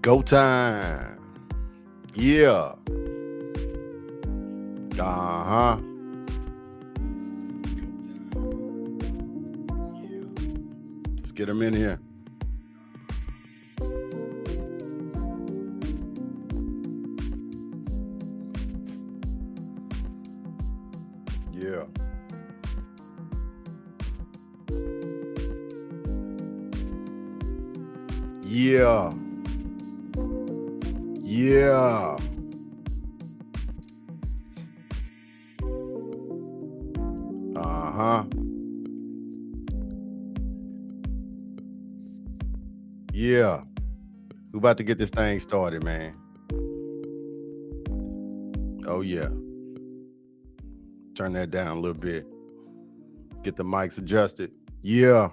Go time. Yeah. Uh-huh. Let's get them in here. Yeah. Yeah. Yeah. Uh-huh. Yeah. We about to get this thing started, man. Oh, yeah. Turn that down a little bit. Get the mics adjusted. Yeah.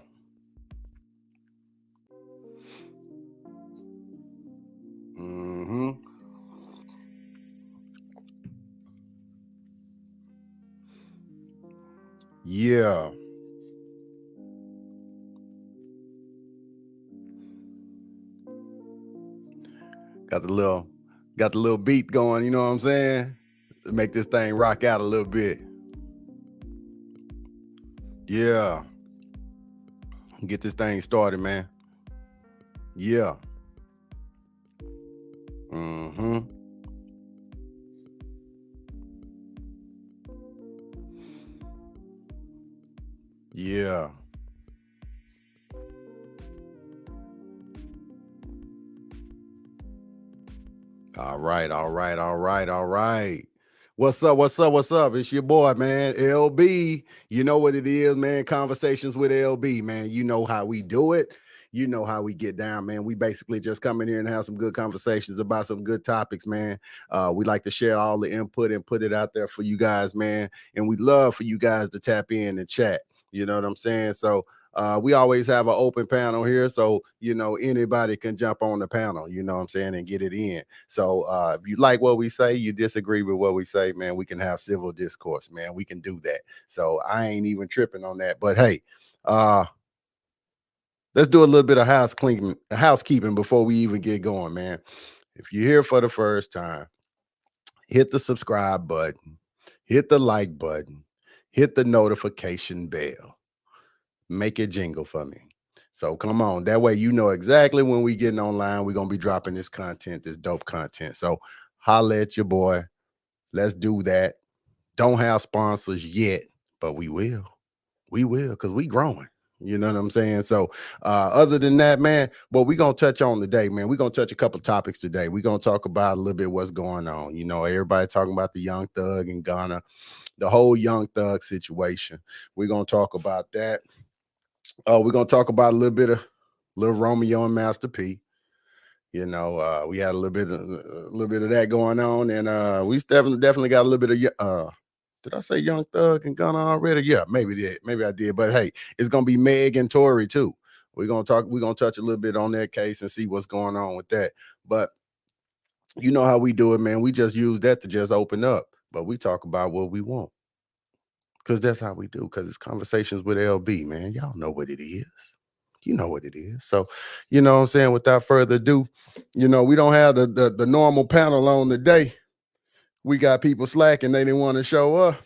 Mm-hmm. Yeah. Got the little beat going, you know what I'm saying? To make this thing rock out a little bit. Yeah. Get this thing started, man. Yeah. Mm-hmm. Yeah. All right, all right, all right, all right. What's up? What's up? What's up? It's your boy, man, LB. You know what it is, man. Conversations with LB, man. You know how we do it. You know how we get down, man. We basically just come in here and have some good conversations about some good topics, man. We like to share all the input and put it out there for you guys, man. And we love for you guys to tap in and chat. You know what I'm saying? So we always have an open panel here. So, you know, anybody can jump on the panel, you know what I'm saying, and get it in. So if you like what we say, you disagree with what we say, man, we can have civil discourse, man. We can do that. So I ain't even tripping on that. But hey, let's do a little bit of housekeeping before we even get going, man. If you're here for the first time, hit the subscribe button, hit the like button, hit the notification bell. Make it jingle for me. So come on. That way you know exactly when we getting online, we're going to be dropping this content, this dope content. So holla at your boy. Let's do that. Don't have sponsors yet, but we will. We will, because we growing. You know what I'm saying? So other than that, man, what we're going to touch on today, man, we're going to touch a couple topics today. We're going to talk about a little bit what's going on. You know, everybody talking about the Young Thug in Ghana, the whole Young Thug situation. We're going to talk about that. We're going to talk about a little bit of little Romeo and Master P. You know, we had a little bit of that going on, and we definitely got a little bit of did I say Young Thug and Gunna already? Yeah, maybe I did. But hey, it's gonna be Meg and Tory too. We're gonna touch a little bit on that case and see what's going on with that. But you know how we do it, man. We just use that to just open up. but we talk about what we want. Because that's how we do. Because it's conversations with LB, man. Y'all know what it is. You know what it is. So, you know what I'm saying? Without further ado, we don't have the normal panel on today. We got people slacking. They didn't want to show up.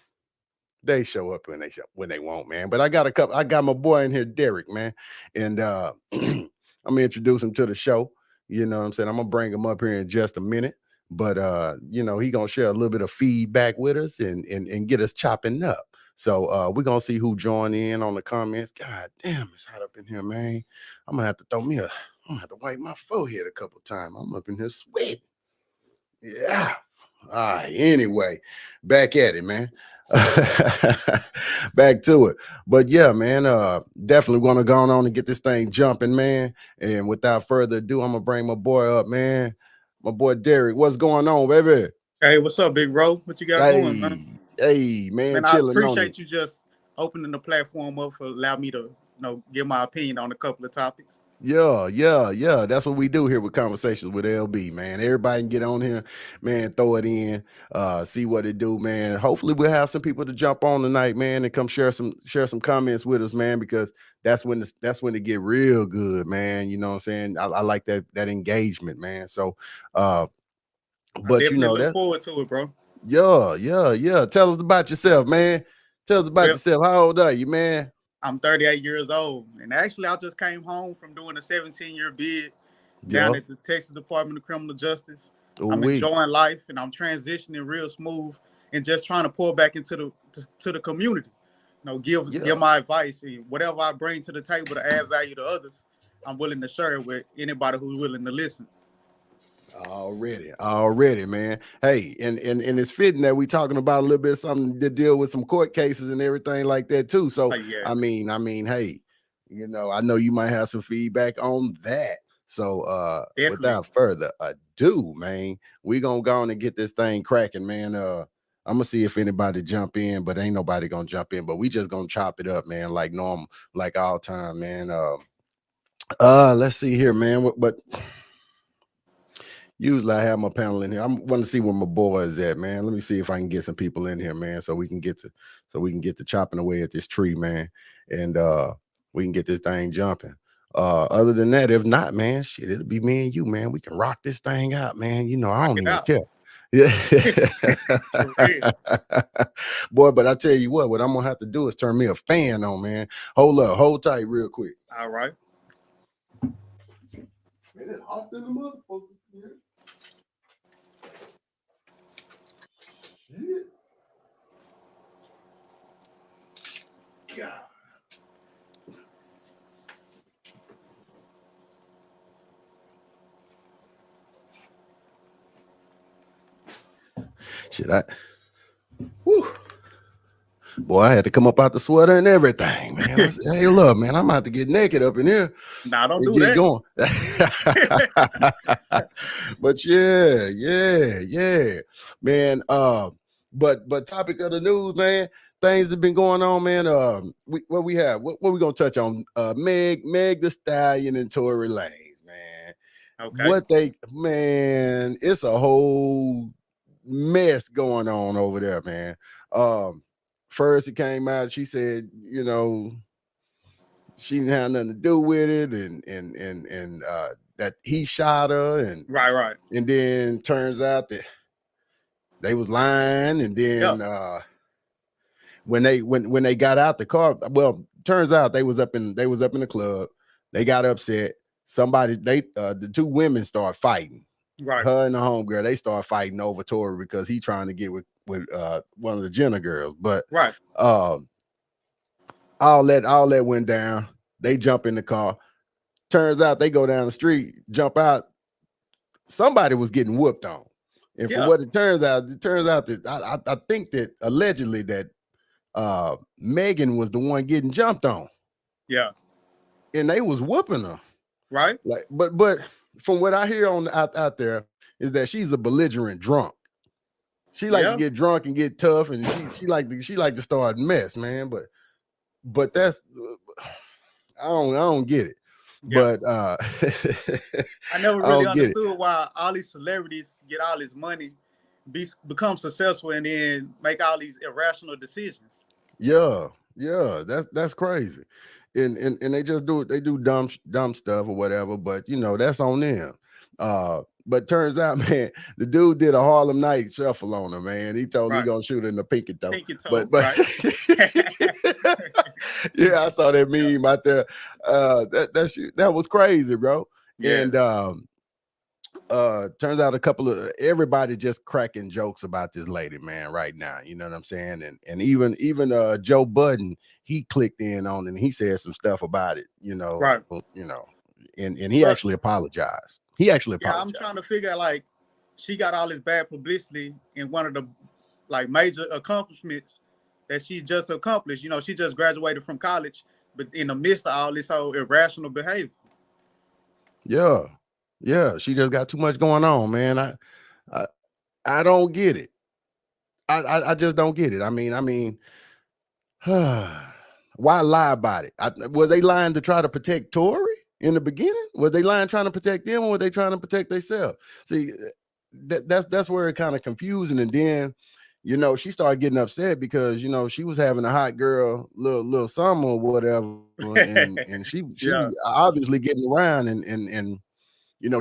They show up when they want, man. But I got my boy in here, Derek, man. And I'm gonna introduce him to the show. You know what I'm saying? I'm gonna bring him up here in just a minute. But he gonna share a little bit of feedback with us and get us chopping up. So we're gonna see who join in on the comments. God damn, it's hot up in here, man. I'm gonna have to I'm gonna have to wipe my forehead a couple times. I'm up in here sweating. Yeah. Anyway, back at it, man. Back to it. But yeah, man, definitely want to go on and get this thing jumping, man. And without further ado, I'm gonna bring my boy up, man. My boy Derek. What's going on, baby? Hey, what's up, Big Ro? What you got going, man? Hey, man, Man, I chilling on it. appreciate you just opening the platform up for allow me to, give my opinion on a couple of topics. Yeah. That's what we do here with Conversations with LB, man. Everybody can get on here, man, throw it in, see what it do, man. Hopefully we'll have some people to jump on tonight, man, and come share some comments with us, man, because that's when it get real good, man. You know what I'm saying? I like that engagement, man. So I but definitely look that forward to it, bro. yeah. Tell us about yourself, man. Tell us about Well, yourself. How old are you, man? I'm 38 years old, and actually, I just came home from doing a 17-year bid down Yeah. at the Texas Department of Criminal Justice. Ooh I'm wee. enjoying life, and I'm transitioning real smooth, and just trying to pour back into the community. Give Yeah. my advice and whatever I bring to the table to add value to others. I'm willing to share it with anybody who's willing to listen. Already, man. Hey, and it's fitting that we talking about a little bit something to deal with some court cases and everything like that too. So Yeah, hey, I know you might have some feedback on that. So definitely. without further ado, man, we gonna go on and get this thing cracking, man. I'm gonna see if anybody jump in, but ain't nobody gonna jump in. But we just gonna chop it up, man, like normal, like all time, man. Let's see here, man. But usually I have my panel in here. I want to see where my boy is at, man. Let me see if I can get some people in here, man, so we can get to chopping away at this tree, man, and we can get this thing jumping. Other than that, if not, man, shit, it'll be me and you, man. We can rock this thing out, man. I Rock don't it even out. care. Yeah. For real. Boy, but I tell you what I'm gonna have to do is turn me a fan on, man. Hold tight real quick. All right. Man, it's hot in the motherfucker. Shit. God. Shit, whew. Boy, I had to come up out the sweater and everything, man. I said, hey, look, man, I'm about to get naked up in here Nah, don't and do get that. going. But yeah, man. But topic of the news, man. Things that been going on, man. What we have? What we gonna touch on? Meg the Stallion and Tory Lanes, man. Okay. It's a whole mess going on over there, man. First it came out, she said, she didn't have nothing to do with it, and that he shot her, Right. and then turns out that they was lying, and Yeah. then when they got out the car, well, turns out they was up in the club, they got upset. The two women start fighting. Right. Her and the homegirl, they start fighting over Tory because he trying to get with one of the Jenner girls. But Right. all that went down. They jump in the car. Turns out they go down the street, jump out. Somebody was getting whooped on. And for Yeah. what it turns out that I think that allegedly that Megan was the one getting jumped on. Yeah. And they was whooping her. Right. Like, but from what I hear out there is that she's a belligerent drunk. She like to Yeah. get drunk and get tough, and she like to start mess, man. But that's I don't get it. Yeah. But I never I really don't get it. understood why all these celebrities get all this money become successful and then make all these irrational decisions. Yeah, yeah, that's crazy. And they just do it, they do dumb stuff or whatever, but that's on them. But turns out, man, the dude did a Harlem Night shuffle on her, man. He told me he Right. gonna shoot her in the pinky toe. Pinky toe. But Right. yeah, I saw that Yeah. meme out there. That was crazy, bro. Yeah. And turns out a couple of everybody just cracking jokes about this lady, man, right now. You know what I'm saying? And even Joe Budden, he clicked in on it and he said some stuff about it, Right. and he But actually apologized. He actually yeah, I'm apologized. trying to figure out, like, she got all this bad publicity in one of the like major accomplishments that she just accomplished. She just graduated from college, but in the midst of all this whole irrational behavior. Yeah. Yeah. She just got too much going on, man. I, I don't get it. I just don't get it. I mean, why lie about it? Was they lying to try to protect Tory in the beginning? Was they lying trying to protect them, or were they trying to protect themselves? See, that's where it kind of confusing. And then, she started getting upset because she was having a hot girl, little summer or whatever, and she was Yeah. obviously getting around, and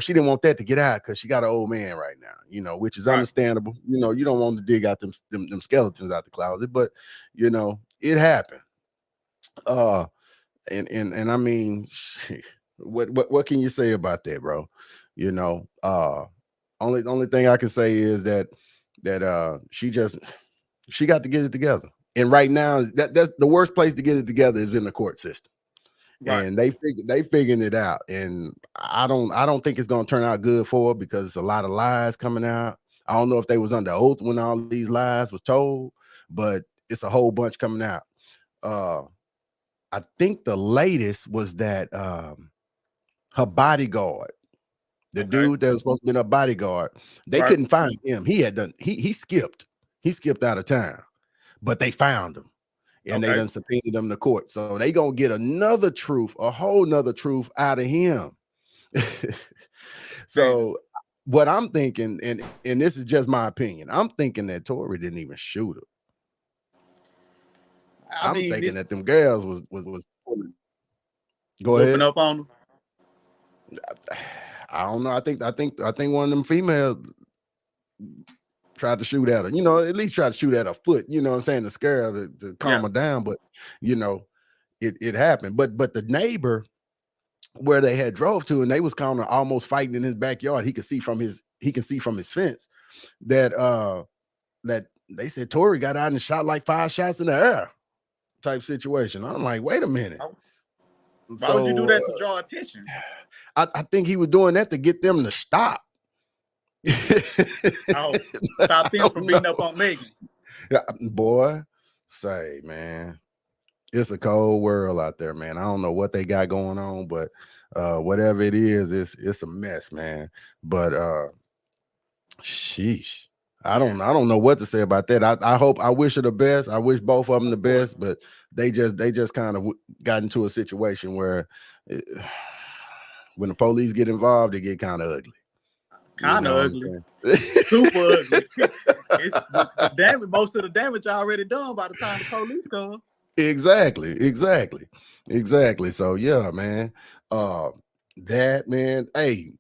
she didn't want that to get out because she got an old man right now, which is Right. understandable. You don't want to dig out them skeletons out the closet, but it happened. Uh, and I mean, what can you say about that, bro? You know, uh, only thing I can say is that she got to get it together. And right now, that's the worst place to get it together is in the court system. Right. And they figuring it out. And I don't think it's gonna turn out good for her because it's a lot of lies coming out. I don't know if they was under oath when all these lies was told, but it's a whole bunch coming out. Uh, I think the latest was that her bodyguard, the Okay. dude that was supposed to be her bodyguard, they Right. couldn't find him. He had done he skipped out of town, but they found him and they Okay. done subpoenaed him to court. So they gonna get another truth, a whole nother truth out of him. Damn. So what I'm thinking, and this is just my opinion, I'm thinking that Tory didn't even shoot her. I I'm mean, thinking this that them girls was go whooping ahead. up on them. I don't know. I think one of them females tried to shoot at her. At least try to shoot at her foot. You know what I'm saying, to scare her, to calm Yeah. her down. But it happened. But the neighbor where they had drove to, and they was kind of almost fighting in his backyard. He could see from his fence that they said Tory got out and shot like 5 shots in the air type situation. I'm like, wait a minute. Why would you do So that to draw attention? I think he was doing that to get them to stop. Oh, stop them from beating up on Megan. Boy, say, man, it's a cold world out there, man. I don't know what they got going on, but whatever it is, it's a mess, man. But sheesh. I don't know what to say about that. I wish her the best. I wish both of them the Of course. best, but they just kind of got into a situation where when the police get involved, it get kind of ugly. Kind of what I'm ugly. saying? Super ugly. It's the damage. Most of the damage already done by the time the police come. Exactly. So yeah, man. That man. Hey,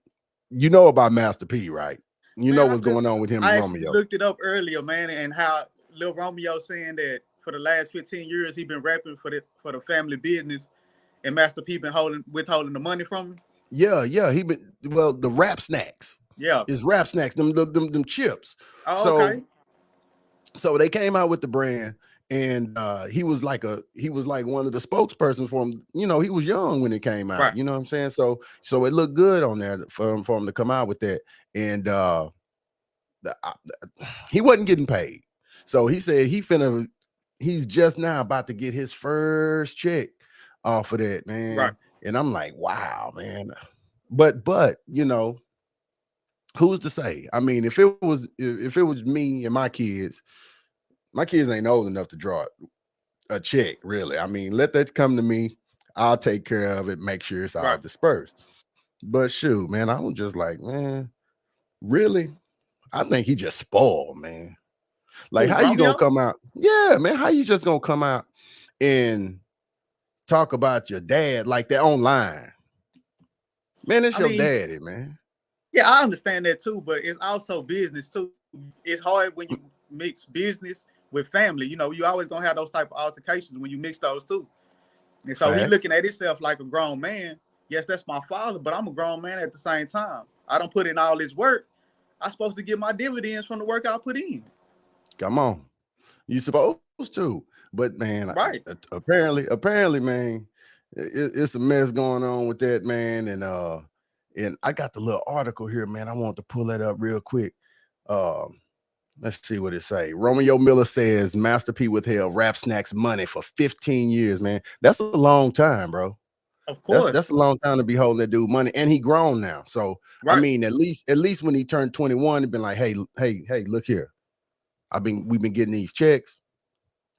you know about Master P, right? You know Man, what's going on with him and I actually Romeo. looked it up earlier, man, and how Lil Romeo saying that for the last 15 years he been rapping for the family business, and Master P been withholding the money from him. Yeah. He been the rap snacks. Yeah. It's rap snacks, them chips. Oh, So okay. they came out with the brand, and he was like one of the spokespersons for him. He was young when it came out. Right. You know what I'm saying? So it looked good on there for him to come out with that. And he wasn't getting paid. So he said he's just now about to get his first check off of that, man. Right. And I'm like, wow, man. But who's to say? I mean, if it was me and my kids ain't old enough to draw a check, really. I mean, let that come to me. I'll take care of it, make sure it's all Right. dispersed. But shoot, man, I was just like, man, really? I think he just spoiled, man. Like, Who, how you gonna Romeo? come out? Yeah, man. How you just gonna come out and talk about your dad like that online? Man, it's I your mean, daddy, man. yeah, I understand that too, but it's also business too. It's hard when you mix business with family. You know, you always gonna have those type of altercations when you mix those two. And so he Facts. looking at himself like a grown man. Yes, that's my father, but I'm a grown man at the same time. I don't put in all this work. I'm supposed to get my dividends from the work I put in. Come on. You supposed to. But man, Right. apparently, man, it's a mess going on with that, man. And I got the little article here, man. I want to pull that up real quick. Um, let's see what it say. Romeo Miller says Master P withheld Rap Snacks money for 15 years, man. That's a long time, bro. Of That's course. a long time to be holding that dude money, and he grown now. So I Right. mean, at least when he turned 21, he'd been like, hey, look here. We've been getting these checks.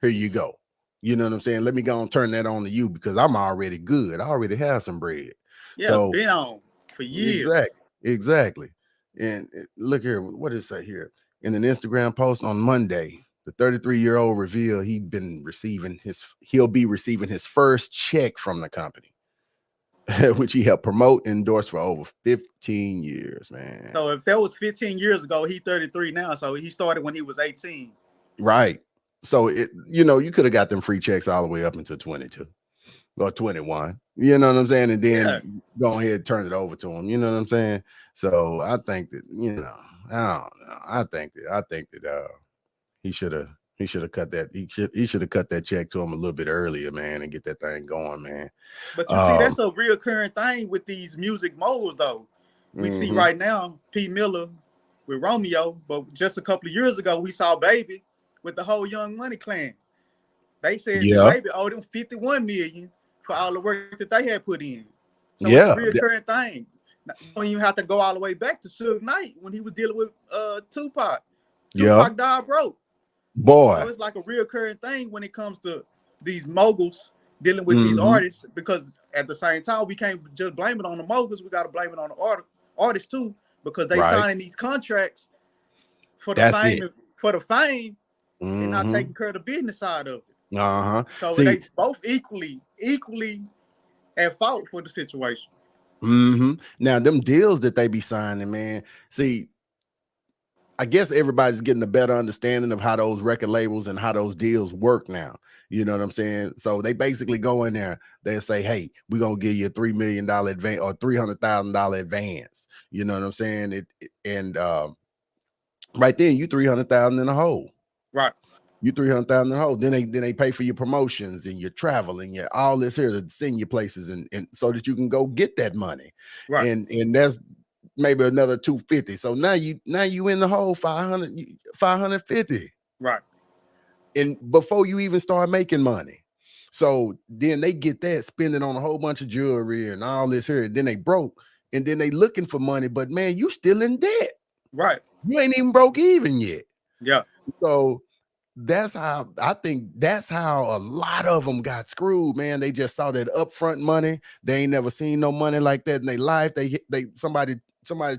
Here you go. You know what I'm saying? Let me go and turn that on to you because I'm already good. I already have some bread. Yeah, So been on for exactly, years. exactly. And look here, what does it say here? In an Instagram post on Monday, the 33-year-old revealed he'll be receiving his first check from the company, which he helped promote and endorse for over 15 years, man. So if that was 15 years ago, he 33 now. So he started when he was 18. Right. So you could have got them free checks all the way up until 22 or 21. You know what I'm saying? And Yeah. then go ahead and turn it over to him. You know what I'm saying? So I think that, I don't know. I think that he should have cut that. He should have cut that check to him a little bit earlier, man, and get that thing going, man. But you see, Um, that's a reoccurring thing with these music moguls, though. We see mhm. right now P. Miller with Romeo, but just a couple of years ago, we saw Baby with the whole Young Money clan. They said that Yeah. Baby owed them 51 million for all the work that they had put in. So it's a Yeah. reoccurring thing. You don't even have to go all the way back to Suge Knight when he was dealing with Tupac. Yeah. Tupac died broke. So Boy. it's like a reoccurring thing when it comes to these moguls dealing with these Hmm. artists, because at the same time we can't just blame it on the moguls. We got to blame it on the artists too, because they Right. signing these contracts for the That's it. fame and not Hmm. taking care of the business side of it. Uh-huh. So See, they both equally at fault for the situation. now them deals that they be signing, man. See, I guess everybody's getting a better understanding of how those record labels and how those deals work now. You know what I'm saying? So they basically go in there, they say, hey, we're gonna give you a $3 million advance or $300,000 advance. You know what I'm saying? And right then you 300,000 in a hole. Right, You 300,000 in a hole. Then they pay for your promotions and your travel and your all this here to send you places and so that you can go get that money. right, And that's maybe another 250. So now you in the hole 550. right. And before you even start making money. So then they get that spending on a whole bunch of jewelry and all this here. And then they broke and then they looking for money, but man, you still in debt. Right. You ain't even broke even yet. Yeah. So that's how a lot of them got screwed, man. They just saw that upfront money. They ain't never seen no money like that in their life. Somebody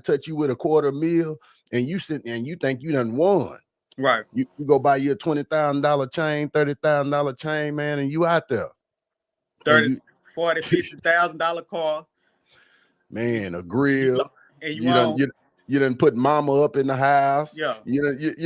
touch you with a quarter meal and you sit and you think you done won. Right. You go buy your $20,000 chain, $30,000 chain, man, and you out there. And 30, you 40, $50,000 car. man, a And you grill. and you You done own. you done put mama up in the house. Yeah. You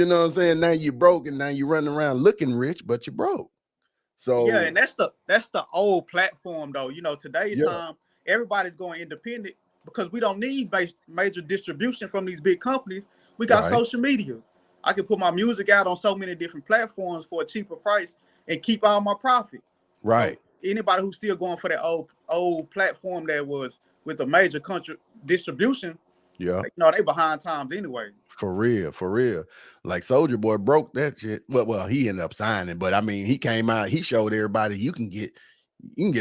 know what I'm saying? Now you broke and now you running around looking rich, but you broke. Yeah, So and that's the old platform though. You know, today's yeah, time, everybody's going independent because we don't need major distribution from these big companies. We got right, social media. I can put my music out on so many different platforms for a cheaper price and keep all my profit. So right. anybody who's still going for that old platform that was with a major country distribution, Yeah. they behind times anyway. For real, for real. Like Soldier Boy broke that shit. Well, he ended up signing, but I mean, he came out, he showed everybody you can get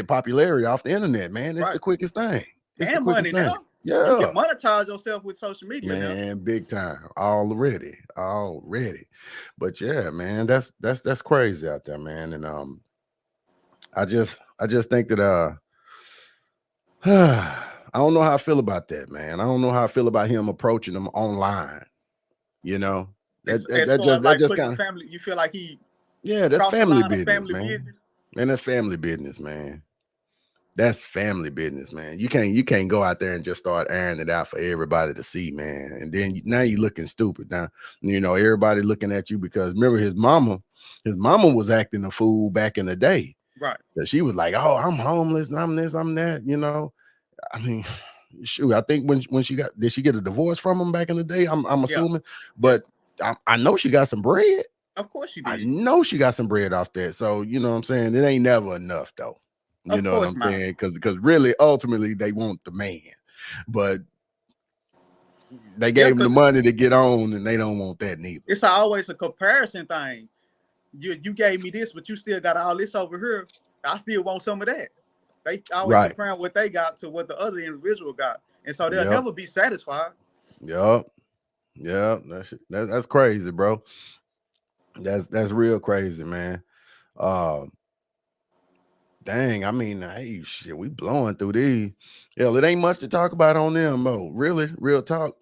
popularity off the internet, man. It's the Right. quickest thing. It's the And quickest money thing. now. You can Yeah, monetize yourself with social media now. man, big time. Already. But yeah, man, that's crazy out there, man. And I just think that I don't know how I feel about that, man. I don't know how I feel about him approaching them online. You know, As far as that like just putting the kind of, family, you feel like he yeah, that's crossed the family line of business, family man. business. Man, that's family business, man. That's family business, man. You can't go out there and just start airing it out for everybody to see, man. And then now you looking stupid. Now, everybody looking at you because remember his mama was acting a fool back in the day. Right. That she was like, "Oh, I'm homeless, and I'm this, I'm that." I mean, shoot. I think when did she get a divorce from him back in the day? I'm Yeah. assuming, Yeah. but I know she got some bread. Of course you I did. know she got some bread off that. So you know what I'm saying? It ain't never enough though. You Of know what course I'm not. saying? Because really, ultimately, they want the man, but they Yeah, gave him the because money to get on, and they don't want that neither. it's always a comparison thing. You gave me this, but you still got all this over here. I still want some of that. They always Right. comparing what they got to what the other individual got, and so they'll Yep. never be satisfied. Yep. Yep. That's crazy, bro. That's real crazy, man. Um, Dang, I mean, hey, shit, we blowing through these. Hell, it ain't much to talk about on them, though. Really, real talk.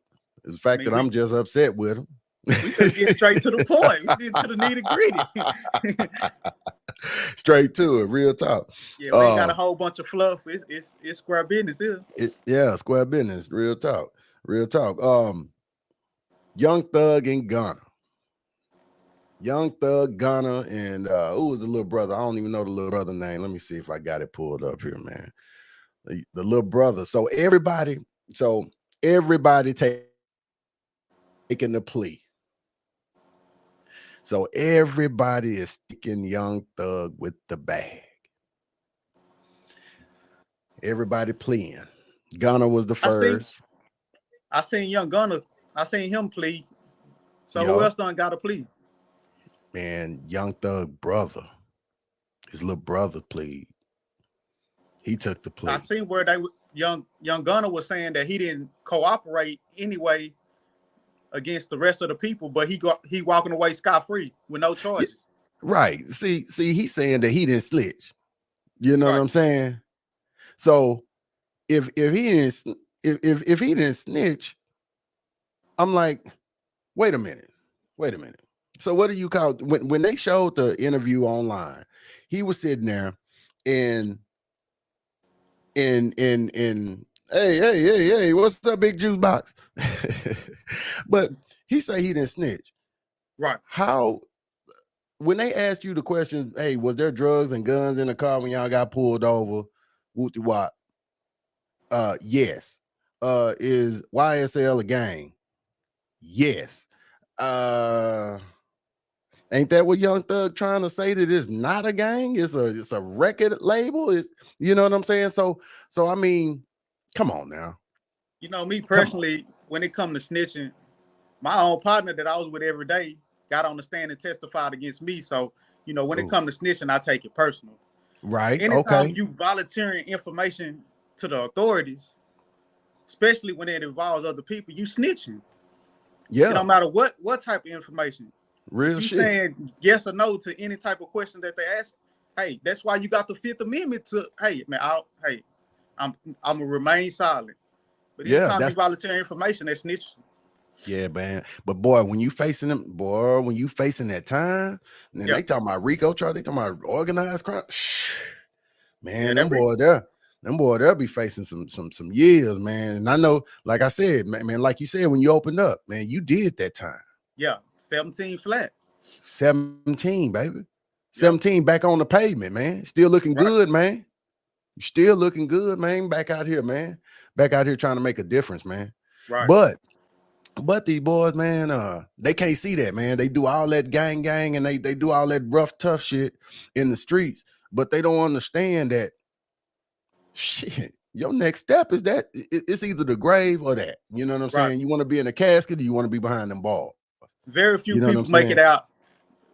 Is the I fact mean, that I'm just upset with them. we finna get straight to the point. We get to the nitty gritty. Straight to it, real talk. Yeah, we ain't got a whole bunch of fluff. It's square business here. Yeah, square business, real talk, real talk. Young Thug and Gunna. Young Thug, Gunna, and who was the little brother? I don't even know the little brother name. Let me see if I got it pulled up here, man. The little brother. So everybody taking the plea. So everybody is sticking Young Thug with the bag. Everybody pleading. Gunna was the I seen first. I seen Young Gunner. I seen him plead. So who Yup. else done got a plea? And Young Thug brother, his little brother plead. He took the I plea. seen where young Gunner was saying that he didn't cooperate anyway against the rest of the people, but he walking away scot free with no Yeah, charges. right. See, he's saying that he didn't snitch. You know what Right. I'm saying? So if he didn't if he didn't snitch, I'm like, wait a minute, wait a minute. So what do you call when they showed the interview online? He was sitting there and in hey, what's up, big juice box? But he say he didn't snitch. Right. How when they asked you the question, hey, was there drugs and guns in the car when y'all got pulled over? Whoop de wop. Yes. Is YSL a gang? Yes. Uh Ain't that what Young Thug trying to say that it's not a gang? It's a record label. It's you know what I'm saying? So I mean, come on now. Me Come on. personally, when it comes to snitching, my own partner that I was with every day got on the stand and testified against me. So, when it Ooh, comes to snitching, I take it personal. right. Anytime Okay. you volunteering information to the authorities, especially when it involves other people, you snitching. It Yeah. don't matter what type of information. If Real you shit. saying yes or no to any type of question that they ask, hey, that's why you got the Fifth Amendment to hey man, I'm I'm gonna remain silent. But Yeah, anytime you that's volunteer information, that's snitching. yeah, man. But boy, when you facing them, boy, when you facing that time, and then Yeah, they talking about Rico trial, they talking about organized crime. yeah, Man, that them boy, they'll be facing some years, man. And I know, like I said, man, like you said, when you opened up, man, you did that time. yeah, 17 flat. 17, baby. Yeah, 17 back on the pavement, man. Still looking right, good, man. You still looking good, man. Back out here, man. Back out here trying to make a difference, man. right. But these boys, man, they can't see that, man. They do all that gang, and they do all that rough, tough shit in the streets, but they don't understand that shit. Your next step is that it's either the grave or that. You know what I'm Right. saying? You want to be in a casket or you want to be behind them bars. Very You few know what I'm people make it saying? out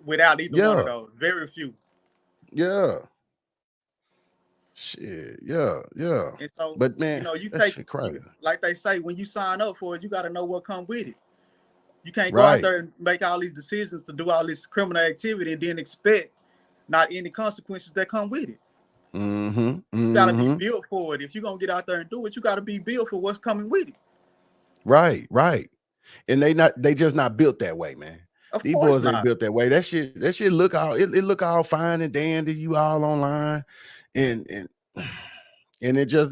without either one of Yeah, those. Very few. yeah. Shit, yeah. And so, But man, you that take shit crazy. like they say, when you sign up for it, you got to know what comes with it. You can't go out Right. there and make all these decisions to do all this criminal activity and then expect not any consequences that come with it. Mm-hmm. You got to be Mm-hmm. built for it. If you're gonna get out there and do it, you got to be built for what's coming with it. Right. and they just not built that way, man. Of These course boys ain't not. built that way. That shit look all it look all fine and dandy. You all online, and and it just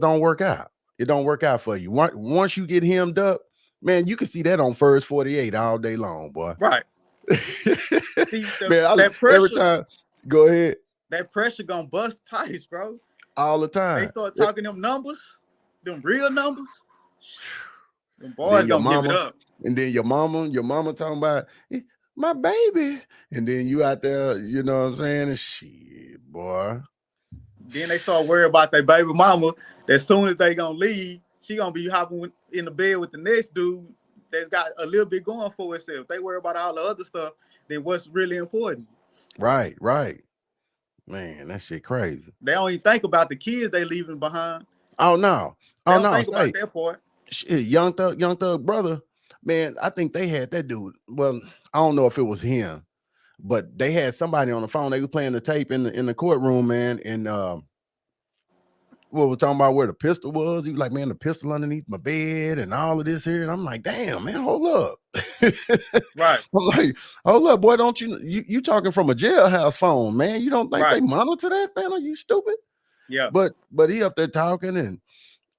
don't work out. It don't work out for you. Once you get hemmed up, man, you can see that on First 48 all day long, boy. Right. See, Man, that every pressure, time, go ahead, that pressure gonna bust pipes, bro. all the They time. start talking them numbers, them real numbers. Them And then boys gonna give it up. your mama talking about my baby, and then you out there, you know what I'm saying? And shit, boy. Then they start worrying about their baby mama. As soon as they gonna leave, she gonna be hopping in the bed with the next dude that's got a little bit going for itself. They worry about all the other stuff. Then what's really important? Right. Man, that shit crazy. They don't even think about the kids they leaving behind. Oh no. They Oh don't no. think about Say, that part. shit, young thug brother. Man, I think they had that dude. Well, I don't know if it was him, but they had somebody on the phone. They were playing the tape in the courtroom, man. And what we're talking about where the pistol was. He was like, man, the pistol underneath my bed and all of this here. And I'm like, damn, man, hold up. Right. I'm like, hold up, boy, don't you talking from a jailhouse phone, man? You don't think they Right. monitor that, man? Are you stupid? Yeah. But he up there talking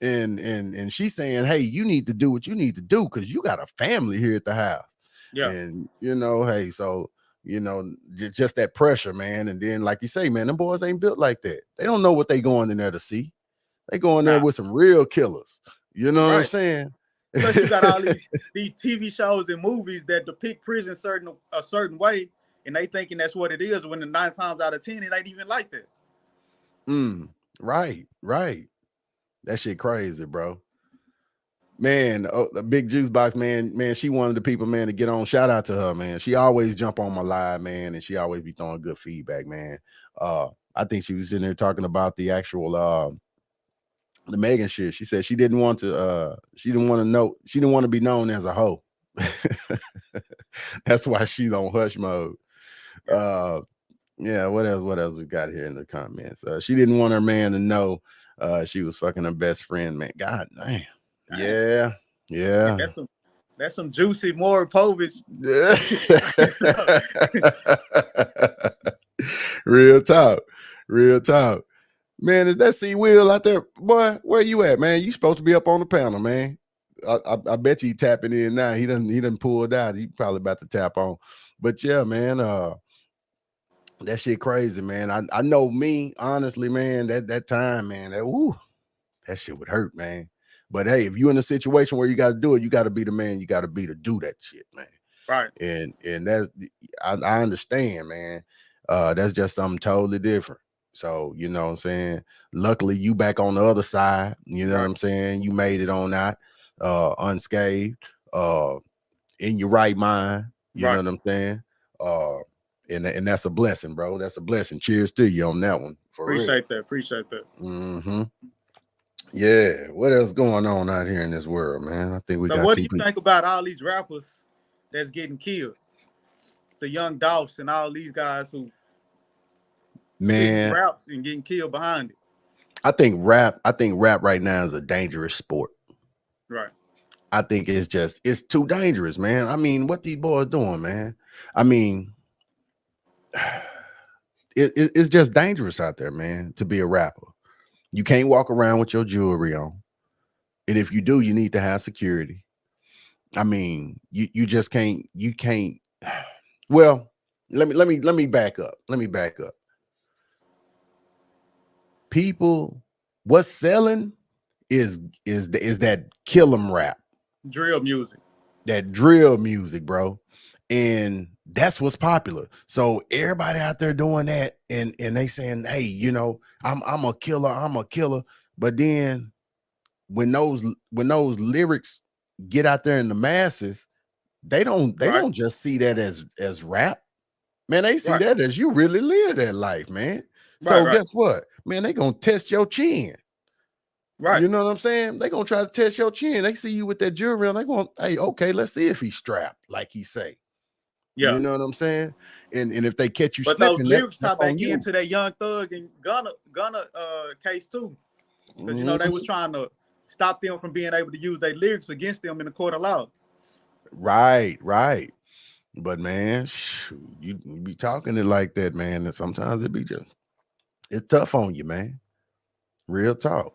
and she's saying, hey, you need to do what you need to do because you got a family here at the house. Yeah. And you know, hey, so you know, just that pressure, man. And then, like you say, man, them boys ain't built like that. They don't know what they going in there to see. They go in there Nah. with some real killers. You know what I'm Right. saying? Plus, you got all these TV shows and movies that depict prison a certain way, and they thinking that's what it is. When the 9 times out of 10, it ain't even like that. Right. That shit crazy, bro. Man, the big juice box, man, she one of the people, man, to get on. Shout out to her, man. She always jump on my live, man, and she always be throwing good feedback, man. I think she was in there talking about the actual the Megan shit. She said she didn't want to be known as a hoe. That's why she's on hush mode. Yeah, what else we got here in the comments? She didn't want her man to know she was fucking her best friend, man. God damn. Yeah. Yeah, that's some juicy Maury Povich. Real talk. Man, is that C Will out there? Boy, where you at, man? You supposed to be up on the panel, man. I bet you tapping in now. He doesn't pull it out. He probably about to tap on. But yeah, man, that shit crazy, man. I know me, honestly, man, that time, man, that shit would hurt, man. But hey, if you're in a situation where you got to do it, you got to be the man you got to be to do that shit, man. Right. And that's I understand, man. That's just something totally different. So, you know what I'm saying? Luckily, you back on the other side. You know what I'm saying? You made it on that unscathed, in your right mind. You know what I'm saying? And that's a blessing, bro. That's a blessing. Cheers to you on that one. Appreciate that. Mm-hmm. Yeah. What else going on out here in this world, man? I think we got. What do you think about all these rappers that's getting killed? The Young Dolphs and all these guys who spitting raps and getting killed behind it. I think rap right now is a dangerous sport. Right. I think it's too dangerous, man. I mean, what these boys doing, man? I mean, it's just dangerous out there, man, to be a rapper. You can't walk around with your jewelry on. And if you do, you need to have security. I mean, you just can't, well, let me back up. People, what's selling is that kill 'em rap. Drill music. That drill music, bro. And that's what's popular. So everybody out there doing that and they saying, hey, you know, I'm a killer. But then when those lyrics get out there in the masses, they don't just see that as rap. Man, they see that as you really live that life, man. So guess what? Man, they gonna test your chin. Right. You know what I'm saying? They gonna try to test your chin. They see you with that jewelry and they going, hey, okay, let's see if he's strapped, like he say. Yeah. You know what I'm saying? And if they catch you but slipping, those lyrics that's tie back on you. into that Young Thug and Gunna case too. Because you know they was trying to stop them from being able to use their lyrics against them in the court of law. Right, right. But man, shoot, you be talking it like that, man, and sometimes it be just it's tough on you, man. Real talk.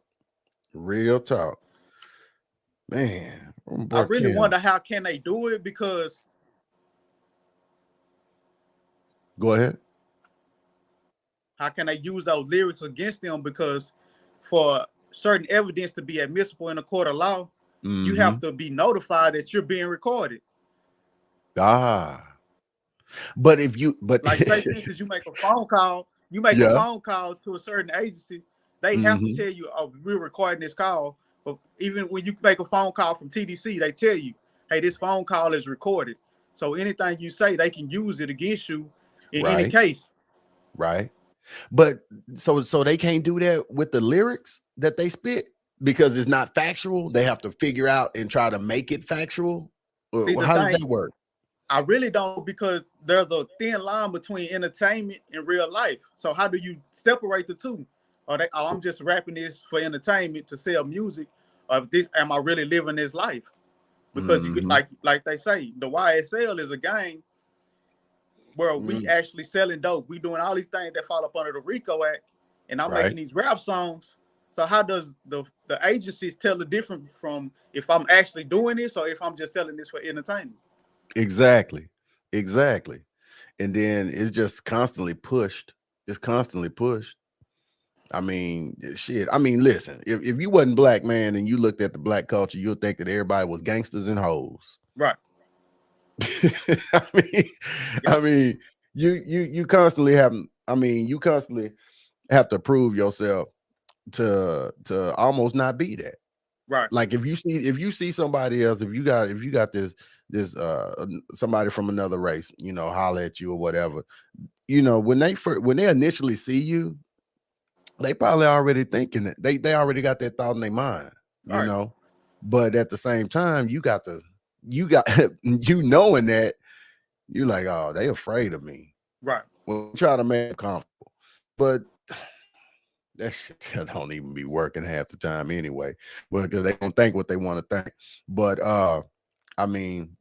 Real talk. Man, I boy really Kim. wonder how can they do it, because Go ahead. how can they use those lyrics against them? Because for certain evidence to be admissible in a court of law, you Mm-hmm. have to be notified that you're being recorded. Ah. But if you but Like, say for instance, you make a yeah. phone call to a certain agency, they have to Mm-hmm. tell you, oh, we're recording this call. But even when you make a phone call from TDC, they tell you, hey, this phone call is recorded. So anything you say, they can use it against you in any Right, case. right. But so they can't do that with the lyrics that they spit because it's not factual. They have to figure out and try to make it factual. See, Well, the how does thing, that work? I really don't, because there's a thin line between entertainment and real life. So how do you separate the two? Or they, oh, I'm just rapping this for entertainment to sell music. Or if this, am I really living this life? Because you get, Mm-hmm. like they say, the YSL is a game where we Mm, actually selling dope. We doing all these things that fall up under the RICO Act, and I'm right. making these rap songs. So how does the agencies tell the difference from if I'm actually doing this or if I'm just selling this for entertainment? Exactly. Exactly. And then it's just constantly pushed. It's constantly pushed. I mean, shit. I mean, listen, if you wasn't black, man, and you looked at the black culture, you'll think that everybody was gangsters and hoes. Right. I mean, Yep. I mean, you constantly have. I mean, you constantly have to prove yourself to almost not be that. Right. Like if you see somebody else, if you got this somebody from another race, holler at you or whatever, when they initially see you, they probably already thinking it. They already got that thought in their mind, you Right. know. But at the same time, you got you knowing that you're like, oh, they afraid of me. Right. Well, try to make them comfortable, but that shit that don't even be working half the time anyway. Well, because they don't think what they want to think. But I mean,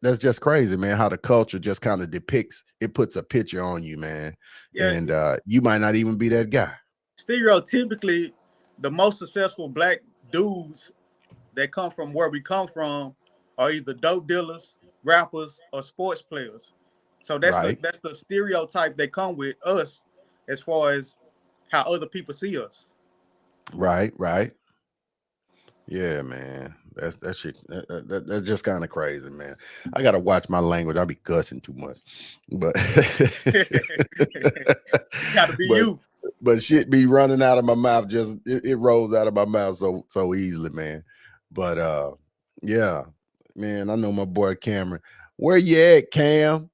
that's just crazy, man. How the culture just kind of depicts it, puts a picture on you, man, Yeah. and you might not even be that guy. Stereotypically, the most successful black dudes that come from where we come from are either dope dealers, rappers, or sports players. So Right, that's the stereotype that come with us as far as how other people see us. right, right. Yeah, man. That shit. That's just kind of crazy, man. I gotta watch my language. I be cussing too much, but You got to be but you. shit be running out of my mouth. Just it rolls out of my mouth so easily, man. But yeah, man. I know my boy Cameron. Where you at, Cam?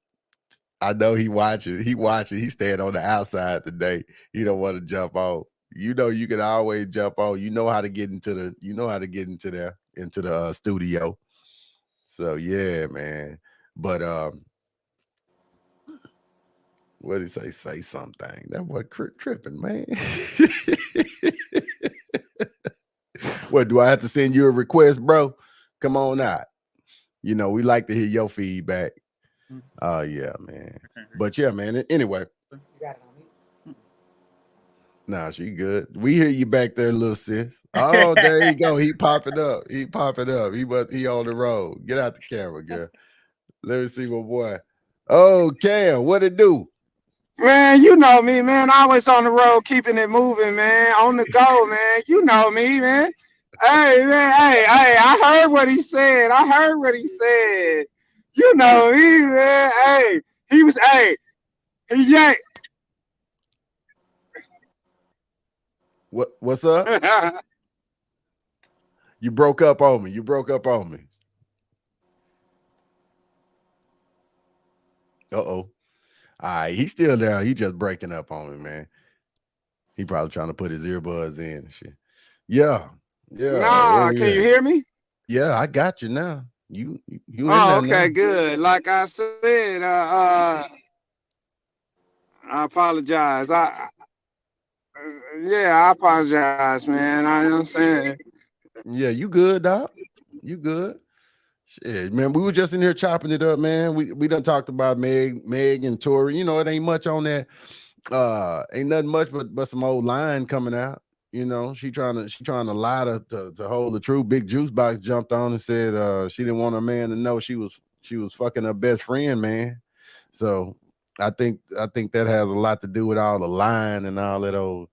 I know he watching. He watching. He staying on the outside today. He don't want to jump on. You can always jump on. You know how to get into the. You know how to get into there into the studio. So yeah, man. But what did he say? Say something. That boy tripping, man. What do I have to send you a request, bro? Come on out. We like to hear your feedback. Oh yeah, man. But yeah, man. Anyway, nah, she good. We hear you back there, little sis. Oh, there you go. He popping up. He popping up. He on the road. Get out the camera, girl. Let me see my boy. Oh, Cam, what it do? Man, you know me, man. Always on the road, keeping it moving, man. On the go, man. You know me, man. Hey, man. Hey. I heard what he said. I heard what he said. You know me, man. Hey, he was. Hey, yeah. What's up? You broke up on me. You broke up on me. Uh-oh. All right, he's still there. He just breaking up on me, man. He probably trying to put his earbuds in and shit. Yeah. Yeah. Where Nah, we can you at? hear me? Yeah, I got you now. You in Oh, there now. okay, good. Like I said, I apologize. Yeah, I apologize, man. I understand. Yeah, you good, Doc? You good? Shit, man. We were just in here chopping it up, man. We done talked about Meg and Tory. You know, it ain't much on that. Ain't nothing much but some old line coming out. You know, she trying to lie to hold the truth. Big Juice Box jumped on and said she didn't want her man to know she was fucking her best friend, man. So I think that has a lot to do with all the lying and all that old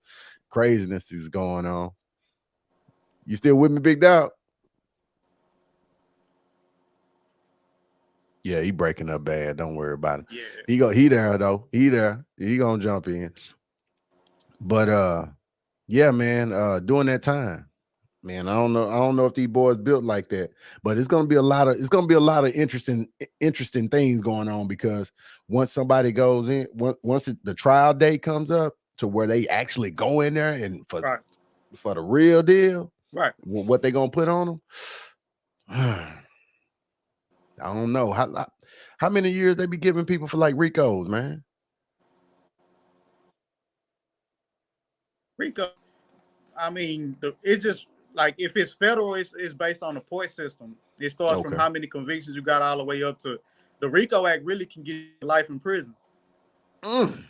craziness is going on. You still with me, Big Dog? Yeah, he breaking up bad. Don't worry about it. Yeah. He there though. He there. He gonna jump in. But yeah, man, during that time, man, I don't know if these boys built like that, but it's gonna be a lot of interesting things going on because once somebody goes in, once the trial date comes up to where they actually go in there and Right. for the real deal, Right. what they gonna put on them. I don't know how many years they be giving people for like Ricos, man. Rico. I mean, it's just like if it's federal, it's based on the point system. It starts from Okay. how many convictions you got all the way up to the RICO Act. Really can get you life in prison. Mm.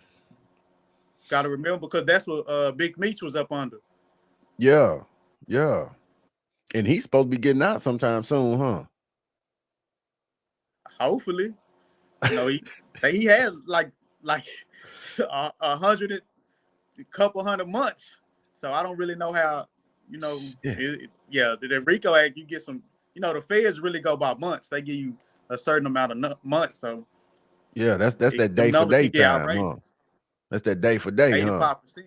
Got to remember because that's what Big Meech was up under. Yeah, yeah. And he's supposed to be getting out sometime soon, huh? Hopefully, he had like 100, a couple hundred months. So I don't really know how. Yeah, Yeah, the RICO Act, you get some. The feds really go by months. They give you a certain amount of months. So yeah. That's that them day for numbers day can get time, huh? outrageous. That's that day for day, huh? 85%,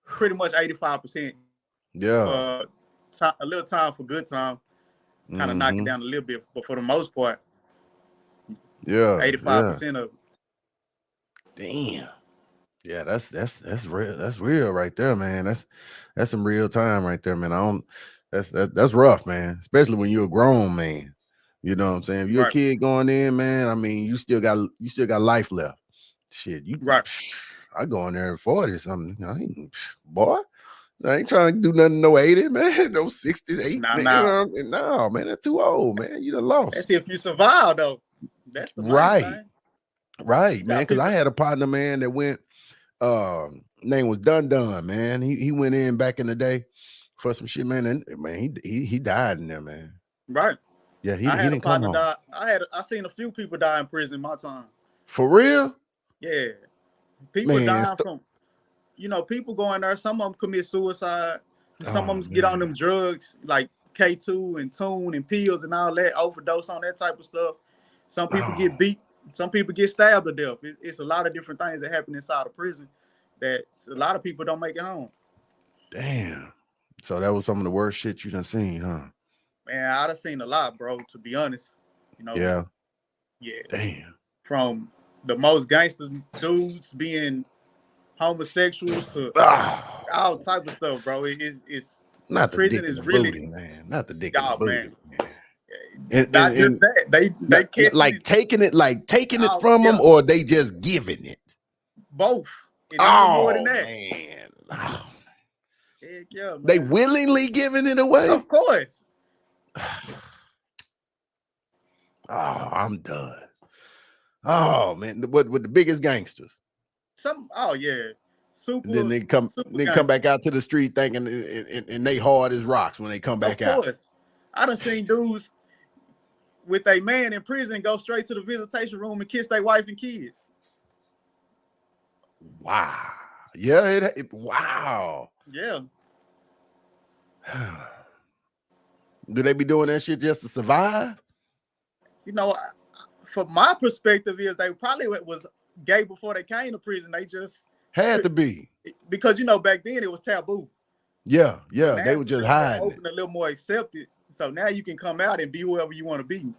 pretty much 85%. Yeah. Uh, a little time for good time, kind of knock it Mm-hmm. down a little bit, but for the most part, Yeah, yeah. 85% of it. Damn. Yeah, that's real. That's real right there, man. That's some real time right there, man. I don't. That's rough, man. Especially when you're a grown man. You know what I'm saying? If you're a Right, kid going in, man. I mean, you still got life left. Shit, right. I go in there at 40 something. Boy, I ain't trying to do nothing no 80, man. No 68, Now, man. now, No, man, that's too old, man. You done that's lost. if you survive though. That's the main Right, thing. right, You man. got Because I people. had a partner, man, that went. Name was Dun, man. He went in back in the day for some shit, man. And man, he died in there, man. Right. Yeah, he I he had a didn't come partner home die. I seen a few people die in prison in my time. for real, Yeah, people man. dying from people going there. Some of them commit suicide. Some of Oh them get on them man, drugs like K2 and tune and pills and all that, overdose on that type of stuff. Some people oh get beat. Some people get stabbed to death. It's a lot of different things that happen inside of prison that a lot of people don't make it home. damn. So that was some of the worst shit you done seen, huh? Man, I done seen a lot, bro. To be honest, you know, Yeah, yeah, damn. from the most gangster dudes being homosexuals to Ah, all type of stuff, bro. It's not the prison dick in is the really booty, man. Not the dick in the y'all, man. booty, man. And Not just that. They catching like it taking it out. from Yeah, them, or they just giving it. both. And even more than Oh that. man. Oh, Heck yeah, they man. willingly giving it away. Of course. Oh, I'm done. Oh man, what with the biggest gangsters, Oh yeah. and then Super, they come super then come gangster. back out to the street thinking and they hard as rocks when they come Of back out. course. I done seen dudes with a man in prison go straight to the visitation room and kiss their wife and kids. Wow. Yeah. Wow. Yeah. Do they be doing that shit just to survive? You know, from my perspective, is they probably was gay before they came to prison. They just Had to be. because back then it was taboo. Yeah. But Yeah. now They were it's a just little more hiding it. open, a little more accepted. So now you can come out and be whoever you want to be.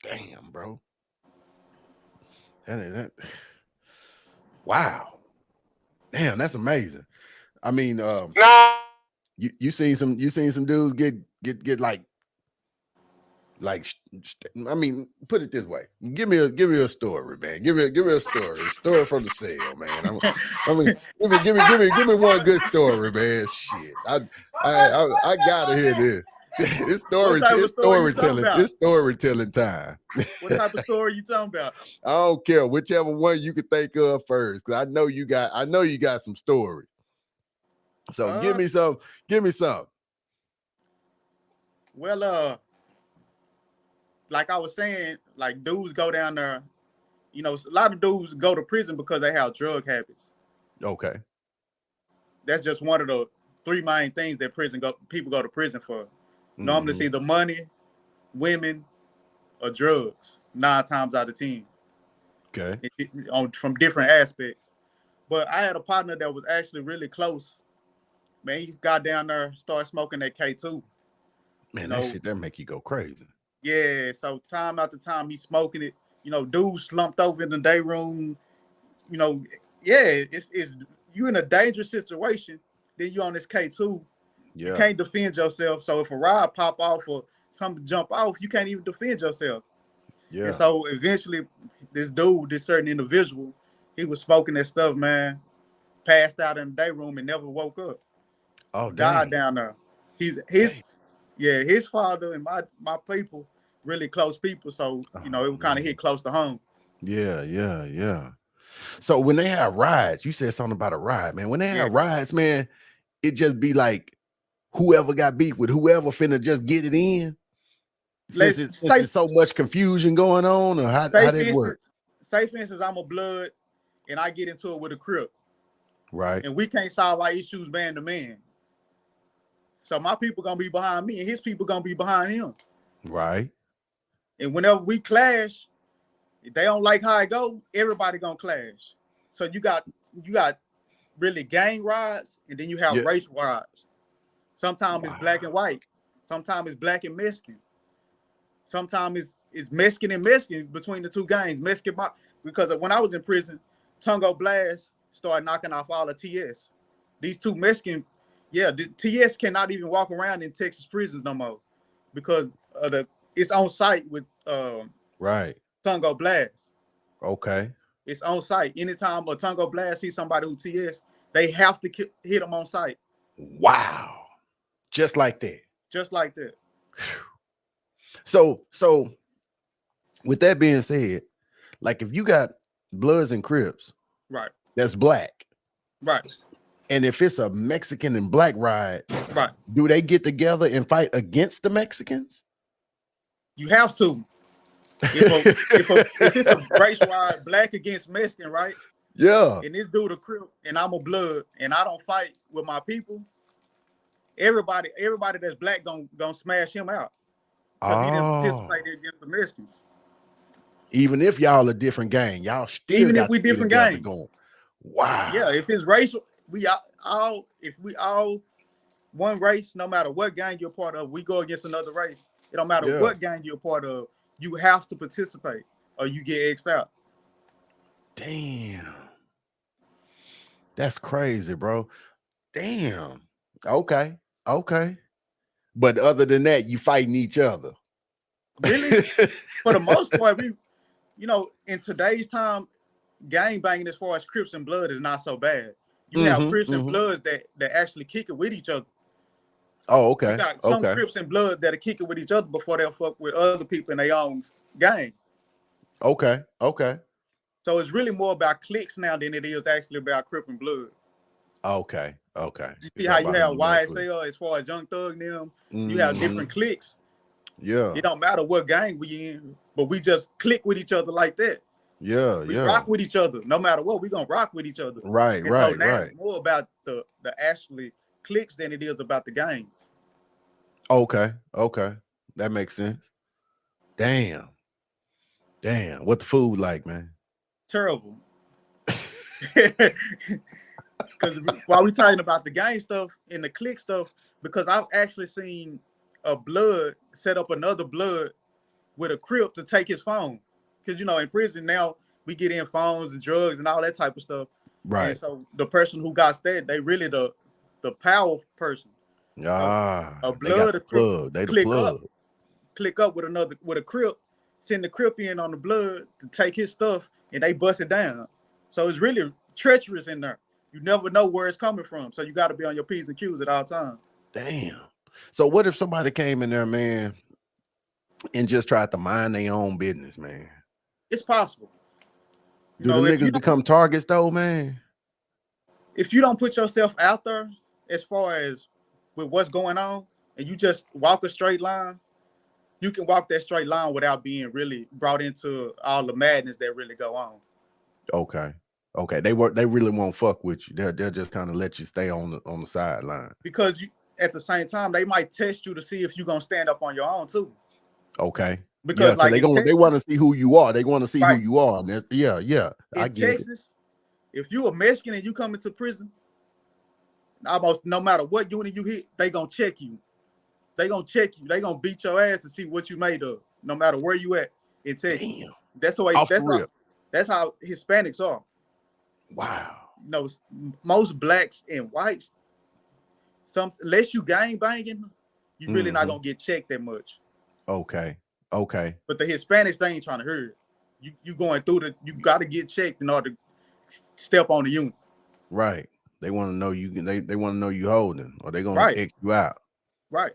Damn, bro. That. Wow. Damn, that's amazing. I mean, Nah, you seen some dudes get like Like, I mean, put it this way. Give me a story, man. Give me a story. A story from the sale, man. I mean, give me one good story, man. Shit. I gotta hear this. It's What type of story you talking storytelling. about? It's storytelling time. What type of story you talking about? I don't care whichever one you can think of first, because I know you got some stories. So give me some. Well, like I was saying, like dudes go down there. You know, a lot of dudes go to prison because they have drug habits. Okay. That's just one of the three main things that people go to prison for. Normally, it's either money, women, or drugs. 9 times out of 10. Okay. From different aspects. But I had a partner that was actually really close. Man, he got down there, started smoking that K2. Man, that shit that make you go crazy. Yeah, so time after time he's smoking it. You know, dudes slumped over in the day room. You know, yeah, it's you in a dangerous situation. Then you on this K2. Yeah. You can't defend yourself. So if a ride pop off or something jump off, you can't even defend yourself. Yeah. And so eventually, this certain individual, he was smoking that stuff, man. Passed out in the day room and never woke up. Oh, died down there. His father and my people really close people, so you know it would kind of hit close to home. Yeah. So when they have rides, you said something about a ride, man. When they have rides, man, it just be like whoever got beef with whoever finna just get it in. Since it's so much confusion going on, or how that work? Say for instance, I'm a blood and I get into it with a Crip. Right. And we can't solve our issues man to man. So my people gonna be behind me and his people gonna be behind him. Right. And whenever we clash, if they don't like how it go, everybody gonna clash. So you got really gang rides, and then you have race rides. Sometimes it's black and white. Sometimes it's black and Mexican. Sometimes it's Mexican and Mexican between the two gangs. Because when I was in prison, Tungo Blast started knocking off all the TS. These two Mexican, the TS cannot even walk around in Texas prisons no more because it's on site with right. Tungo Blast. Okay. It's on site. Anytime a Tungo Blast sees somebody who TS, they have to hit them on site. Wow. Just like that. Just like that. So with that being said, like if you got Bloods and Crips, right, that's black, right, and if it's a Mexican and black ride, right, do they get together and fight against the Mexicans? You have to. If it's a race ride, black against Mexican, right? Yeah. And this dude a Crip, and I'm a Blood, and I don't fight with my people. Everybody that's black gonna smash him out because he didn't participate against the Mexicans. Even if y'all a different gang, y'all still even if we different gangs. Going. Wow. Yeah, if it's racial, we all one race, no matter what gang you're part of, we go against another race. It don't matter what gang you're part of, you have to participate or you get X'd out. Damn. That's crazy, bro. Damn. Okay. But other than that, you fighting each other. Really? For the most part, in today's time, gang banging as far as Crips and Blood is not so bad. You have Crips and Bloods that actually kick it with each other. Oh, okay. You got some Crips and Blood that are kicking with each other before they'll fuck with other people in their own gang. Okay. So it's really more about cliques now than it is actually about Crip and Blood. Okay. You see how you have YSL as far as Young Thug and them, you have different cliques. Yeah. It don't matter what gang we in, but we just click with each other like that. Yeah. We rock with each other. No matter what, we gonna rock with each other. Right. So now it's more about the actually cliques than it is about the gangs. Okay. That makes sense. Damn. What the food like, man? Terrible. Because while we talking about the gang stuff and the clique stuff, because I've actually seen a Blood set up another Blood with a Crip to take his phone. Because, in prison now, we get in phones and drugs and all that type of stuff. Right. And so the person who got stabbed, they really the powerful person. A Blood, the plug. They the plug. click up with a Crip, send the Crip in on the blood to take his stuff, and they bust it down. So it's really treacherous in there. You never know where it's coming from, so you got to be on your P's and Q's at all times. Damn. So what if somebody came in there, man, and just tried to mind their own business, man? It's possible. Do the niggas become targets though, man? If you don't put yourself out there as far as with what's going on, and you just walk a straight line, you can walk that straight line without being really brought into all the madness that really go on. Okay. They really won't fuck with you. They'll just kind of let you stay on the sideline. Because at the same time, they might test you to see if you're gonna stand up on your own too. Okay. Because like they want to see who you are. They want to see who you are. And in Texas, if you a Mexican and you come into prison, almost no matter what unit you hit, they gonna check you. They gonna check you. They gonna beat your ass to see what you made of, no matter where you at in Texas. Damn. That's the way. That's how Hispanics are. Wow. You know, most blacks and whites, unless you gang banging, you really not gonna get checked that much. Okay. But the Hispanics, they ain't trying to hear it. You going through you got to get checked in order to step on the unit. Right. They want to know you. They want to know you holding, or they gonna X you out. Right.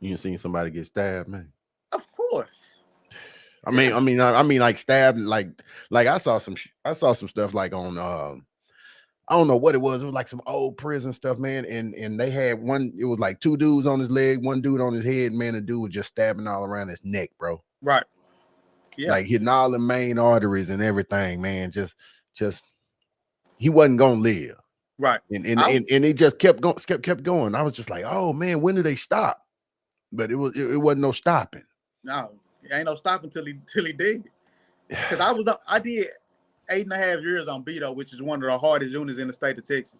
You seen somebody get stabbed, man? Of course. I mean, like stabbed, like I saw some stuff like on I don't know what it was. It was like some old prison stuff, man. And they had one. It was like two dudes on his leg, one dude on his head. Man, the dude was just stabbing all around his neck, bro. Right. Yeah. Like hitting all the main arteries and everything, man. Just he wasn't gonna live. Right. And it just kept going. I was just like, oh man, when do they stop? But it wasn't no stopping. No, it ain't no stopping till he did. Because I did 8.5 years on Beto, which is one of the hardest units in the state of Texas.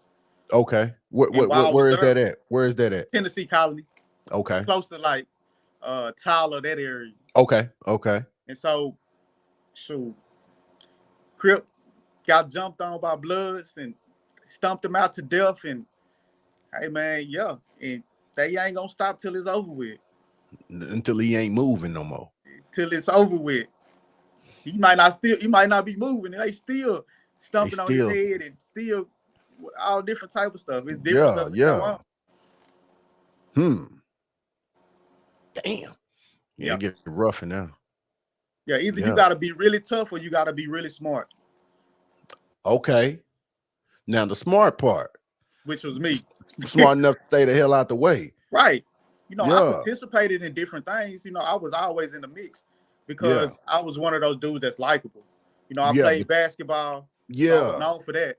Okay. Where is that at? Where is that at? Tennessee Colony. Okay. Close to like Tyler, that area. Okay. And so, shoot, Crip got jumped on by Bloods and stumped him out to death. And hey man, yeah. And they ain't gonna stop till it's over with. Until he ain't moving no more. Till it's over with. He might not be moving, and they still stumping on his head and still all different type of stuff. It's different stuff. Yeah. Damn. Yeah, it gets rough now. Yeah, either you gotta be really tough or you gotta be really smart. Okay. Now the smart part. Which was me. Smart enough to stay the hell out the way. Right. You know, I participated in different things. You know, I was always in the mix because I was one of those dudes that's likable. You know, I played basketball. Yeah. So I was known for that.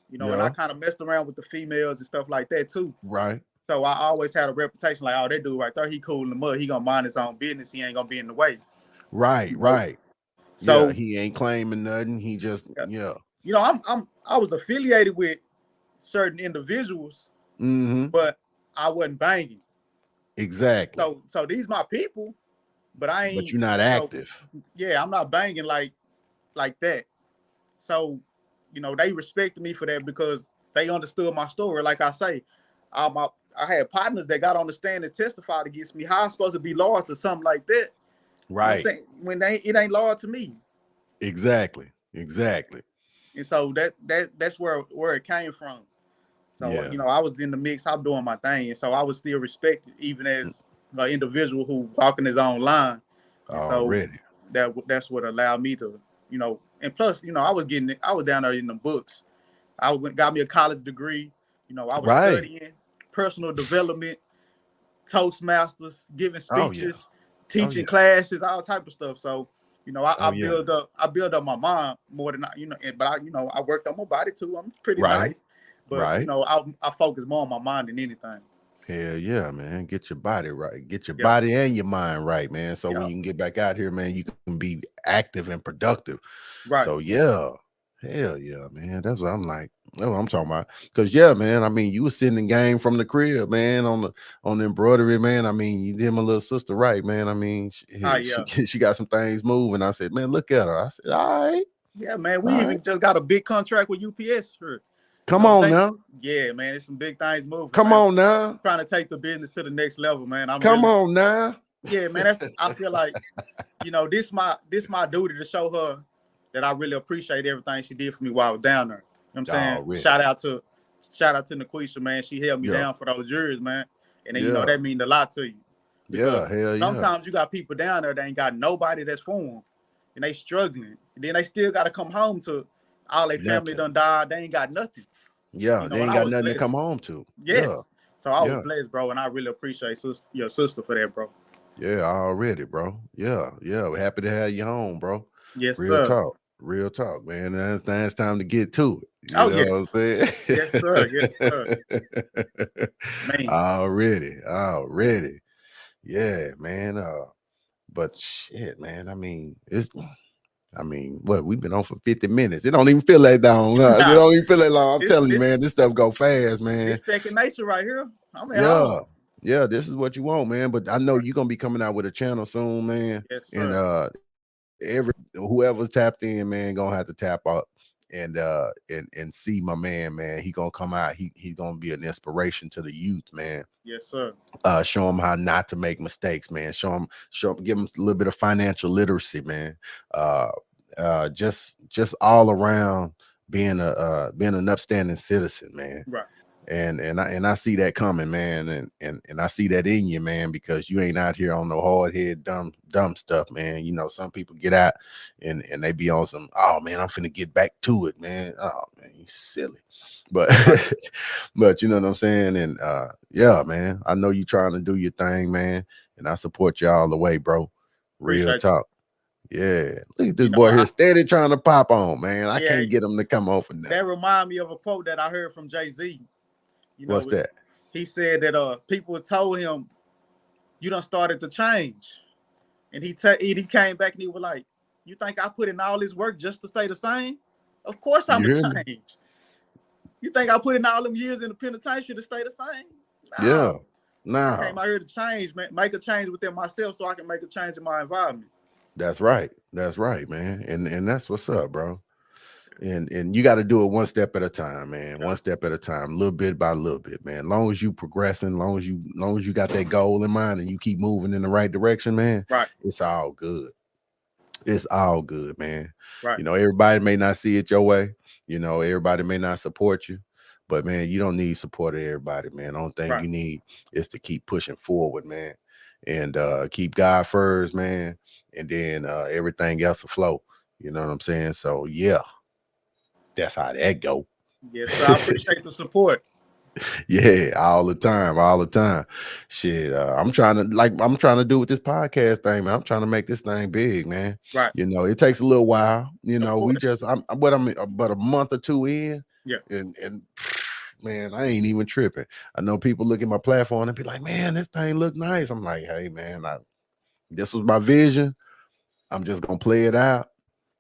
You know, and I kind of messed around with the females and stuff like that too. Right. So I always had a reputation like, oh, that dude right there, he cool in the mud. He gonna mind his own business. He ain't gonna be in the way. Right. So he ain't claiming nothing. He just You know, I was affiliated with certain individuals, but I wasn't banging. Exactly. So these my people, but I ain't. But you're not active. Yeah, I'm not banging like that. So, you know, they respected me for that because they understood my story. Like I say, I had partners that got on the stand and testified against me. How I'm supposed to be loyal to something like that? Right. You know when it ain't loyal to me. Exactly. And so that's where it came from. So you know, I was in the mix. I'm doing my thing, and so I was still respected, even as an individual who walking his own line. And already. So that's what allowed me to, you know. And plus, you know, I was down there in the books. Got me a college degree. You know, I was studying personal development, Toastmasters, giving speeches, teaching classes, all type of stuff. So, you know, I build up my mind more than I worked on my body too. I'm pretty nice. But you know, I focus more on my mind than anything. Hell yeah, man. Get your body right. Get your body and your mind right, man. So when you can get back out here, man, you can be active and productive. Right. So hell yeah, man. That's what I'm like. That's what I'm talking about. Because man, I mean, you was sitting in game from the crib, man, on the embroidery, man. I mean, you did my little sister right, man. I mean, she got some things moving. I said, man, look at her. I said, all right. Yeah, man. We even just got a big contract with UPS for Come on Thank, now. yeah, man, it's some big things moving, Come man. on now. Trying to take the business to the next level, man. I'm Come really, on now. yeah, man. I feel like, this my duty to show her that I really appreciate everything she did for me while I was down there. You know what I'm saying? Already. Shout out to Naquisha, man. She held me Yeah. down for those years, man. And then, Yeah. that means a lot to you. Yeah. Because Hell yeah. sometimes you got people down there that ain't got nobody that's for them. And they struggling. And then they still got to come home to all their family Nothing. done died. They ain't got nothing. Yeah. They And ain't I got was nothing to blessed. come home to. Yeah. Yes. So I was Yeah. blessed, bro. And I really appreciate your sister for that, bro. Yeah. Already, bro. Yeah. Yeah. We're happy to have you home, bro. Yes, Real sir. talk. Real talk, man. That's time to get to it. You Oh, know what I'm yes. saying? Yes, sir. Yes, sir. Man. Already. Yeah, man. But shit, man. What we've been on for 50 minutes. It don't even feel that long. Huh? It Nah, don't even feel that long. I'm this telling you, this man, this stuff go fast, man. this second nature right here. I'm at Yeah. home. Yeah, this is what you want, man. But I know you're gonna be coming out with a channel soon, man. Yes, And sir. whoever's tapped in, man, gonna have to tap up and see my man. He gonna come out. He's gonna be an inspiration to the youth, man. Yes, sir. Show them how not to make mistakes, man. Give them a little bit of financial literacy, man. Just all around being an upstanding citizen, man. Right. And I see that coming, man, and I see that in you, man, because you ain't out here on the hard head dumb stuff, man. Some people get out and they be on some, oh man, I'm finna get back to it, man. Oh man, you silly. But but you know what I'm saying? And yeah, man, I know you trying to do your thing, man, and I support you all the way, bro. Real Appreciate talk. Yeah, look at this you. boy here steady trying to pop on, man. I Yeah, can't get him to come on for nothing. that remind me of a quote that I heard from Jay-Z. What's that? He said that people told him, you done started to change. And he came back and he was like, you think I put in all this work just to stay the same? Of course I'm You gonna hear me? change. You think I put in all them years in the penitentiary to stay the same? No. Yeah. I came No. out here to change, man. Make a change within myself so I can make a change in my environment. That's right, man. And that's what's up, bro. And you got to do it one step at a time, man. One step at a time, little bit by little bit, man. Long as you progressing, long as you got that goal in mind and you keep moving in the right direction, man. Right. It's all good. It's all good, man. Right. Everybody may not see it your way. Everybody may not support you, but man, you don't need support of everybody, man. The only thing you need is to keep pushing forward, man, and keep God first, man, and then everything else will flow. You know what I'm saying? So yeah, that's how that go. Yes, so I appreciate the support. Yeah, all the time. Shit, I'm trying to do with this podcast thing, man. I'm trying to make this thing big, man. Right. It takes a little while. I'm about a month or two in. Yeah. And man, I ain't even tripping. I know people look at my platform and be like, man, this thing look nice. I'm like, hey man, this was my vision. I'm just gonna play it out.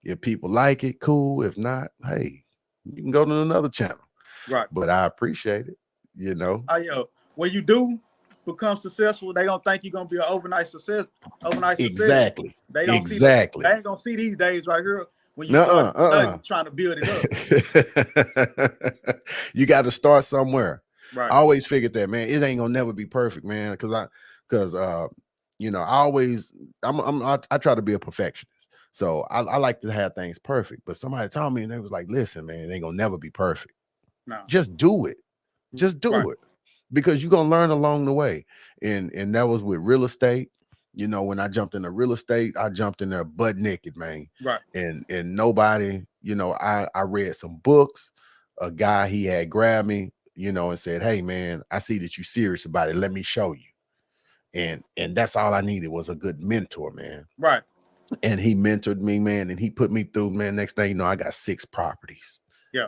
If people like it, cool. If not, hey, you can go to another channel. Right. But I appreciate it. When you do become successful, they don't think you're gonna be an overnight success. Exactly. They don't see that. They ain't gonna see these days right here when you start trying to build it up. You got to start somewhere. Right. I always figured that, man. It ain't gonna never be perfect, man. Because I try to be a perfectionist. So I like to have things perfect. But somebody told me and they was like, listen, man, it ain't gonna never be perfect. No. Just do it. Just do it. Because you're gonna learn along the way. And that was with real estate. When I jumped into real estate, I jumped in there butt naked, man. Right. And nobody, I read some books. A guy, he had grabbed me, and said, hey man, I see that you're serious about it. Let me show you. And that's all I needed was a good mentor, man. Right. And he mentored me, man, and he put me through, man. Next thing you know, I got 6 properties. Yeah.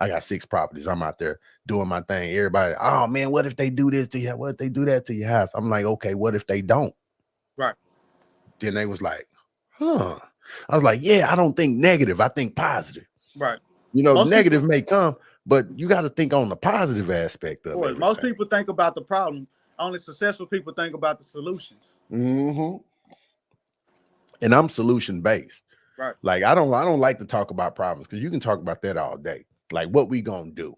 I got 6 properties. I'm out there doing my thing. Everybody, oh man, what if they do this to you? What if they do that to your house? I'm like, okay, what if they don't? Right. Then they was like, huh. I was like, yeah, I don't think negative. I think positive. Right. Negative may come, but you got to think on the positive aspect of it. Most people think about the problem. Only successful people think about the solutions. Mm-hmm. And I'm solution based. Right. Like I don't like to talk about problems because you can talk about that all day. Like what we gonna do?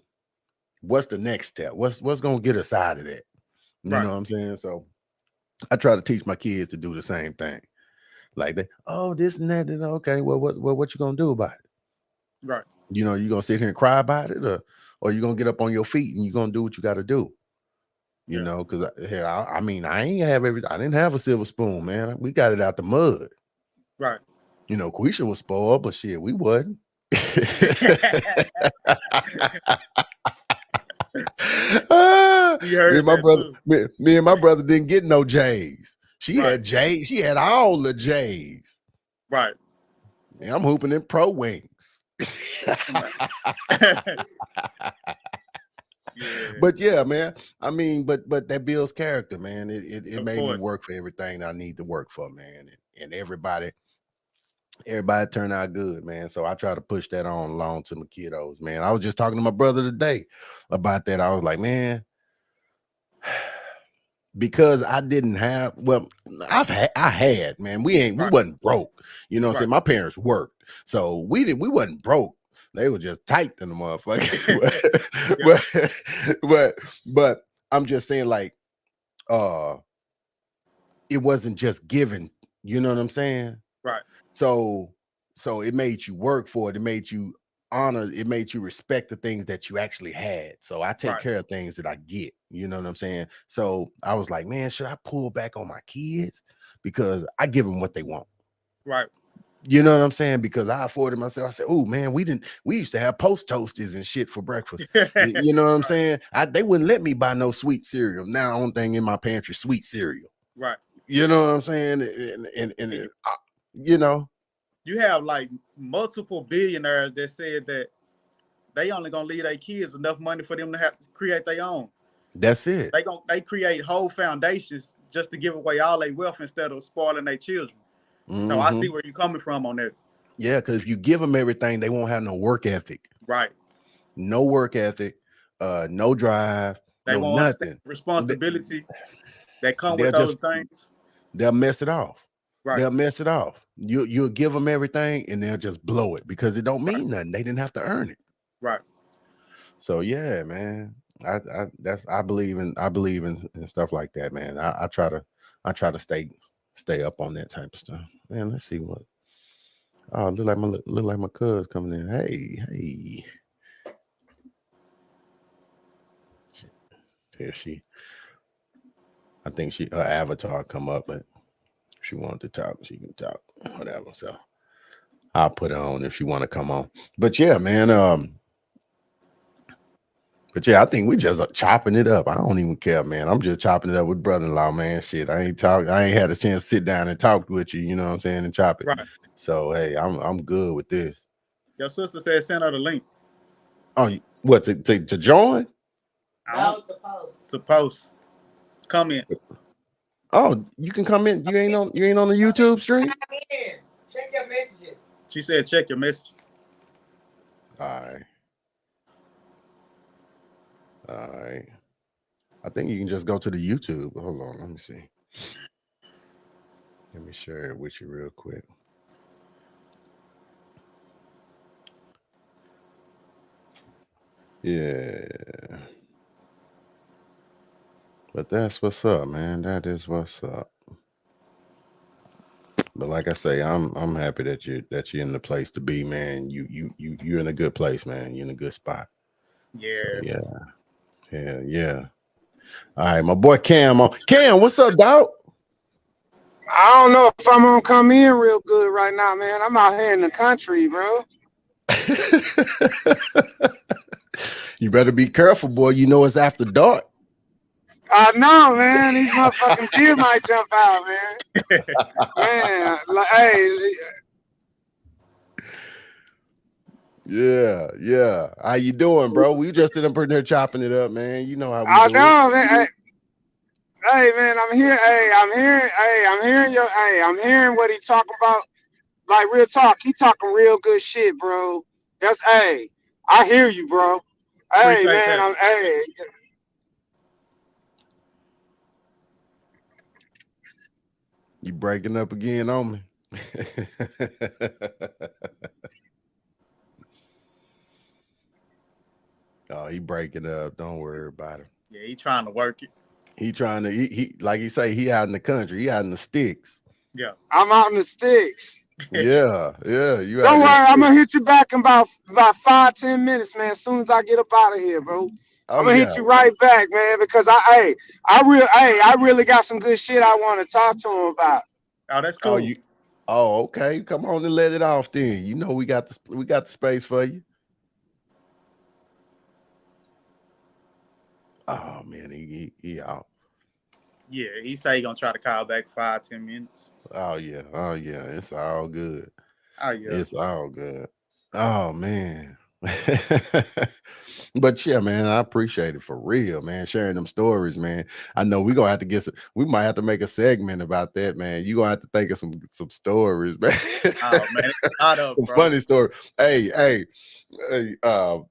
what's the next step? What's gonna get us out of that? You Right. know what I'm saying? So I try to teach my kids to do the same thing. Like they, oh, this and that, and okay, well, what you gonna do about it? Right. You know, you gonna sit here and cry about it, or you gonna get up on your feet and you gonna do what you got to do. You Yeah. know, because I mean, I ain't have I didn't have a silver spoon, man. We got it out the mud. Right. You know, Quisha was spoiled, but shit, we wasn't. You Me heard and my that brother, too. me and my brother didn't get no J's. She Right. had J's. She had all the J's. Right. And I'm hooping in pro wings. Yeah. But yeah, man. I mean, but that builds character, man. It Of made me course. work for everything that I need to work for, man. And everybody turned out good, man. So I try to push that on along to my kiddos, man. I was just talking to my brother today about that. I was like, man, because I didn't have, well, I had, man. We Right. wasn't broke. You know what I'm Right. saying? My parents worked. So we wasn't broke. They were just tight in the motherfucker. Yeah. but I'm just saying, like, uh it wasn't just given, you know what I'm saying? Right. So it made you work for it. It made you honor, it made you respect the things that you actually had. So I take Right. care of things that I get, you know what I'm saying? So I was like, man, should I pull back on my kids? Because I give them what they want. Right. You know what I'm saying? Because I afforded myself. I said, oh man, we used to have post toasties and shit for breakfast. You know what I'm saying? They wouldn't let me buy no sweet cereal. Now the only thing in my pantry, sweet cereal. Right. You know what I'm saying? You know, You have like multiple billionaires that said that they only gonna leave their kids enough money for them to have to create their own. that's it. They create whole foundations just to give away all their wealth instead of spoiling their children. So I see where you're coming from on that. Yeah, because if you give them everything, they won't have no work ethic. Right. No work ethic, no drive, They no won't understand nothing. responsibility that come with They'll those just things. they'll mess it off. Right. They'll mess it off. You'll give them everything and they'll just blow it because it don't Right. mean nothing. They didn't have to earn it. Right. So yeah, man. I believe in stuff like that, man. I try to stay up on that type of stuff. Man, let's see what. Oh, look like my cuz coming in. Hey. Here she. I think her avatar come up, but if she wanted to talk, she can talk. Whatever. So I'll put her on if she want to come on. But yeah, man. But yeah, I think we just chopping it up. I don't even care, man. I'm just chopping it up with brother-in-law, man. Shit, I ain't had a chance to sit down and talk with you. You know what I'm saying, and chop it. Right. So hey, I'm good with this. Your sister said send her the link. Oh, what to join? No, to post. To post. Come in. Oh, you can come in. You ain't on the YouTube stream. Come in. Check your messages. She said check your message. All right. I think you can just go to the YouTube. Hold on, let me see. Let me share it with you real quick. Yeah. But that's what's up, man. That is what's up. But like I say, I'm happy that you're in the place to be, man. You're in a good place, man. You're in a good spot. Yeah. So yeah. All right, my boy Cam on. Cam, what's up, dog? I don't know if I'm gonna come in real good right now, man. I'm out here in the country, bro. You better be careful, boy. You know it's after dark. I know, man. These motherfucking deer might jump out, man. Man, like, hey, Yeah. How you doing, bro? We just sitting up there chopping it up, man. You know how we I do it. know, man. Hey, man, I'm here. Hey, I'm hearing what he talking about. Like real talk, he talking real good shit, bro. That's I hear you, bro. Hey, Appreciate man, that. You breaking up again on me. Oh, he breaking up. Don't worry about it. Yeah, he trying to work it. He trying to he like he say he out in the country. He out in the sticks. Yeah. I'm out in the sticks. Yeah, yeah. You out Don't in worry, the I'm sticks. gonna hit you back in about 5-10 minutes, man. As soon as I get up out of here, bro. Oh I'm gonna hit yeah. you right back, man, because I really got some good shit I want to talk to him about. Oh, that's Oh cool. you. Oh okay. Come on and let it off then. You know we got the space for you. Oh man, he out. Yeah, he say he gonna try to call back 5-10 minutes. Oh yeah. Oh yeah. It's all good. Oh yeah. It's all good. Oh man. But yeah, man, I appreciate it for real, man. Sharing them stories, man. I know we gonna have to get some, we might have to make a segment about that, man. You gonna have to think of some stories, man. Oh man, it's a lot of Some bro. funny story. Hey,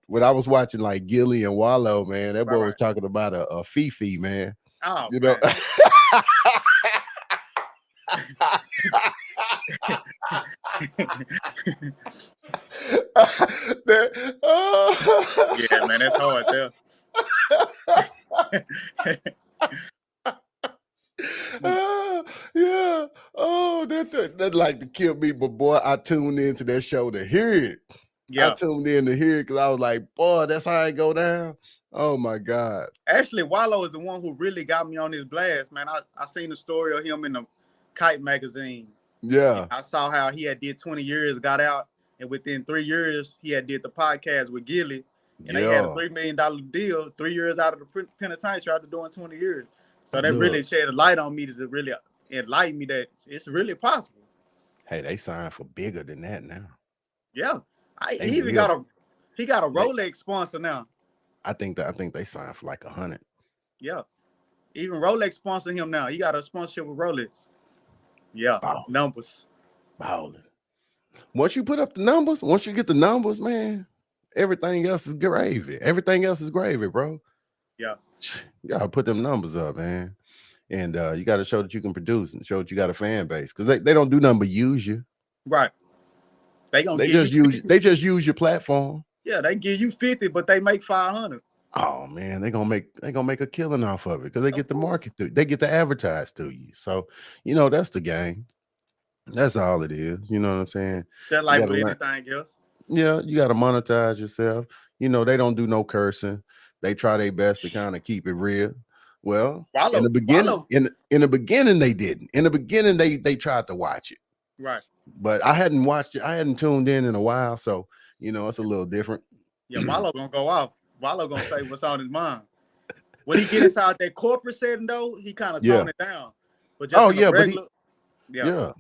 when I was watching like Gilly and Wallow, man, that boy was Right. talking about a Fifi, man. Oh You know. man. Yeah, man, that's hard there. Yeah. Oh, that like to kill me, but boy, I tuned into that show to hear it. I Yeah. tuned in to hear it because I was like, boy, that's how it go down. Oh my God. Actually, Wallow is the one who really got me on this blast, man. I seen the story of him in the Kite magazine. Yeah. I saw how he had did 20 years, got out, and within 3 years, he had did the podcast with Gilly, and they had a Yeah. $3 million deal, 3 years out of the penitentiary after doing 20 years. So that Look. really shed a light on me to really enlighten me that it's really possible. Hey, they signed for bigger than that now. Yeah. They He even will. got a Rolex sponsor now. I think they signed for like 100. Yeah. Even Rolex sponsor him now. He got a sponsorship with Rolex. Yeah. Wow. Numbers. Balling. Once you put up the numbers, once you get the numbers, man, everything else is gravy. Everything else is gravy, bro. Yeah. You gotta put them numbers up, man. And you got to show that you can produce and show that you got a fan base, because they don't do nothing but use you. Right. They gonna They give just you use 50. they just use your platform. Yeah, they give you 50, but they make 500. Oh man, they gonna make a killing off of it because they Of get the course. market to, they get to advertise to you. So that's the game. That's all it is. You know what I'm saying? Just like gotta with learn- anything else. Yeah, you got to monetize yourself. They don't do no cursing. They try their best to kind of keep it real. Well, in the beginning, in the beginning, they didn't. In the beginning, they tried to watch it. Right. But I hadn't watched it. I hadn't tuned in a while, so it's a little different. Yeah, Wallow gonna go off. Wallow gonna say what's on his mind. When he get inside that corporate setting, though, he kind of tone it down. But just regular, yeah,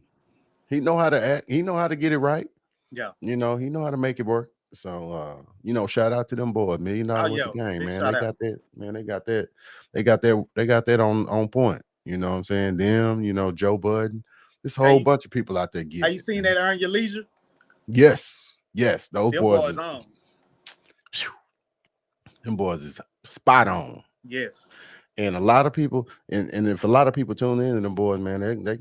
he know how to act. He know how to get it right. Yeah. He know how to make it work. So shout out to them boys, $1 million with the game, man. They got that, man. They got that. They got that on point. You know what I'm saying? Them, Joe Budden. This whole bunch of people out there getting. Have you seen that Earn Your Leisure? Yes. Those them boys on. Them boys is spot on. Yes. And a lot of people, and if a lot of people tune in to them boys, man, they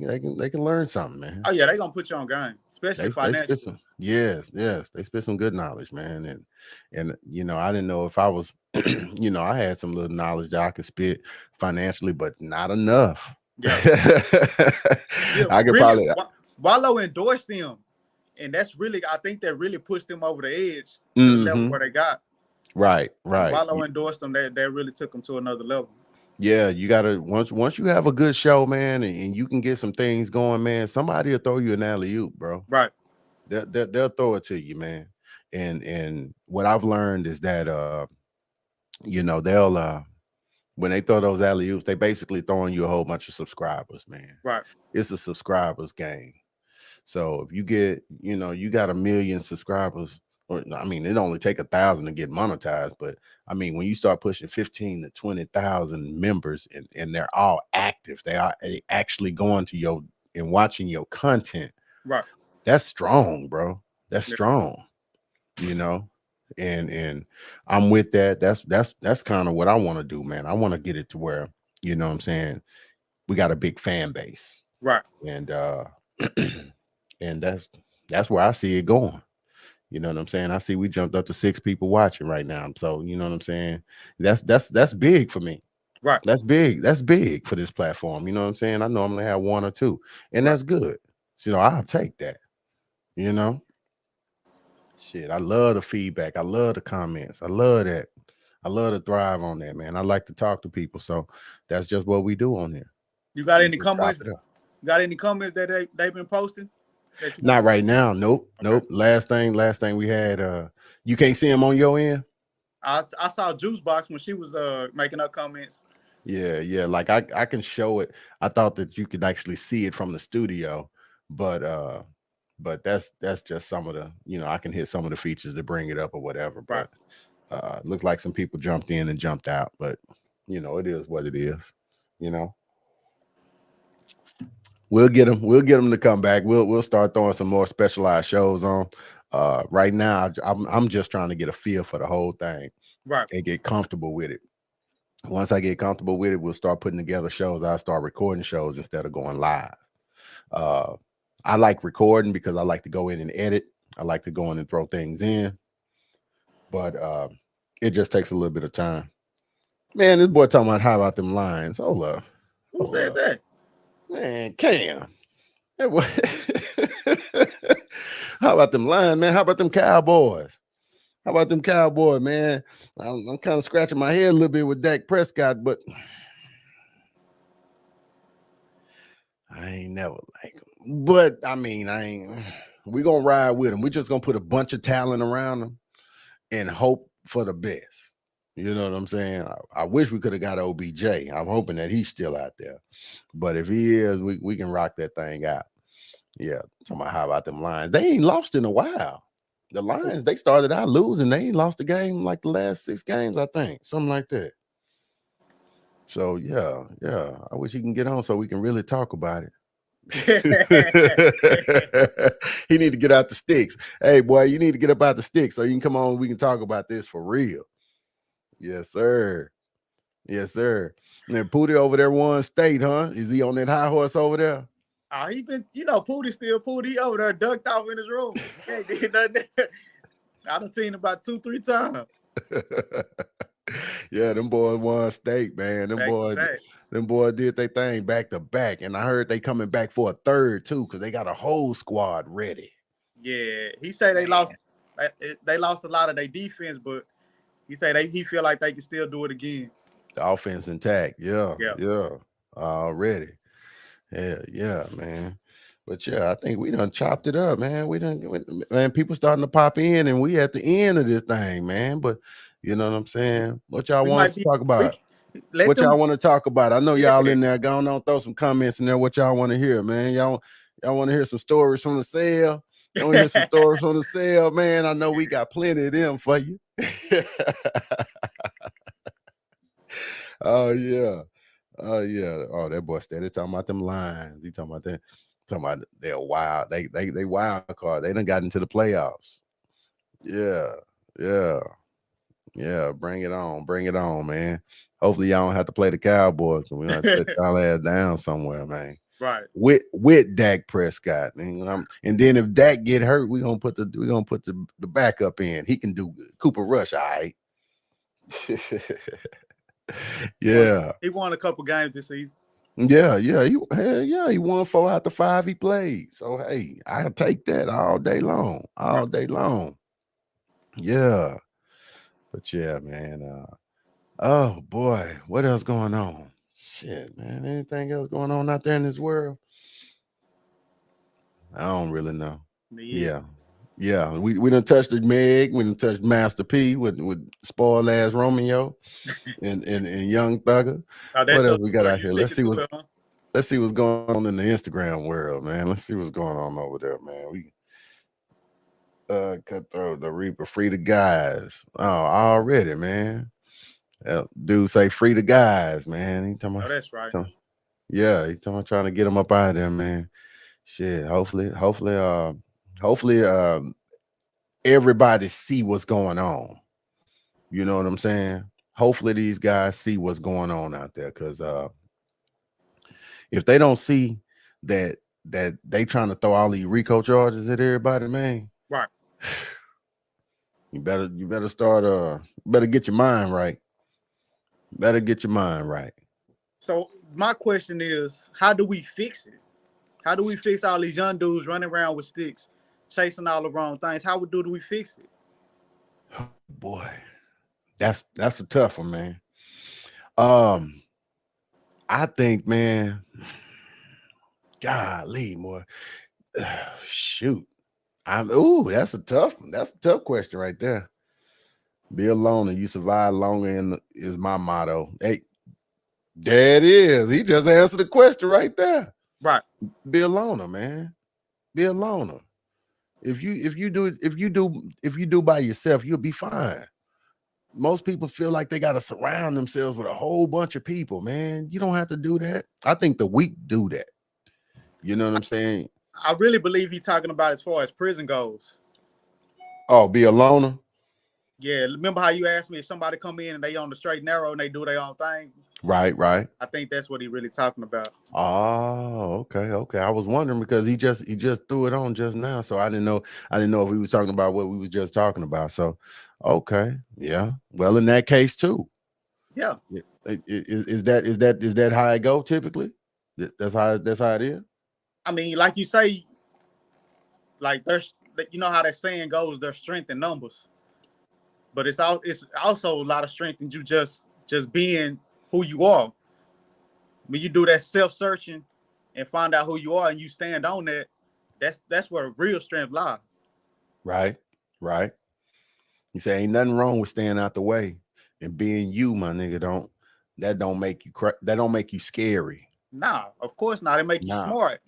can learn something, man. Oh yeah, they gonna put you on game, especially financially. Yes, they spit some good knowledge, man. And I didn't know if I was, I had some little knowledge that I could spit financially, but not enough. Yeah. I could really, probably. Wallow endorsed them, and that's really, I think that really pushed them over the edge to the level where they got. Right. Wallow endorsed them. That really took them to another level. Yeah, you gotta once you have a good show, man, and you can get some things going, man. Somebody will throw you an alley-oop, bro. Right. They'll throw it to you, man. And what I've learned is that they'll when they throw those alley-oops, they basically throwing you a whole bunch of subscribers, man. Right. It's a subscribers game. So if you get, you got 1 million subscribers, or I mean, it only take 1,000 to get monetized, but I mean, when you start pushing 15 to 20,000 members and they're all active, they actually going to your and watching your content. Right. That's strong, bro. That's strong, and I'm with that. That's kind of what I want to do, man. I want to get it to where, what I'm saying, we got a big fan base. Right. And and that's where I see it going. You know what I'm saying? I see we jumped up to 6 people watching right now. So you know what I'm saying? That's big for me. Right. That's big. That's big for this platform. You know what I'm saying? I normally have 1 or 2, and Right. that's good. So, I'll take that. You know, shit. I love the feedback. I love the comments. I love that. I love to thrive on that, man. I like to talk to people. So that's just what we do on here. You got We any just chop comments? it up. Got any comments that they've been posting that you want? Not right now. Nope. Okay. Nope. Last thing we had, you can't see them on your end. I saw Juice Box when she was making her comments. Yeah. Like I can show it. I thought that you could actually see it from the studio, but that's just some of the, I can hit some of the features to bring it up or whatever. Right. But looked like some people jumped in and jumped out, but it is what it is. We'll get them to come back. We'll start throwing some more specialized shows on. Right now, I'm just trying to get a feel for the whole thing, Right. and get comfortable with it. Once I get comfortable with it, we'll start putting together shows. I'll start recording shows instead of going live. I like recording because I like to go in and edit. I like to go in and throw things in, but it just takes a little bit of time. Man, this boy talking about how about them lines? Hold up. Who said that? Man, Cam. That boy- How about them lines, man? How about them Cowboys? How about them Cowboys, man? I'm kind of scratching my head a little bit with Dak Prescott, but I ain't never like him. But I mean, we gonna ride with him. We just gonna put a bunch of talent around him and hope for the best. You know what I'm saying? I wish we could have got OBJ. I'm hoping that he's still out there. But if he is, we can rock that thing out. Yeah. Talking about how about them Lions? They ain't lost in a while. The Lions, they started out losing. They ain't lost a game like the last 6 games, I think. Something like that. So yeah. I wish he can get on so we can really talk about it. He need to get out the sticks. Hey, boy, you need to get up out the sticks so you can come on. We can talk about this for real. Yes, sir. Yes, sir. And Pootie over there won state, huh? Is he on that high horse over there? He been, Pootie still Pootie over there ducked off in his room. He ain't did nothing. I done seen him about 2-3 times. Yeah, them boys won state, man. Them boys did their thing back to back. And I heard they coming back for a third too, because they got a whole squad ready. Yeah, he said they lost. They lost a lot of their defense, but he said he feel like they can still do it again. The offense intact. Yeah. Already. Yeah, man. But yeah, I think we done chopped it up, man. Man, people starting to pop in, and we at the end of this thing, man. But you know what I'm saying? What y'all want us to talk about? What y'all want to talk about? I know y'all in there. Go on, throw some comments in there. What y'all want to hear, man? Y'all want to hear some stories from the sale? You want to hear some stories from the sale, man? I know we got plenty of them for you. Oh yeah. Oh, that boy steady talking about them lines. He talking about that. Talking about they're wild. They wild card. They done got into the playoffs. Yeah. Bring it on, man. Hopefully y'all don't have to play the Cowboys. We gonna set y'all ass down somewhere, man. Right. With Dak Prescott, and then if Dak get hurt, we gonna put the backup in. He can do Cooper Rush, all right. Yeah. He won a couple games this season. Yeah. He won 4 out of 5 he played. So hey, I'll take that all day long. Yeah. But yeah, man. Oh boy, what else going on? Shit, man. Anything else going on out there in this world? I don't really know. Yeah. We done touched the Meg. We done touched Master P with spoiled ass Romeo and Young Thugger. What else we got out here? Let's see what's going on in the Instagram world, man. Let's see what's going on over there, man. We Cutthroat, the Reaper, free the guys. Oh, already, man. Dude say free the guys, man. He talking about, that's right. He talking about trying to get them up out of there, man. Shit. Hopefully, everybody see what's going on. You know what I'm saying? Hopefully these guys see what's going on out there, because if they don't see that they trying to throw all these RICO charges at everybody, man. Right. You better start better get your mind right. Better get your mind right. So my question is, how do we fix it? How do we fix all these young dudes running around with sticks, chasing all the wrong things? How do we fix it? Oh, boy, that's a tough one, man. I think, man, golly, boy, shoot. That's a tough one. That's a tough question right there. Be alone and you survive longer is my motto. Hey, there it is. He just answered the question right there. Right. Be a loner, man. Be a loner. If you do by yourself, you'll be fine. Most people feel like they got to surround themselves with a whole bunch of people, man. You don't have to do that. I think the weak do that. You know what I'm saying? I really believe he's talking about as far as prison goes. Oh, be a loner. Yeah, remember how you asked me if somebody come in and they on the straight and narrow and they do their own thing? Right. I think that's what he really talking about. Oh, okay. I was wondering because he just threw it on just now, so I didn't know if he was talking about what we was just talking about. So, okay, yeah. Well, in that case too, Yeah. Is that how it go typically? That's how it is. I mean, like you say, like there's, you know how that saying goes, there's strength in numbers, but it's also a lot of strength in you just being who you are. When you do that self-searching and find out who you are and you stand on that, that's where real strength lies. Right. You say ain't nothing wrong with staying out the way and being you, my nigga. That don't make you scary. Nah, of course not. It make you smart.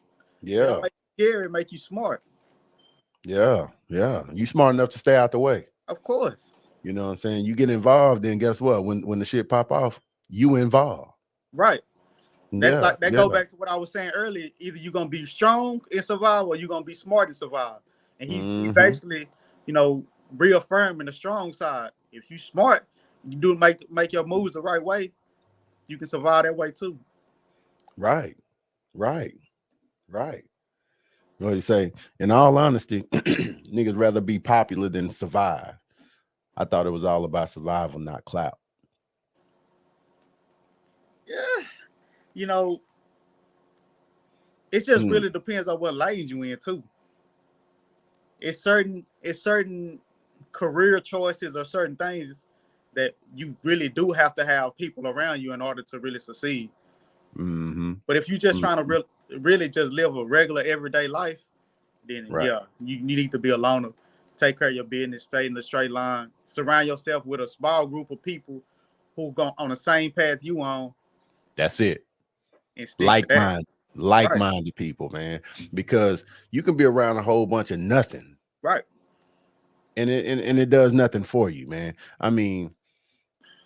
Yeah. It don't make you scary, it make you smart. Yeah. You smart enough to stay out the way. Of course. You know what I'm saying? You get involved, then guess what? When the shit pop off, you involved. Right. That's That go back to what I was saying earlier. Either you're gonna be strong and survive, or you're gonna be smart and survive. And he basically, reaffirming the strong side. If you smart, you do make your moves the right way, you can survive that way too. Right. You know what you say? In all honesty, niggas rather be popular than survive. I thought it was all about survival, not clout. Yeah. It just really depends on what lane you in too. It's certain career choices or certain things that you really do have to have people around you in order to really succeed. But if you're just trying to really just live a regular everyday life, then you need to be a loner. Take care of your business, stay in the straight line, surround yourself with a small group of people who go on the same path you on. That's it. Like-minded people, man. Because you can be around a whole bunch of nothing. Right. And it does nothing for you, man. I mean,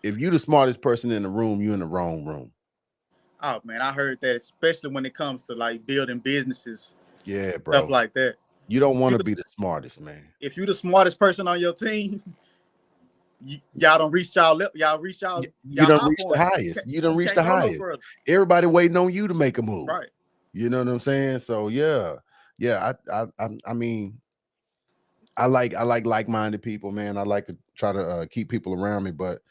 if you're the smartest person in the room, you're in the wrong room. Oh man, I heard that, especially when it comes to like building businesses. Yeah, bro. Stuff like that. You don't want to be the smartest, man. If you're the smartest person on your team, y'all don't reach y'all. Y'all reach y'all. You don't reach the highest. You don't reach the highest. Everybody waiting on you to make a move. Right. You know what I'm saying? So yeah. I mean, I like like-minded people, man. I like to try to keep people around me, but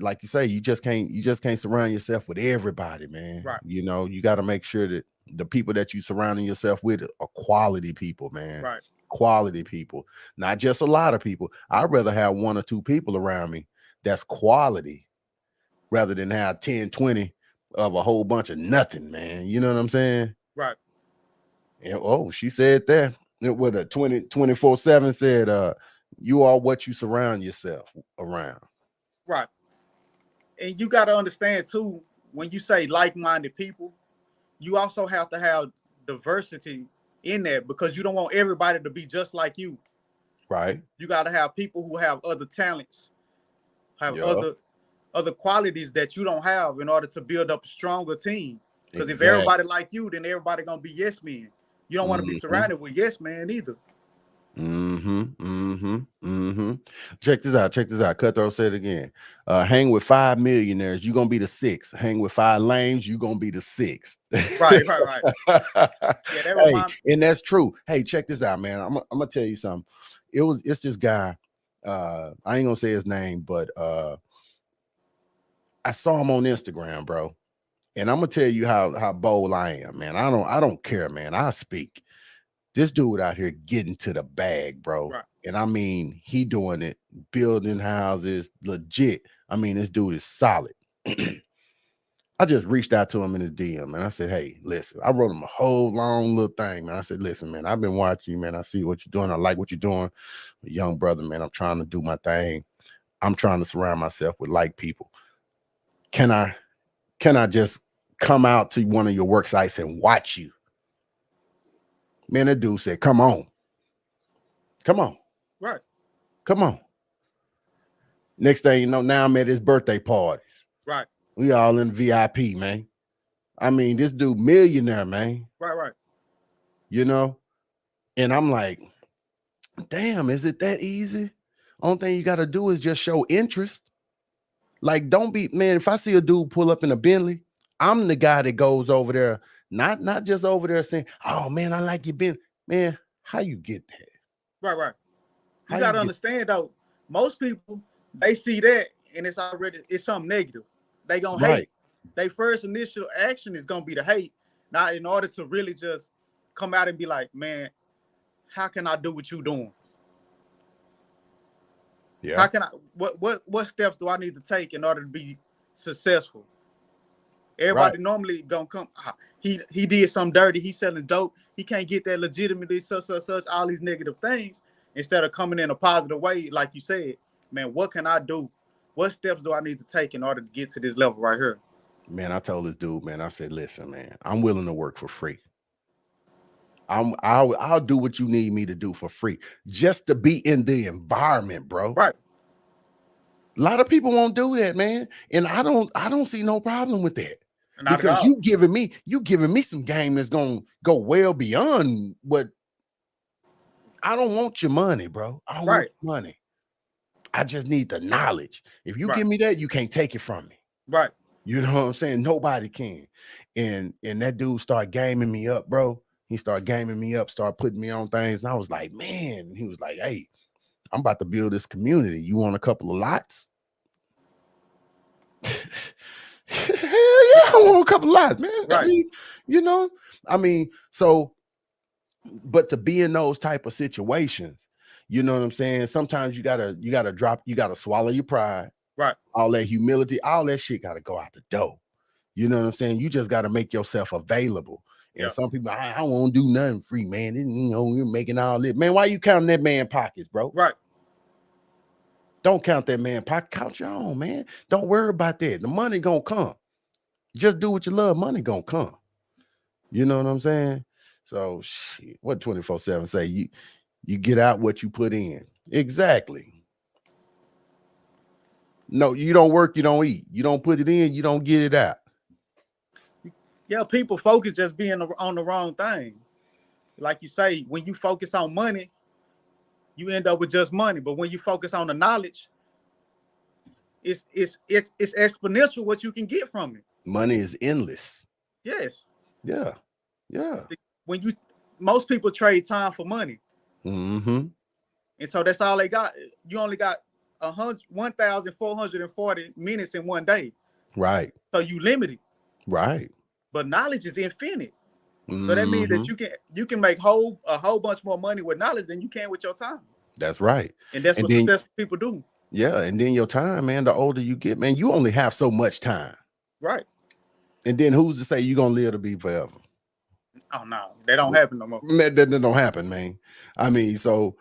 like you say, you just can't surround yourself with everybody, man. Right. You know, you got to make sure that the people that you surrounding yourself with are quality people, man. Right. Quality people, not just a lot of people. I'd rather have 1 or 2 people around me that's quality rather than have 10, 20 of a whole bunch of nothing, man. You know what I'm saying? Right. And she said that with a 24/7 said, you are what you surround yourself around. Right. And you got to understand too, when you say like-minded people, you also have to have diversity in that, because you don't want everybody to be just like you. Right. You got to have people who have other talents, have other qualities that you don't have in order to build up a stronger team. Because if everybody like you, then everybody gonna be yes men. You don't want to be surrounded with yes men either. Check this out. Cutthroat said it again. Hang with 5 millionaires, you're gonna be the 6th. Hang with 5 lames, you're gonna be the 6th. Right. And that's true. Hey, check this out, man. I'm gonna tell you something. It's this guy. I ain't gonna say his name, but I saw him on Instagram, bro. And I'm gonna tell you how bold I am, man. I don't care, man. I speak. This dude out here getting to the bag, bro. Right. And I mean, he doing it, building houses, legit. I mean, this dude is solid. I just reached out to him in his DM and I said, hey, listen, I wrote him a whole long little thing, man. I said, listen, man, I've been watching you, man. I see what you're doing. I like what you're doing. Young brother, man, I'm trying to do my thing. I'm trying to surround myself with like people. Can I just come out to one of your work sites and watch you? Man, that dude said, come on. Come on. Right. Come on. Next thing you know, now I'm at his birthday parties. Right. We all in VIP, man. I mean, this dude millionaire, man. Right. You know? And I'm like, damn, is it that easy? Only thing you got to do is just show interest. Like, don't be, man, if I see a dude pull up in a Bentley, I'm the guy that goes over there, not just over there saying, oh, man, I like your Bentley. Man, how you get that? Right. You got to understand, though, most people, they see that and it's something negative. They gonna hate. Their first initial action is gonna be to hate. Now, in order to really just come out and be like, man, how can I do what you doing? Yeah. How can I? What steps do I need to take in order to be successful? Everybody normally gonna come. He did something dirty. He's selling dope. He can't get that legitimately. Such. All these negative things. Instead of coming in a positive way, like you said, man, what can I do? What steps do I need to take in order to get to this level right here? Man, I told this dude, man, I said, listen, man, I'm willing to work for free. I'll do what you need me to do for free, just to be in the environment, bro. Right. A lot of people won't do that, man. And I don't see no problem with that. Not because you giving me some game that's gonna go well beyond what. I don't want your money, bro. I don't want your money. I just need the knowledge. If you give me that, you can't take it from me. Right. You know what I'm saying? Nobody can. And that dude started gaming me up, bro. He started gaming me up, started putting me on things. And I was like, man, he was like, hey, I'm about to build this community. You want a couple of lots? Hell yeah, I want a couple of lots, man. Right. I mean, so, but to be in those type of situations, you know what I'm saying? Sometimes you gotta swallow your pride. Right. All that humility, all that shit gotta go out the door. You know what I'm saying? You just gotta make yourself available. And some people, I won't do nothing free, man. You're making all this. Man, why you counting that man pockets, bro? Right. Don't count that man pocket. Count your own, man. Don't worry about that. The money gonna come. Just do what you love. Money gonna come. You know what I'm saying? So shit, what 24/7 say? You get out what you put in. Exactly. No, you don't work, you don't eat. You don't put it in, you don't get it out. Yeah, people focus just being on the wrong thing. Like you say, when you focus on money, you end up with just money. But when you focus on the knowledge, it's exponential what you can get from it. Money is endless. Yes. Yeah. When most people trade time for money. Mm-hmm. And so that's all they got. You only got 1,440 minutes in one day. Right. So you limited. Right. But knowledge is infinite. So that means that you can make a whole bunch more money with knowledge than you can with your time. That's right. And that's what successful people do. Yeah. And then your time, man, the older you get, man, you only have so much time. Right. And then who's to say you're gonna live to be forever? Oh no, that don't happen no more. That don't happen, man. I mean, so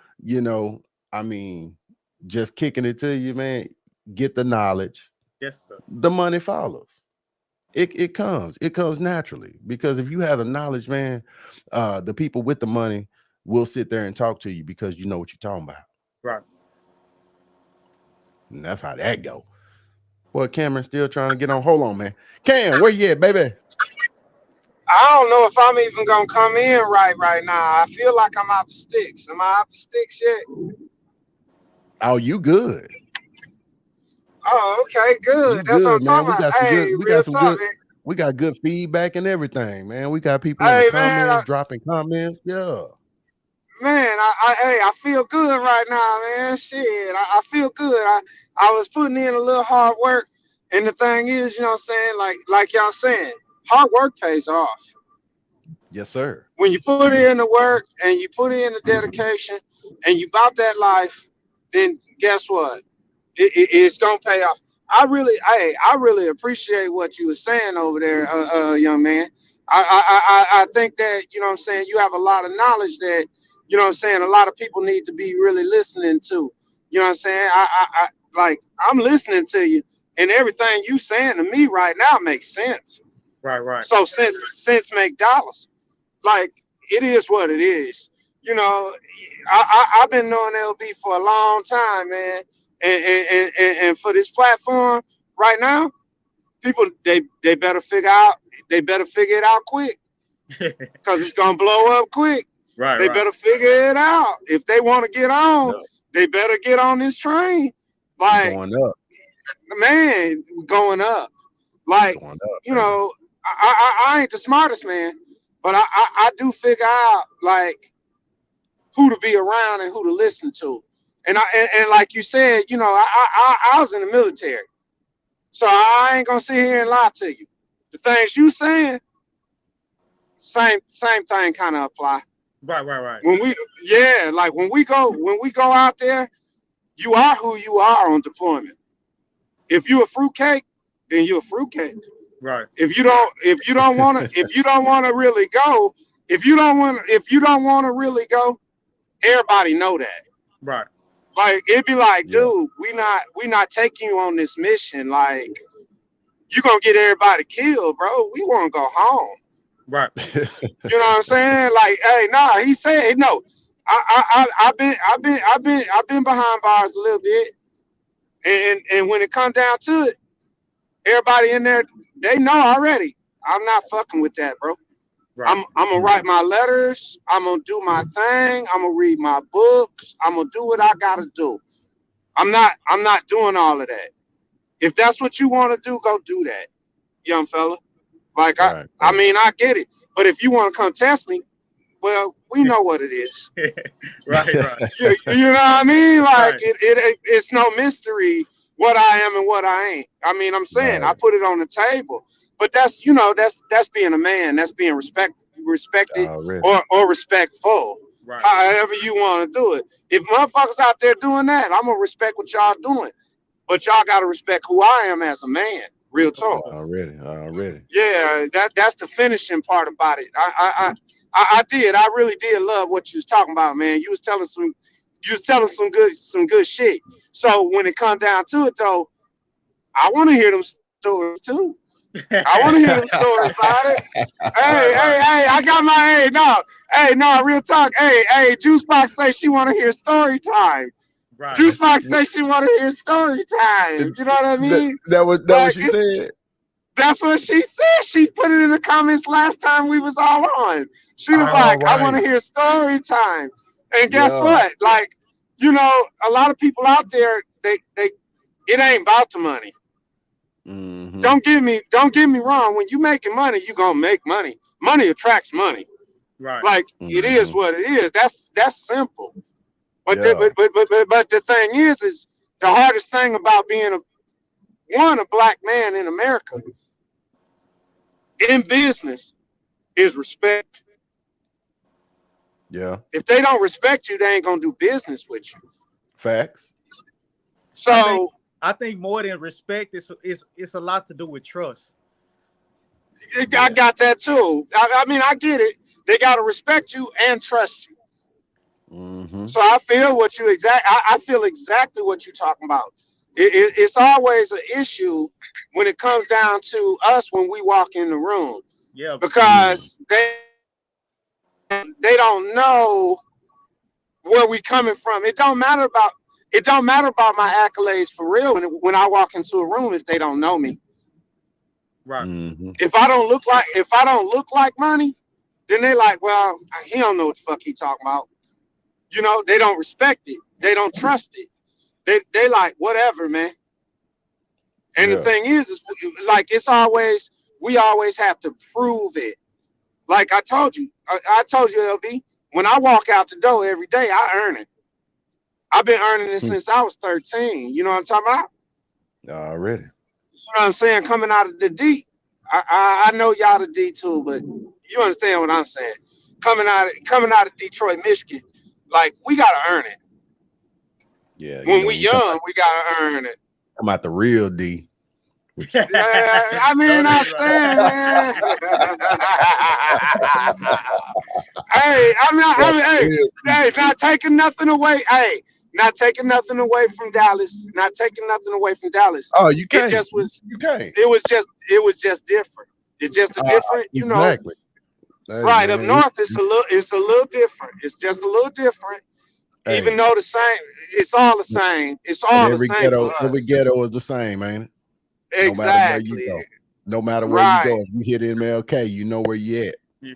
just kicking it to you, man. Get the knowledge. Yes, sir. The money follows. It comes naturally, because if you have the knowledge, man, the people with the money will sit there and talk to you because you know what you're talking about. Right. And that's how that go. Boy, Cameron's still trying to get on. Hold on, man. Cam, where you at, baby? I don't know if I'm even gonna come in right now. I feel like I'm out the sticks. Am I out the sticks yet? Oh, you good. Oh, okay, good. That's what I'm talking about. Hey, real talk. We got good feedback and everything, man. We got people in the comments dropping comments. Yeah. Man, I feel good right now, man. Shit, I feel good. I was putting in a little hard work, and the thing is, you know what I'm saying, like y'all saying, hard work pays off. Yes, sir. When you put in the work and you put in the dedication, and you about that life, then guess what? It's gonna pay off. I really appreciate what you were saying over there, young man. I think that you know what I'm saying. You have a lot of knowledge that you know what I'm saying. A lot of people need to be really listening to. You know what I'm saying. I like I'm listening to you, and everything you saying to me right now makes sense. Right, right, So sense make dollars. Like it is what it is. You know, I've been knowing LB for a long time, man. And for this platform right now, people they better figure it out quick because it's gonna blow up quick. right, They right. better figure it out. If they want to get on, Yep. they better get on this train. We Like, going up. man, going up. We Like, going up, you baby. know, I ain't the smartest man, but I do figure out like who to be around and who to listen to. And like you said, you know, I was in the military, so I ain't gonna sit here and lie to you. The things you saying, same thing kind of apply. Right, right, right. When we yeah, like when we go out there, you are who you are on deployment. If you a fruitcake, then you a fruitcake. Right, If you don't wanna really go, if you don't wanna really go, everybody know that. right, Like it'd be like, Yeah. dude, we not taking you on this mission. Like you gonna get everybody killed, bro. We wanna go home. right, You know what I'm saying? Like, hey, nah, he said no. I've been behind bars a little bit. And when it come down to it, everybody in there, they know already. I'm not fucking with that, bro. right, I'm gonna write my letters. I'm gonna do my thing. I'm gonna read my books. I'm gonna do what I gotta do. I'm not doing all of that. If that's what you want to do, go do that, young fella. Like Right, I right. mean, I get it. But if you want to come test me, well, we know what it is. right, right, You know what I mean? Like right, it's no mystery what I am and what I ain't. I mean, I'm saying I Right. put it on the table. But that's you know that's being a man. That's being respected Already. or respectful. right. However you want to do it. If motherfuckers out there doing that, I'm gonna respect what y'all doing. But y'all gotta respect who I am as a man. Real Of talk. course. Already. Already. Yeah, that's the finishing part about it. I did. I really did love what you was talking about, man. You was telling some good shit. So when it come down to it though, I want to hear them stories too. I want to hear them stories about it. Right, right, I got my hey, no, real talk. Juicebox say she want to hear story time. right. Juicebox say she want to hear story time. You know what I that mean? that what Like she it's said. That's what she said. She put it in the comments last time we was all on. She was Right. All like, I want right. to hear story time. And guess Yeah. what? Like, you know, a lot of people out there, they it ain't about the money. Mm-hmm. Don't get me wrong. When you making money, you gonna make money. Money attracts money. Right. Like it is Mm-hmm. what it is. That's simple. Yeah. But the thing is the hardest thing about being a black man in America in business is respect. Yeah. If they don't respect you, they ain't gonna do business with you. Facts. I think So I think more than respect, it's a lot to do with trust. I Yeah. got that too. I mean, I get it. They gotta respect you and trust you. Mm-hmm. So I feel exactly what you're talking about. It's always an issue when it comes down to us when we walk in the room Yeah. Mm. because they don't know where we coming from. It don't matter about my accolades for real when I walk into a room if they don't know me. Right. Mm-hmm. If I don't look like money, then they like, well, he don't know what the fuck he talking about. You know, they don't respect it. They don't trust it. They like whatever, man. And the Yeah. thing is like we always have to prove it. Like I told you, LB. when I walk out the door every day, I earn it. I've been earning it since I was 13. You know what I'm talking about? Already. You know what I'm saying? Coming out of the D. I know y'all the D too, but you understand what I'm saying. Coming out of Detroit, Michigan, like we gotta earn it. Yeah, When we when you young, we gotta earn it. come out the real D. I mean, I'm saying, man. Hey, hey, not taking nothing away. Hey, not taking nothing away from Dallas. Not taking nothing away from Dallas. Oh, you can't. It just was. You can't. It was just different. It's just a different, you know. Exactly. Hey, Right man, up north, it's a little different. It's just a little different. hey, Even though the same, it's all the same. It's all the same for every us. ghetto is the same, ain't it? Exactly. No matter where you go, if you hit MLK, you know where you at. Yeah.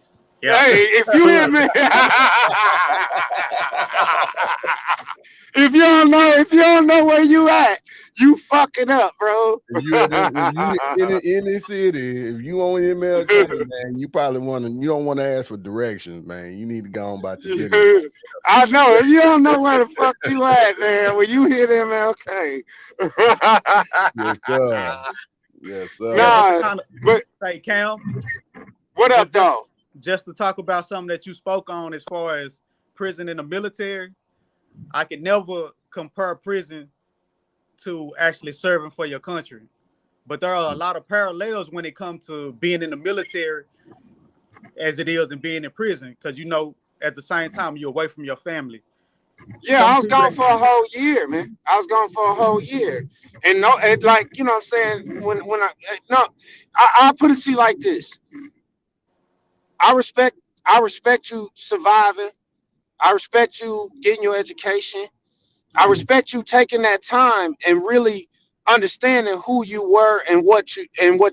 Hey, if you hit me, if you don't know where you at, you fucking up, bro. If you in the city, if you on MLK, man, you don't want to ask for directions, man. You need to go on about your business. I know. If you don't know where the fuck you at, man, when you hit MLK. Yes, sir. Yes, sir. Nah, but say, Cam, what up, though? Just to talk about something that you spoke on as far as prison and the military, I could never compare prison to actually serving for your country. But there are a lot of parallels when it comes to being in the military as it is in being in prison. Because, you know, at the same time, you're away from your family. Yeah, I was gone for a whole year, man. I was gone for a whole year. And no, and like, you know what I'm saying? I'll put it to you like this. I respect you surviving. I respect you getting your education. I respect you taking that time and really understanding who you were and what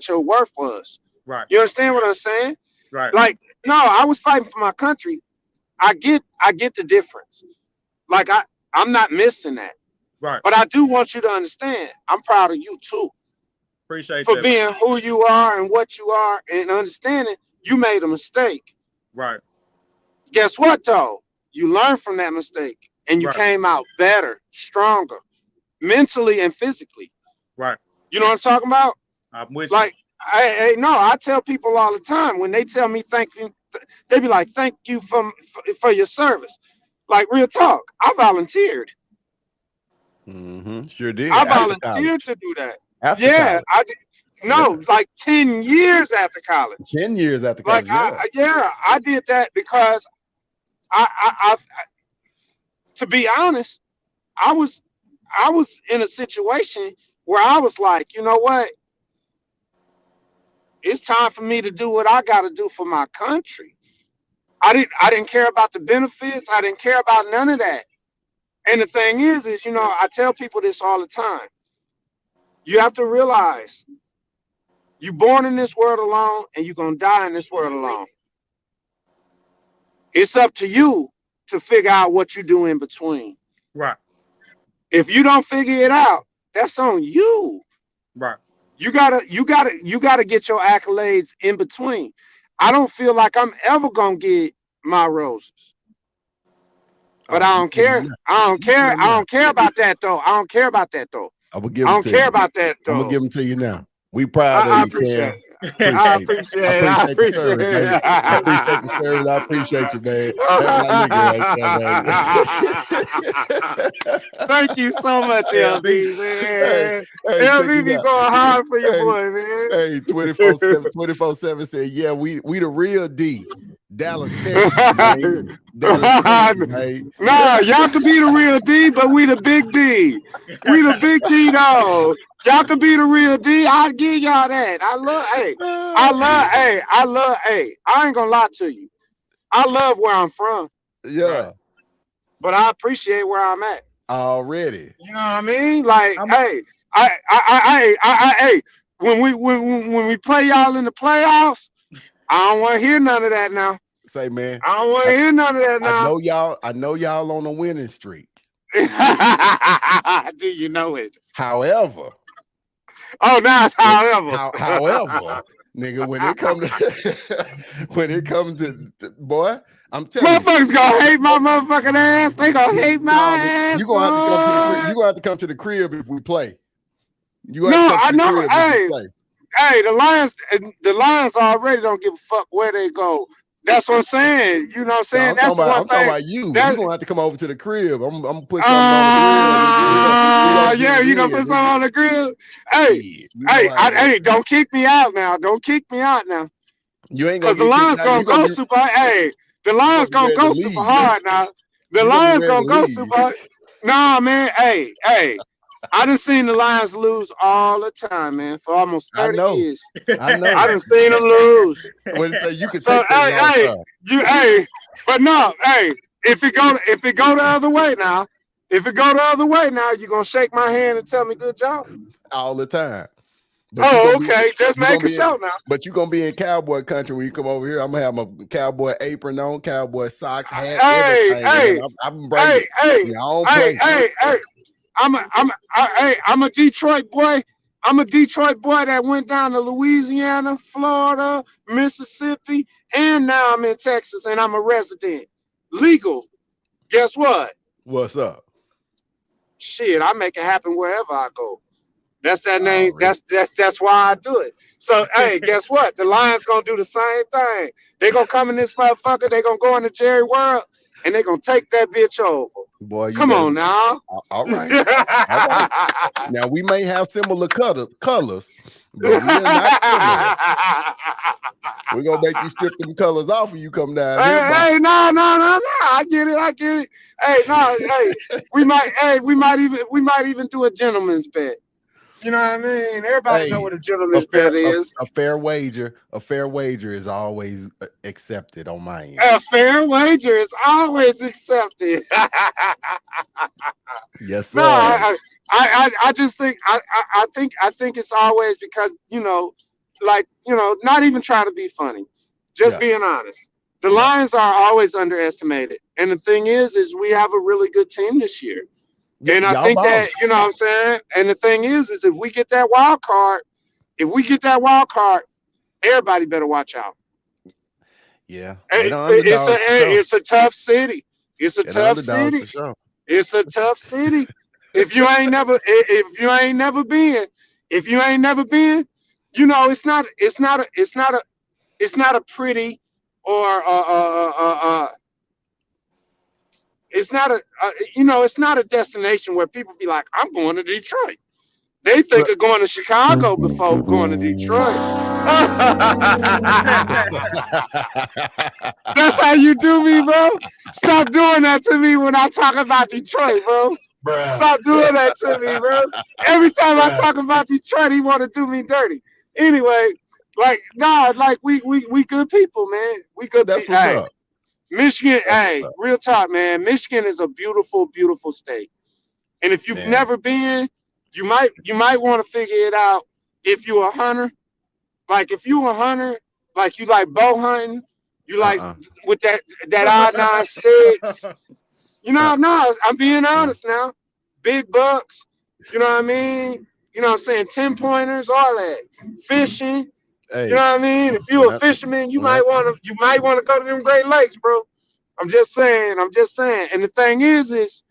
your worth was. Right. You understand what I'm saying? Right. Like, no, I was fighting for my country. I get the difference. Like I'm not missing that. Right. But I do want you to understand, I'm proud of you too. Appreciate for that. being who you are and what you are and understanding you made a mistake. Right. Guess what though? You learned from that mistake and you came out better, stronger, mentally and physically. Right. You know what I'm talking about? I'm with you. I tell people all the time when they tell me thank you, they be like, thank you for your service. Like real talk, I volunteered. Mm-hmm. Sure did. I volunteered to do that. After college. I did. No, like 10 years after college. 10 years after college. Like, I did that because I to be honest, I was in a situation where I was like, you know what? It's time for me to do what I got to do for my country. I didn't care about the benefits. I didn't care about none of that. And the thing is, you know, I tell people this all the time. You have to realize you're born in this world alone and you're going to die in this world alone. It's up to you to figure out what you do in between. Right. If you don't figure it out, that's on you. Right. You gotta get your accolades in between. I don't feel like I'm ever gonna get my roses. But I don't care. I don't care about that though. I don't care about that though. I'm gonna give them to you. I'm gonna give them to you now. We proud of you, appreciate it. I appreciate it. I appreciate the service. I appreciate you, man. Thank you so much, LB, man. LB be going hard for your boy, man. Hey, 24/7 said, yeah, we the real D. Dallas, Texas, man. Dallas, Texas, man. Nah, y'all can be the real D, but we the big D. We the big D, though. Y'all can be the real D. I'll give y'all that. I ain't gonna lie to you. I love where I'm from. Yeah. But I appreciate where I'm at. Already. You know what I mean? Like, when we play y'all in the playoffs, I don't want to hear none of that now. Say, man. I don't want to hear none of that now. I know y'all on a winning streak. Do you know it? However. Oh, now it's however. However, nigga, when it comes to boy. I'm telling you. Motherfuckers gonna hate my motherfucking ass. They gonna hate my ass. You're gonna have to come to the crib. You're gonna have to come to the crib if we play. You have No, to come I to the know. crib if we play. Hey, the Lions already don't give a fuck where they go. That's what I'm saying. You know what I'm saying? No, That's the one I'm talking thing. about you. You're gonna have to come over to the crib. I'm gonna put something on the grill. Yeah, you gonna put something on the grill? Hey, hey, don't kick me out now. Don't kick me out now. You ain't gonna because the Lions gonna go super. Hey, the Lions gonna go super hard now. The Lions gonna go super hard. Nah, man. Hey. I done seen the Lions lose all the time, man, for almost 30 years. I know. I done seen them lose. When say you can take that but no, hey, if it go the other way now, you're gonna shake my hand and tell me good job all the time. But okay, just make a show now. But you're gonna be in cowboy country when you come over here. I'm gonna have my cowboy apron on, cowboy socks, hat, everything. I'm a Detroit boy. I'm a Detroit boy that went down to Louisiana, Florida, Mississippi, and now I'm in Texas, and I'm a resident. Legal. Guess what? What's up? Shit, I make it happen wherever I go. That's that name. That's why I do it. So, hey, guess what? The Lions gonna do the same thing. They gonna come in this motherfucker. They gonna go into Jerry World, and they gonna take that bitch over. Boy, come on now. All right. Now we may have similar colors, but we're not similar. We're gonna make you strip them colors off when you come down here. Hey, no. I get it. Hey, no, we might even do a gentleman's bet. You know what I mean? Everybody know what a gentleman's bet is. A fair wager is always accepted on my end. A fair wager is always accepted. Yes, sir. No, I just think I think it's always because not even trying to be funny, just being honest. The Lions are always underestimated, and the thing is we have a really good team this year. And I think that, you know what I'm saying? And the thing is if we get that wild card, everybody better watch out. Yeah. It's a tough city. It's a tough city. Sure. It's a tough city. If you ain't never been, it's not a pretty or it's not a destination where people be like, I'm going to Detroit. They think of going to Chicago before going to Detroit. That's how you do me, bro. Stop doing that to me when I talk about Detroit, bro. Stop doing that to me, bro. Every time I talk about Detroit, he want to do me dirty. Anyway, we good people, man. We good people. Hey, Michigan, real talk, man. Michigan is a beautiful, beautiful state. And if you've never been, you might want to figure it out. If you're a hunter, like you like bow hunting, you like with that I-96. No, I'm being honest now. Big bucks, you know what I mean? You know what I'm saying? 10-pointers, all that. Fishing. Hey, you know what I mean? If you're a fisherman, you might want to go to them Great Lakes, bro. I'm just saying. And the thing is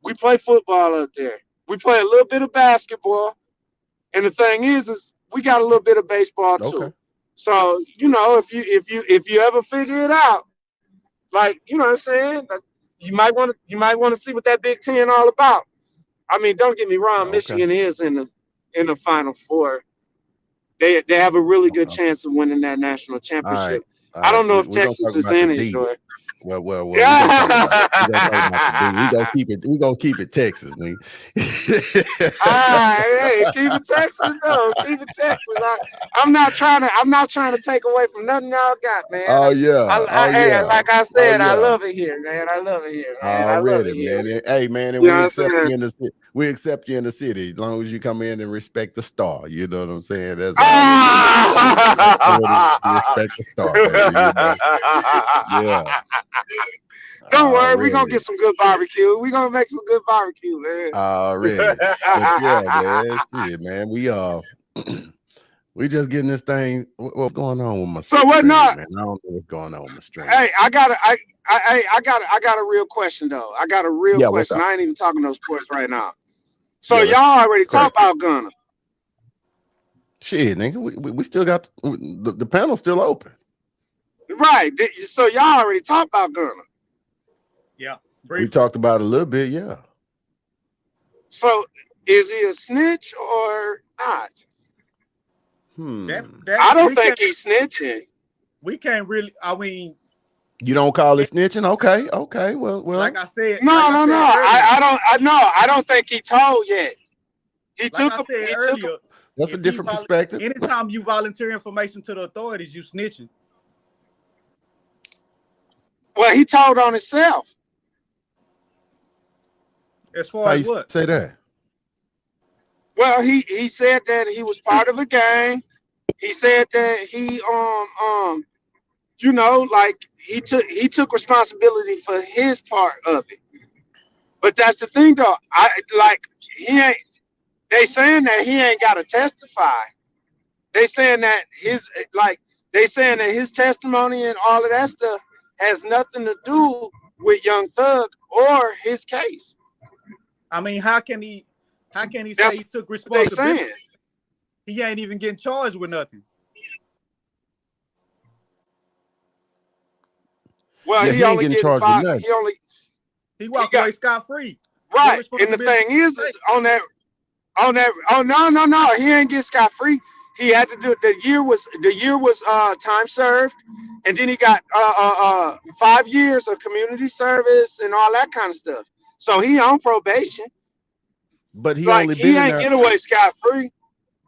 we play football up there. We play a little bit of basketball. And the thing is we got a little bit of baseball too. Okay. So, if you ever figure it out, like, you know what I'm saying? You might want to see what that Big Ten all about. I mean, don't get me wrong, okay. Michigan is in the Final Four. They have a really good chance of winning that national championship. All right. I don't know if Texas is in it, Joy. Well. We're gonna keep it Texas, nigga. All right, keep it Texas, though. Keep it Texas. I'm not trying to take away from nothing y'all got, man. Oh yeah. Like I said, I love it here, man. I love it here, man. Already, man. Hey, man, and we accept you in the city. We accept you in the city as long as you come in and respect the star. You know what I'm saying? That's respect the star, baby, Yeah. Don't worry, we're gonna get some good barbecue. We're gonna make some good barbecue, man. Already. Yeah, man. Shit, man. We just getting this thing. What's going on with my So what stream, not? man? I don't know what's going on with my stream. Hey, I got a real question though. I got a real Yeah, what's question. up? I ain't even talking no sports right now. So Yeah, let's y'all already crack talked about Gunna. Shit, nigga. We still got the panel's still open. Right. So y'all already talked about Gunna. Yeah, We briefly. talked about it a little bit, yeah. So is he a snitch or not? Hmm. I don't think he's snitching. We can't really. I mean, You don't call it snitching? Okay. Well. like I said, No. I don't think he told yet. He took earlier. That's a different perspective. Anytime you volunteer information to the authorities, you snitching. Well, he told on himself. As far as what? Say that? Well, he said that he was part of a gang. He said that he you know, like he took responsibility for his part of it. But that's the thing though. They saying that he ain't gotta testify. They saying that his testimony and all of that stuff has nothing to do with Young Thug or his case. I mean, how can he say he took responsibility? He ain't even getting charged with nothing. Well, yeah, he only getting 5. He walked away scot-free. Right. And the thing is on that. Oh no. He ain't get scot-free. He had to do it. The year was time served, and then he got 5 years of community service and all that kind of stuff. So he on probation. But he ain't get away scot-free.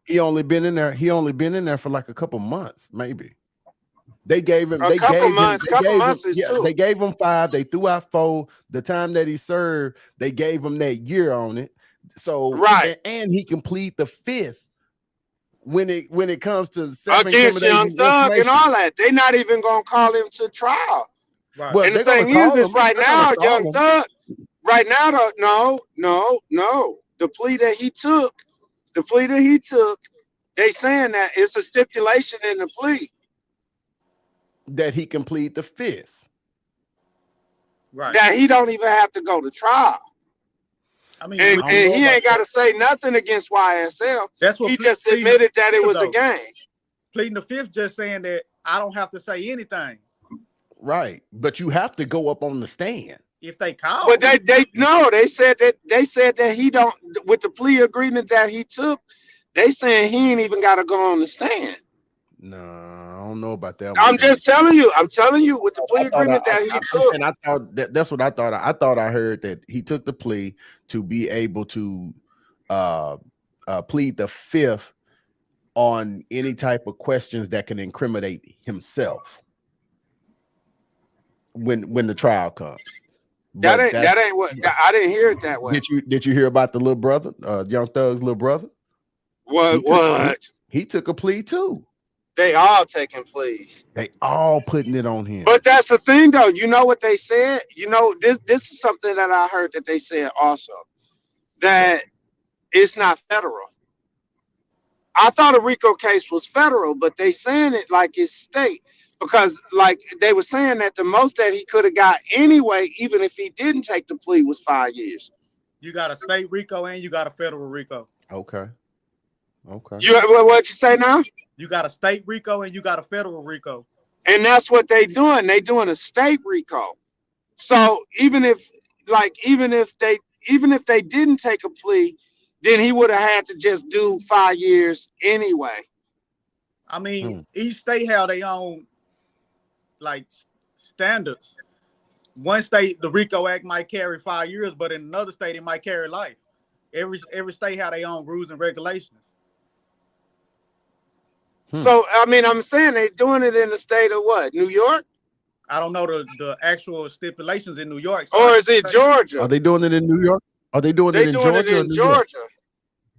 He only been in there for like a couple months, maybe. They gave him. They gave him 5. They threw out 4. The time that he served, they gave him that year on it. So right, and he complete the 5th when it comes to against Young Thug and all that. They're not even gonna call him to trial. Right. Well, and the thing is right now, Young Thug. Right now, no. The plea that he took, they saying that it's a stipulation in the plea that he complete the 5th. Right. That he don't even have to go to trial. I mean, and he ain't got to say nothing against YSL. That's what he just admitted that it was a game. Pleading the 5th, just saying that I don't have to say anything. Right, but you have to go up on the stand if they call. But they said that he don't, with the plea agreement that he took. They saying he ain't even got to go on the stand. No, I don't know about that. I'm just telling you. I'm telling you with the plea agreement that he took. And I thought that's what I thought. I thought I heard that he took the plea to be able to plead the 5th on any type of questions that can incriminate himself when the trial comes. That ain't what I didn't hear it that way. Did you hear about the little brother, Young Thug's little brother? What? He took a plea too. They all taking pleas. They all putting it on him. But that's the thing, though. You know what they said? You know, this is something that I heard that they said also, that it's not federal. I thought a RICO case was federal, but they saying it like it's state. Because, like, they were saying that the most that he could have got anyway, even if he didn't take the plea, was 5 years. You got a state RICO and you got a federal RICO. Okay. What you say now? You got a state RICO and you got a federal RICO. And that's what they doing. They doing a state RICO. So even if they didn't take a plea, then he would have had to just do 5 years anyway. I mean, each state have their own like standards. One state, the RICO Act might carry 5 years, but in another state, it might carry life. Every state have their own rules and regulations. So, I mean, I'm saying they're doing it in the state of what? New York? I don't know the actual stipulations in New York. So or is it Georgia? Are they doing it in New York? Are they doing it in Georgia? It in Georgia.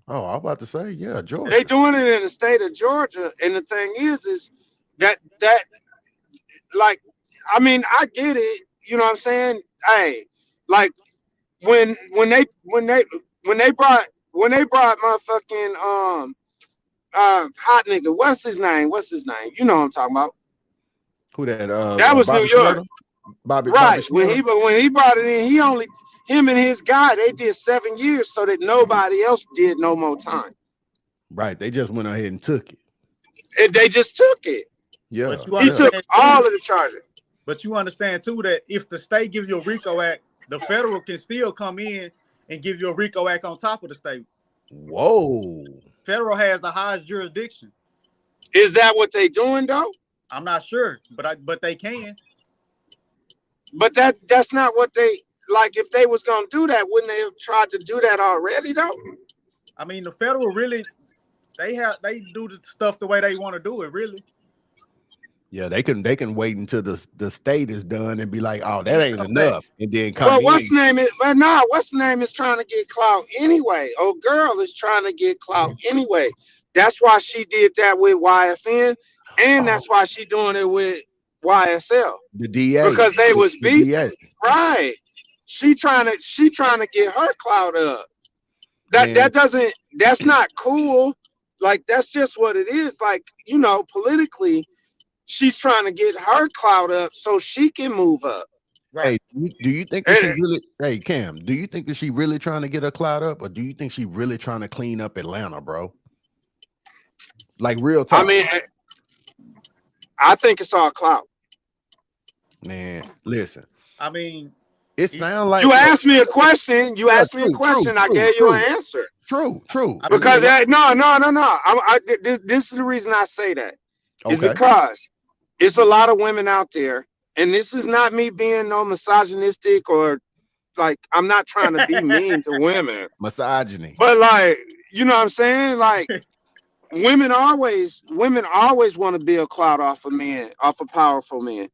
Oh, I'm about to say, yeah, Georgia. They doing it in the state of Georgia. And the thing is that like, I mean, I get it. You know what I'm saying? Hey, like when they brought motherfucking hot nigga. What's his name? You know what I'm talking about. Who that? That was New Bobby York. Schmurda? Bobby Right. Schmurda? When he brought it in, him and his guy, they did 7 years so that nobody else did no more time. Right. They just went ahead and took it. And they just took it. Yeah. But you He took understand all too, of the charges. but you understand too that if the state gives you a RICO Act, the federal can still come in and give you a RICO Act on top of the state. Whoa. Federal has the highest jurisdiction. Is that what they doing though? I'm not sure, but they can. But that's not what they like. If they was gonna do that, wouldn't they have tried to do that already though? I mean, the federal really they do the stuff the way they want to do it, really. Yeah, they can wait until the state is done and be like, oh, that ain't Come enough, back. and then come Well, in. what's the name is trying to get clout anyway. Oh, girl is trying to get clout anyway. That's why she did that with YFN, and that's why she doing it with YSL The DA. because they was The beefing. DA. Right. She trying to get her clout up. Man. That's not cool. Like that's just what it is. Like, you know, politically, she's trying to get her clout up so she can move up. Right. Hey, do you think that she really? Hey, Cam, do you think that she really trying to get her clout up, or do you think she really trying to clean up Atlanta, bro? Like real talk. I mean, I think it's all clout. Man, listen. I mein, it sounds like you asked me a question. You asked me a true, question. I true, gave you an answer. True. Because this is the reason I say that. Is because it's a lot of women out there, and this is not me being no misogynistic or like I'm not trying to be mean to women. Misogyny. But like, you know what I'm saying? Like women always want to build clout off of men, off of powerful men.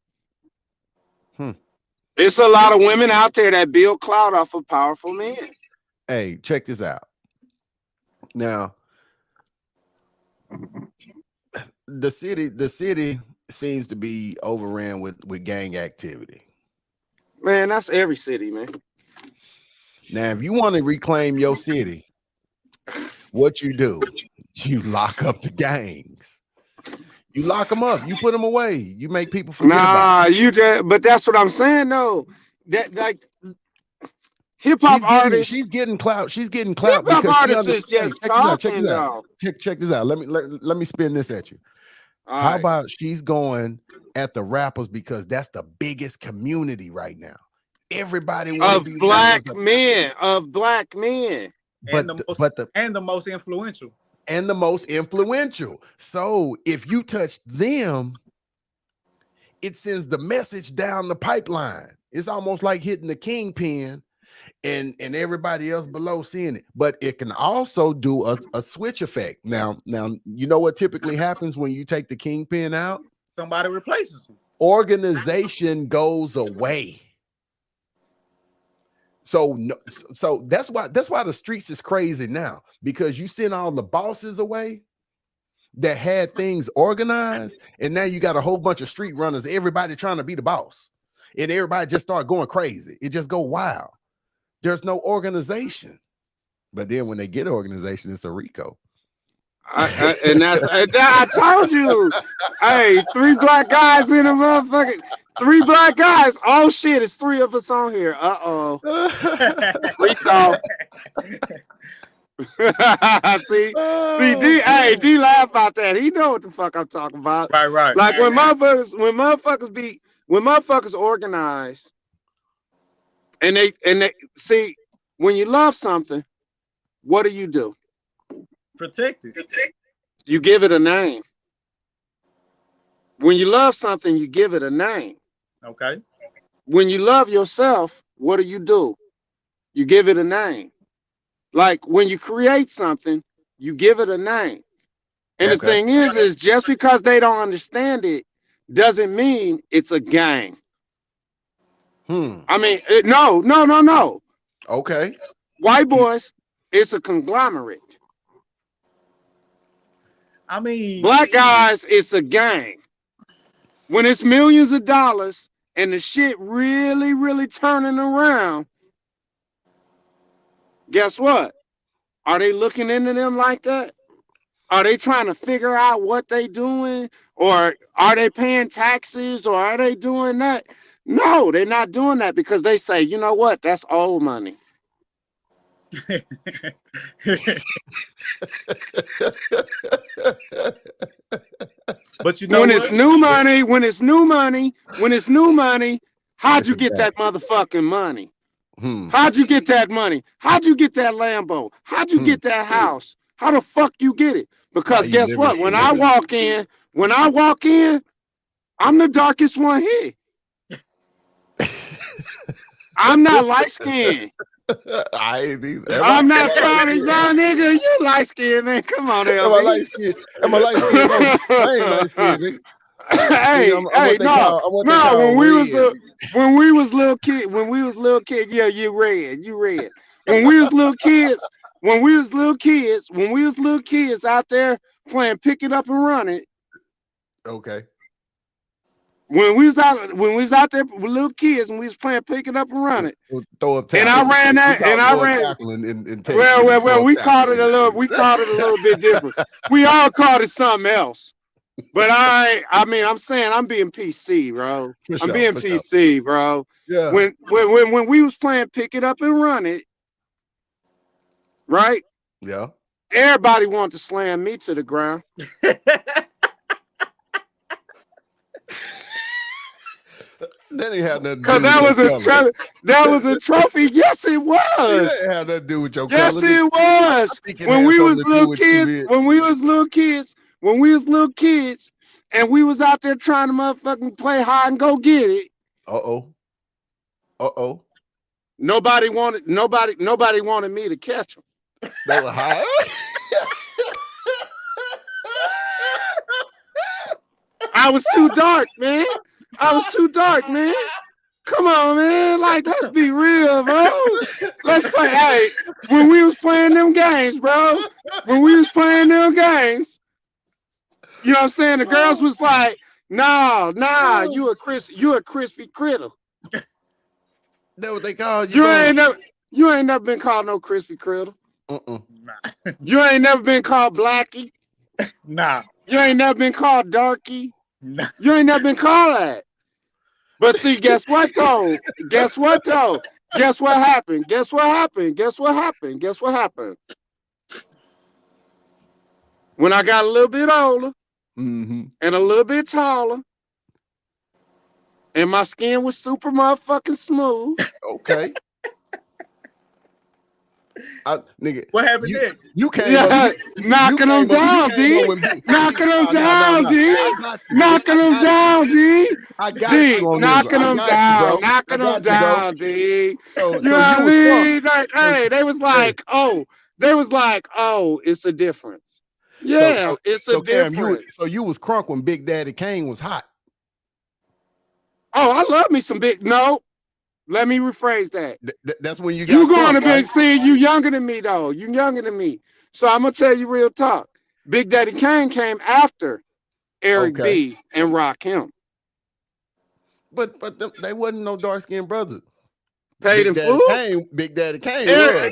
It's a lot of women out there that build clout off of powerful men. Hey, check this out. Now, the city seems to be overran with gang activity. Man, that's every city, man. Now, if you want to reclaim your city, what you do? You lock up the gangs. You lock them up. You put them away. You make people forget about it. But that's what I'm saying, though. That like hip hop artists. She's getting clout. She's getting clout because artists is just talking, though. Check this out. Let me spin this at you. How about she's going at the rappers because that's the biggest community right now. Everybody of black men, and the most influential. And the most influential. So if you touch them, it sends the message down the pipeline. It's almost like hitting the kingpin and everybody else below seeing it. But it can also do a switch effect. Now, you know what typically happens when you take the kingpin out? Somebody replaces them. Organization goes away. So that's why the streets is crazy now, because you send all the bosses away that had things organized, and now you got a whole bunch of street runners, everybody trying to be the boss, and everybody just start going crazy. It just go wild. There's no organization. But then when they get organization, it's a RICO. I told you, hey, 3 black guys in a motherfucking 3 black guys. Oh shit, it's 3 of us on here. RICO. see, D laugh about that. He know what the fuck I'm talking about. Right. Like when motherfuckers organize, and they see, when you love something, what do? Protect it. You give it a name. When you love something, you give it a name. Okay. When you love yourself, what do? You give it a name. Like when you create something, you give it a name. And the thing is just because they don't understand it doesn't mean it's a gang. I mean, no. Okay. White boys, it's a conglomerate. I mean, black guys, it's a gang. When it's millions of dollars and the shit really, really turning around, guess what? Are they looking into them like that? Are they trying to figure out what they doing, or are they paying taxes, or are they doing that? No, they're not doing that because they say, you know what, that's old money. But you know When what? it's new money, how'd you get that motherfucking money? How'd you get that money? How'd you get that Lambo? How'd you get that house? How the fuck you get it? Because guess what? When I walk in, I'm the darkest one here. I'm not light skinned. I'm not trying to, young nigga. You light skinned, man. Come on, LB. Am I light skinned? Am I light skinned? No, I ain't light skinned, nigga. Hey, no. When we was little kids, yeah, you red. When we was little kids out there playing pick it up and run it. Okay. When we was out there with little kids and we was playing pick it up and run it. Throw up and I ran that, and I ran. Well, we called it a little bit different. We all called it something else. But I'm saying I'm being PC, bro. I'm being PC, bro. Yeah. When we was playing pick it up and run it, right? Yeah. Everybody wanted to slam me to the ground. That ain't had nothing to do Because that was a trophy. Yes, it was. That ain't had nothing to do with your color. Yes, it was. When we was little kids, and we was out there trying to motherfucking play hide and go get it. Nobody wanted me to catch them. They were high. I was too dark, man. Come on, man. Like, let's be real, bro. Let's play. Hey, when we was playing them games, bro. You know what I'm saying? The girls was like, nah, you a crispy critter. That's what they call you. You ain't never been called no crispy critter. You ain't never been called blackie. Nah. You ain't never been called darky. Nah. You ain't never been called that. But see, guess what though? Guess what happened? When I got a little bit older and a little bit taller, and my skin was super motherfucking smooth. Okay. Nigga, what happened next? You came knocking them down, D. Knocking them down, D. Knocking them down, D. I got you on knocking them down, knocking them down, D. You know what I mean? Like, hey, they was like, oh, it's a difference. Yeah, it's a difference. So you was crunk when Big Daddy Kane was hot. Oh, I love me some big. No, let me rephrase that. That's when you got you going to be see you younger than me though. You younger than me. So I'm gonna tell you real talk. Big Daddy Kane came after Eric B and Rakim. But they wasn't no dark skinned brothers. Paid in full. Big Daddy Kane.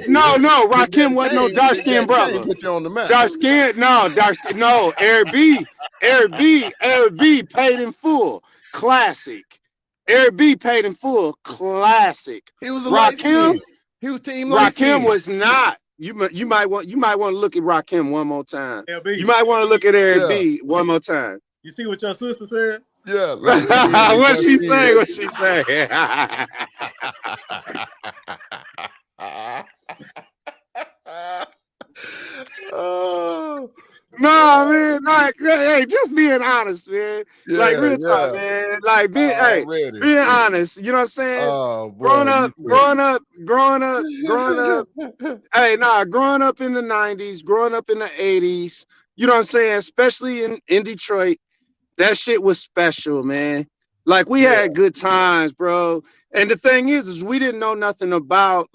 No, Rakim wasn't no dark skinned brother. Put you on the map. Dark skin, no. Eric B paid in full. Classic. Eric B paid in full. Classic. He was a Rakim. He was team. Rakim was not. You might want to look at Rakim one more time. LB. You might want to look at Eric B one more time. You see what your sister said? Yeah. What she say? Oh. No, man, like, hey, just being honest, man. Yeah, like, real talk, man. Like, being honest. You know what I'm saying? Oh, boy, growing up. Hey, growing up in the 90s, growing up in the 80s, you know what I'm saying? Especially in Detroit, that shit was special, man. Like, we had good times, bro. And the thing is we didn't know nothing about,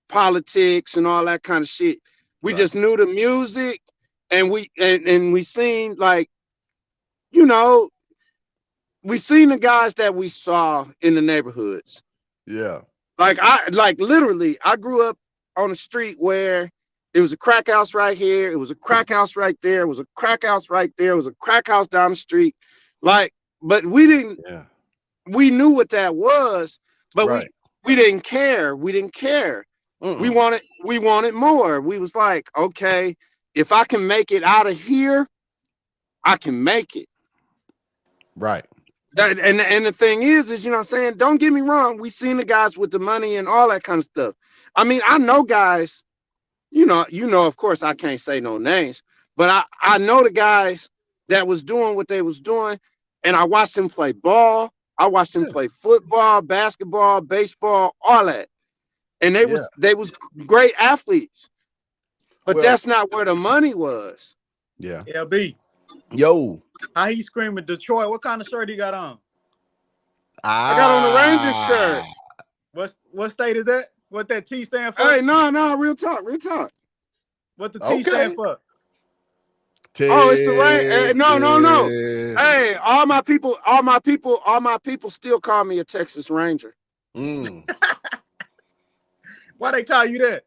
politics and all that kind of shit. We just knew the music, and we seen, like, you know, we seen the guys that we saw in the neighborhoods. Yeah. Like, literally, I grew up on a street where It was a crack house right here. It was a crack house right there. It was a crack house right there. It was a crack house down the street. Like, but we didn't. Yeah. We knew what that was, but Right. we didn't care. We didn't care. We Mm-mm. wanted more. We was like, okay, if I can make it out of here, I can make it. Right. And the thing is, you know what I'm saying? Don't get me wrong. We seen the guys with the money and all that kind of stuff. I mean, I know guys, of course I can't say no names, but I know the guys that was doing what they was doing, and I watched them play ball. I watched them Yeah. play football, basketball, baseball, all that. And they Yeah. was great athletes. But Well, that's not where the money was. yeah. LB, Yo. how he screaming Detroit? What kind of shirt he got on? I got on the Rangers shirt. What state is that? What that T stand for? Hey, no, real talk. What the T Okay. stand for? Oh, it's the rain. No. Texas. Hey, all my people still call me a Texas Ranger. Mm. Why they call you that?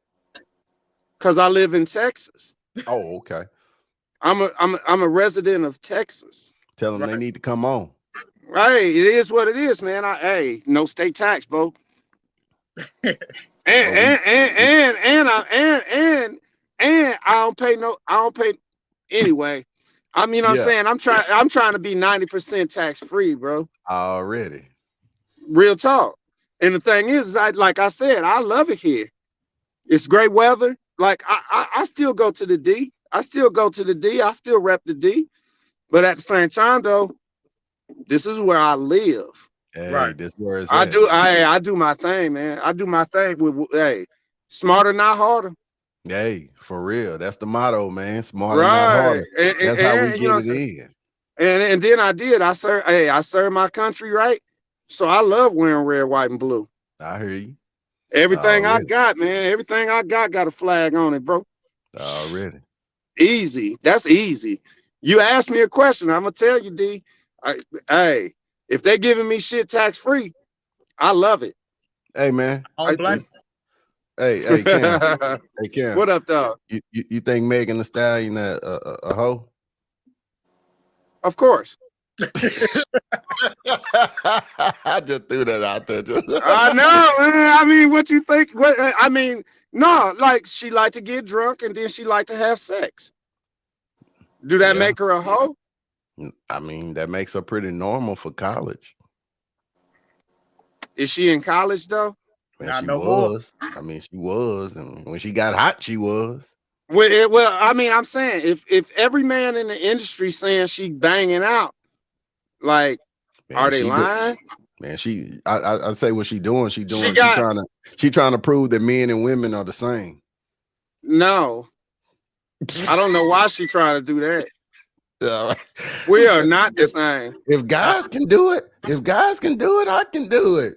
Because I live in Texas. Oh, okay. I'm a resident of Texas. Tell them they need to come on. Hey, it is what it is, man. No state tax, bro. and I don't pay anyway. I mean, I'm saying I'm trying to be 90% tax free, bro. Already. Real talk. And the thing is, like I said, I love it here. It's great weather. Like I still go to the D. I still rep the D. But at the same time, though, this is where I live. Hey, Right. this where it's I at. I do my thing, man. I do my thing with smarter, not harder. Hey, for real. That's the motto, man. Smarter, not Right. harder. That's how we get it in. And then I serve my country right. So I love wearing red, white, and blue. I hear you. Everything I Already. got, man. Everything I got a flag on it, bro. Already. Easy. That's easy. You ask me a question, I'm gonna tell you, D. Hey, if they giving me shit tax free, I love it. Hey, man. On blank. Hey, Cam. Hey, Cam. What up, dog? You think Megan Thee Stallion a hoe? Of course. I just threw that out there. I know, man. I mean, what you think? No, like she like to get drunk and then she like to have sex. Do that make her a hoe? I mean, that makes her pretty normal for college. Is she in college though? Man, Not she no more. was. I mean, she was, and when she got hot, she was. Well, I mean, I'm saying if every man in the industry saying she banging out, like, Man, are they lying? Man, I'd say what she doing. She She trying to prove that men and women are the same. No, I don't know why she trying to do that. Yeah. We are not the same. If guys can do it, I can do it.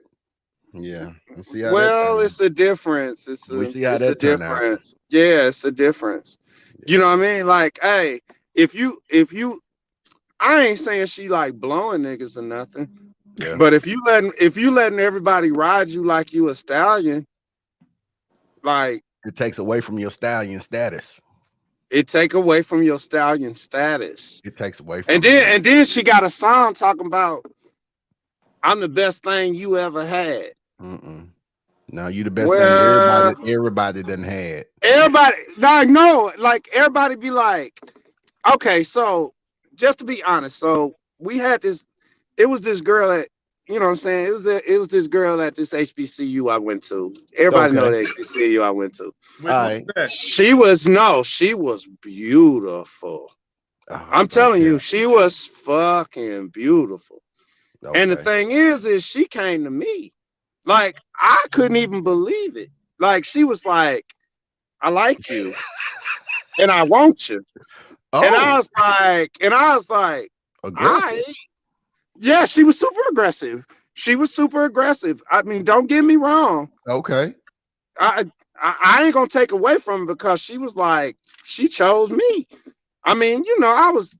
Yeah. Let's see how Well, it's a difference. We see how that turn out. difference. Yeah, it's a difference. You know what I mean? Like, hey, if you, I ain't saying she like blowing niggas or nothing. Yeah. But if you letting everybody ride you like you a stallion, like It takes away from your stallion status. it take away from your stallion status. It takes away from And then she got a song talking about I'm the best thing you ever had. No, you the best Well, thing everybody done had. Everybody, like, no, like everybody be like, okay, so just to be honest, so we had this, it was this girl at, you know what I'm saying? It was this girl at this HBCU I went to. Everybody know the HBCU I went to. Which one was that? She was beautiful. I'm telling you, she was fucking beautiful. And the thing is she came to me. Like, I couldn't even believe it. Like, she was like, I like you. And I want you. Oh. And I was like, aggressive. Yeah, she was super aggressive. I mean, don't get me wrong. Okay. I ain't gonna take away from her because she was like, she chose me. I mean, I was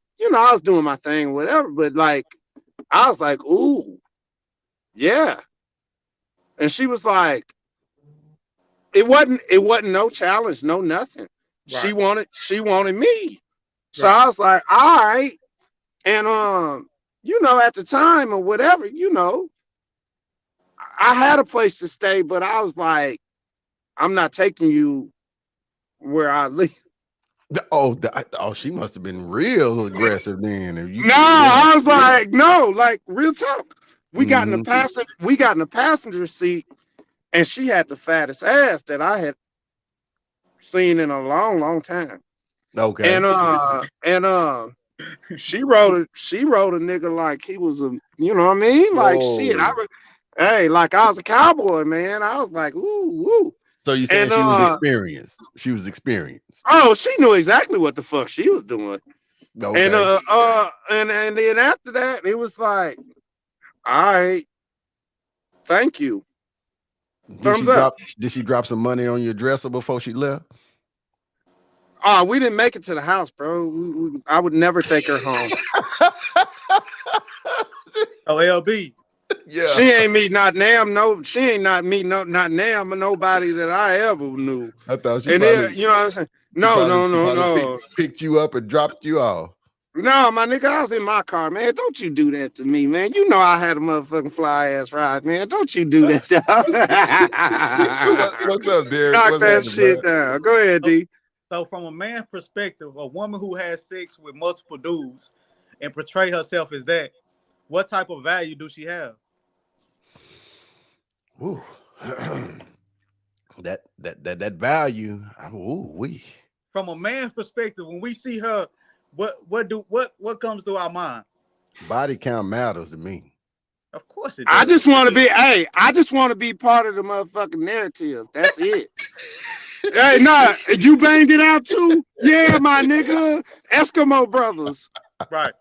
doing my thing, whatever, but like, I was like, ooh, yeah. And she was like, it wasn't no challenge, no nothing. She Right. wanted me. So Right. I was like, all right. And at the time or whatever, I had a place to stay, but I was like, I'm not taking you where I live. Oh, she must have been real aggressive then. If you, No, yeah. I was like, no, like real talk. Hmm. We got in the passenger seat, and she had the fattest ass that I had seen in a long, long time. Okay. And she rode a nigga like he was a, you know what I mean? Like shit. Whoa. Hey, like I was a cowboy, man. I was like, ooh, woo. So you saying And she was experienced? She was experienced. oh, she knew exactly what the fuck she was doing. And Okay. and then after that, it was like, all right, thank you. Did she Thumbs up. drop? Did she drop some money on your dresser before she left? Oh, we didn't make it to the house, bro. I would never take her home. Oh, LB. Yeah. She ain't meet not Nam, no, she ain't not meet no not Nam or nobody that I ever knew. I thought And then, you know what I'm saying? she No, probably no, she no, probably no. picked you up and dropped you off. No, my nigga, I was in my car, man. Don't you do that to me, man. You know I had a motherfucking fly ass ride, man. Don't you do that. What's up, Derek? Knock What's that happening, shit bro? down. Go ahead, So, D. so from a man's perspective, a woman who has sex with multiple dudes and portray herself as that, what type of value do she have? Ooh. that value. Ooh, we. From a man's perspective, when we see her, what comes to our mind? Body count matters to me. Of course it I does. just want to be, hey, I just want to be part of the motherfucking narrative. That's it. Hey, nah, you banged it out too? Yeah, my nigga. Eskimo brothers. Right.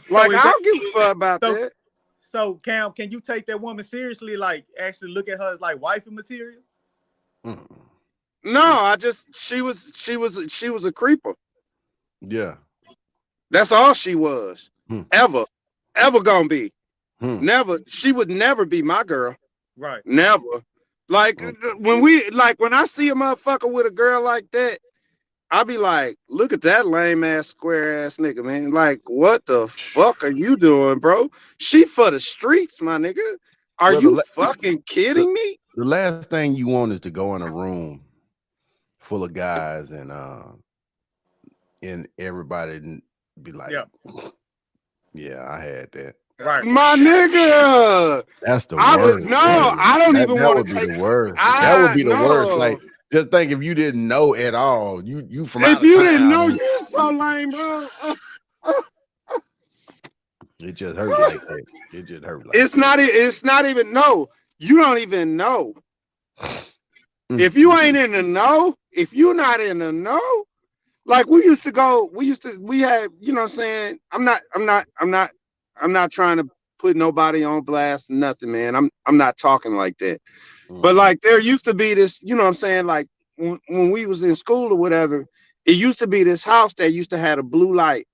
So Like, is I that don't give a fuck about so? that. So Cam, can you take that woman seriously? Like actually look at her as like wifey material? Mm. No, she was a creeper. Yeah. That's all she was. Hmm. Ever gonna be. Hmm. Never. She would never be my girl. Right. Never. Like Hmm. when I see a motherfucker with a girl like that, I be like, look at that lame ass square ass nigga, man. Like, what the fuck are you doing, bro? She for the streets, my nigga. Are Well, you fucking the kidding me? the last thing you want is to go in a room full of guys and everybody be like, Yeah. yeah, I had that. Right. My nigga. That's the I would worst. no, Man. I don't even That want would to be take. the worst. That would be the worst. No. Like, just think if you didn't know at all, you from If out of you didn't know, town, you're so lame, bro. it just hurt like that. It just hurt like It's that. not. It's not even no. You don't even know. If Mm, you mm, ain't in the know, if you're not in the know, like we used to go. We had. You know what I'm saying? I'm not trying to put nobody on blast. Nothing, man. I'm not talking like that. But mm. like there used to be this. You know what I'm saying? Like when we was in school or whatever, it used to be this house that used to have a blue light.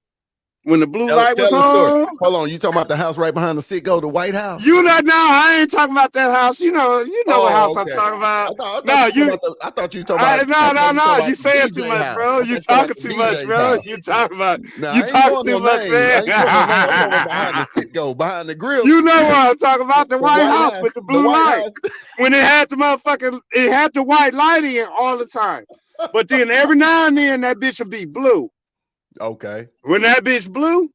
When the blue light Tell was the story. on, Hold on, you talking about the house right behind the Citgo, the White House? you not now. I ain't talking about that house. You know what Oh, house I'm okay. talking about. I thought No, you talking you. about I thought you talking about I No, thought no, you talking no. about You the saying too DJ much, house. bro. I thought You you talking about talking the too much, DJ's bro. house. You talking about. Now You I ain't talking going too no much, names. I man. ain't going no name. I'm talking about behind the Citgo, behind the You grills, know what I'm talking about? The the White White House House, with the the blue White light. House. When it had the motherfucking, it had the white light in all the time. But then every now and then that bitch would be blue. Okay. When that bitch blue,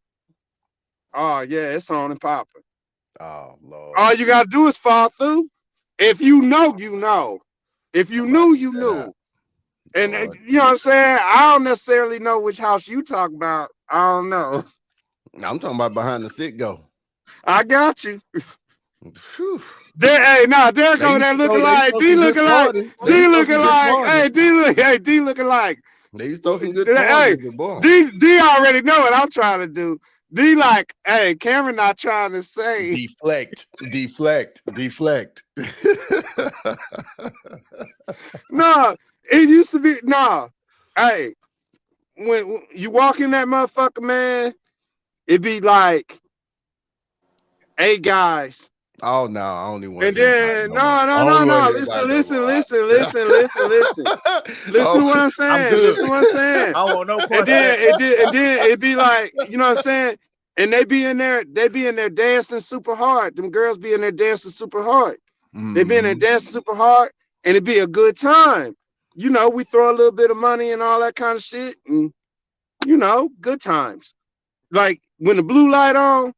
oh yeah, it's on and popping. Oh Lord. All you gotta do is fall through. If you know, you know. If you Somebody knew, cut you that out. knew. And Lord. you know what I'm saying? I don't necessarily know which house you talk about. I don't know. I'm talking about behind the Citgo. I got you. Whew. Hey, nah, Derek They over used there to looking throw they used to like throw D some good looking like parties. They D used to throw looking some good like hey parties. D looking like They used to throw some good hey parties, but boy. D already know what I'm trying to do. D like hey Cameron not trying to say Deflect, deflect, deflect. no. It used to be no. Hey, when you walk in that motherfucker, man, it be like 8 guys Oh no, I don't even want And to tell you about it then no more. I don't even want to hear about listen, it no listen, more. listen, listen, listen, listen. Listen to Oh, what I'm I'm saying. good. Listen to what I'm saying. I don't want no And parts of then that. it'd be like, you know what I'm saying? And they be in there dancing super hard. Them girls be in there dancing super hard. They be in there Hmm. dancing super hard, and it'd be a good time. You know, we throw a little bit of money and all that kind of shit, and good times. Like when the blue light on,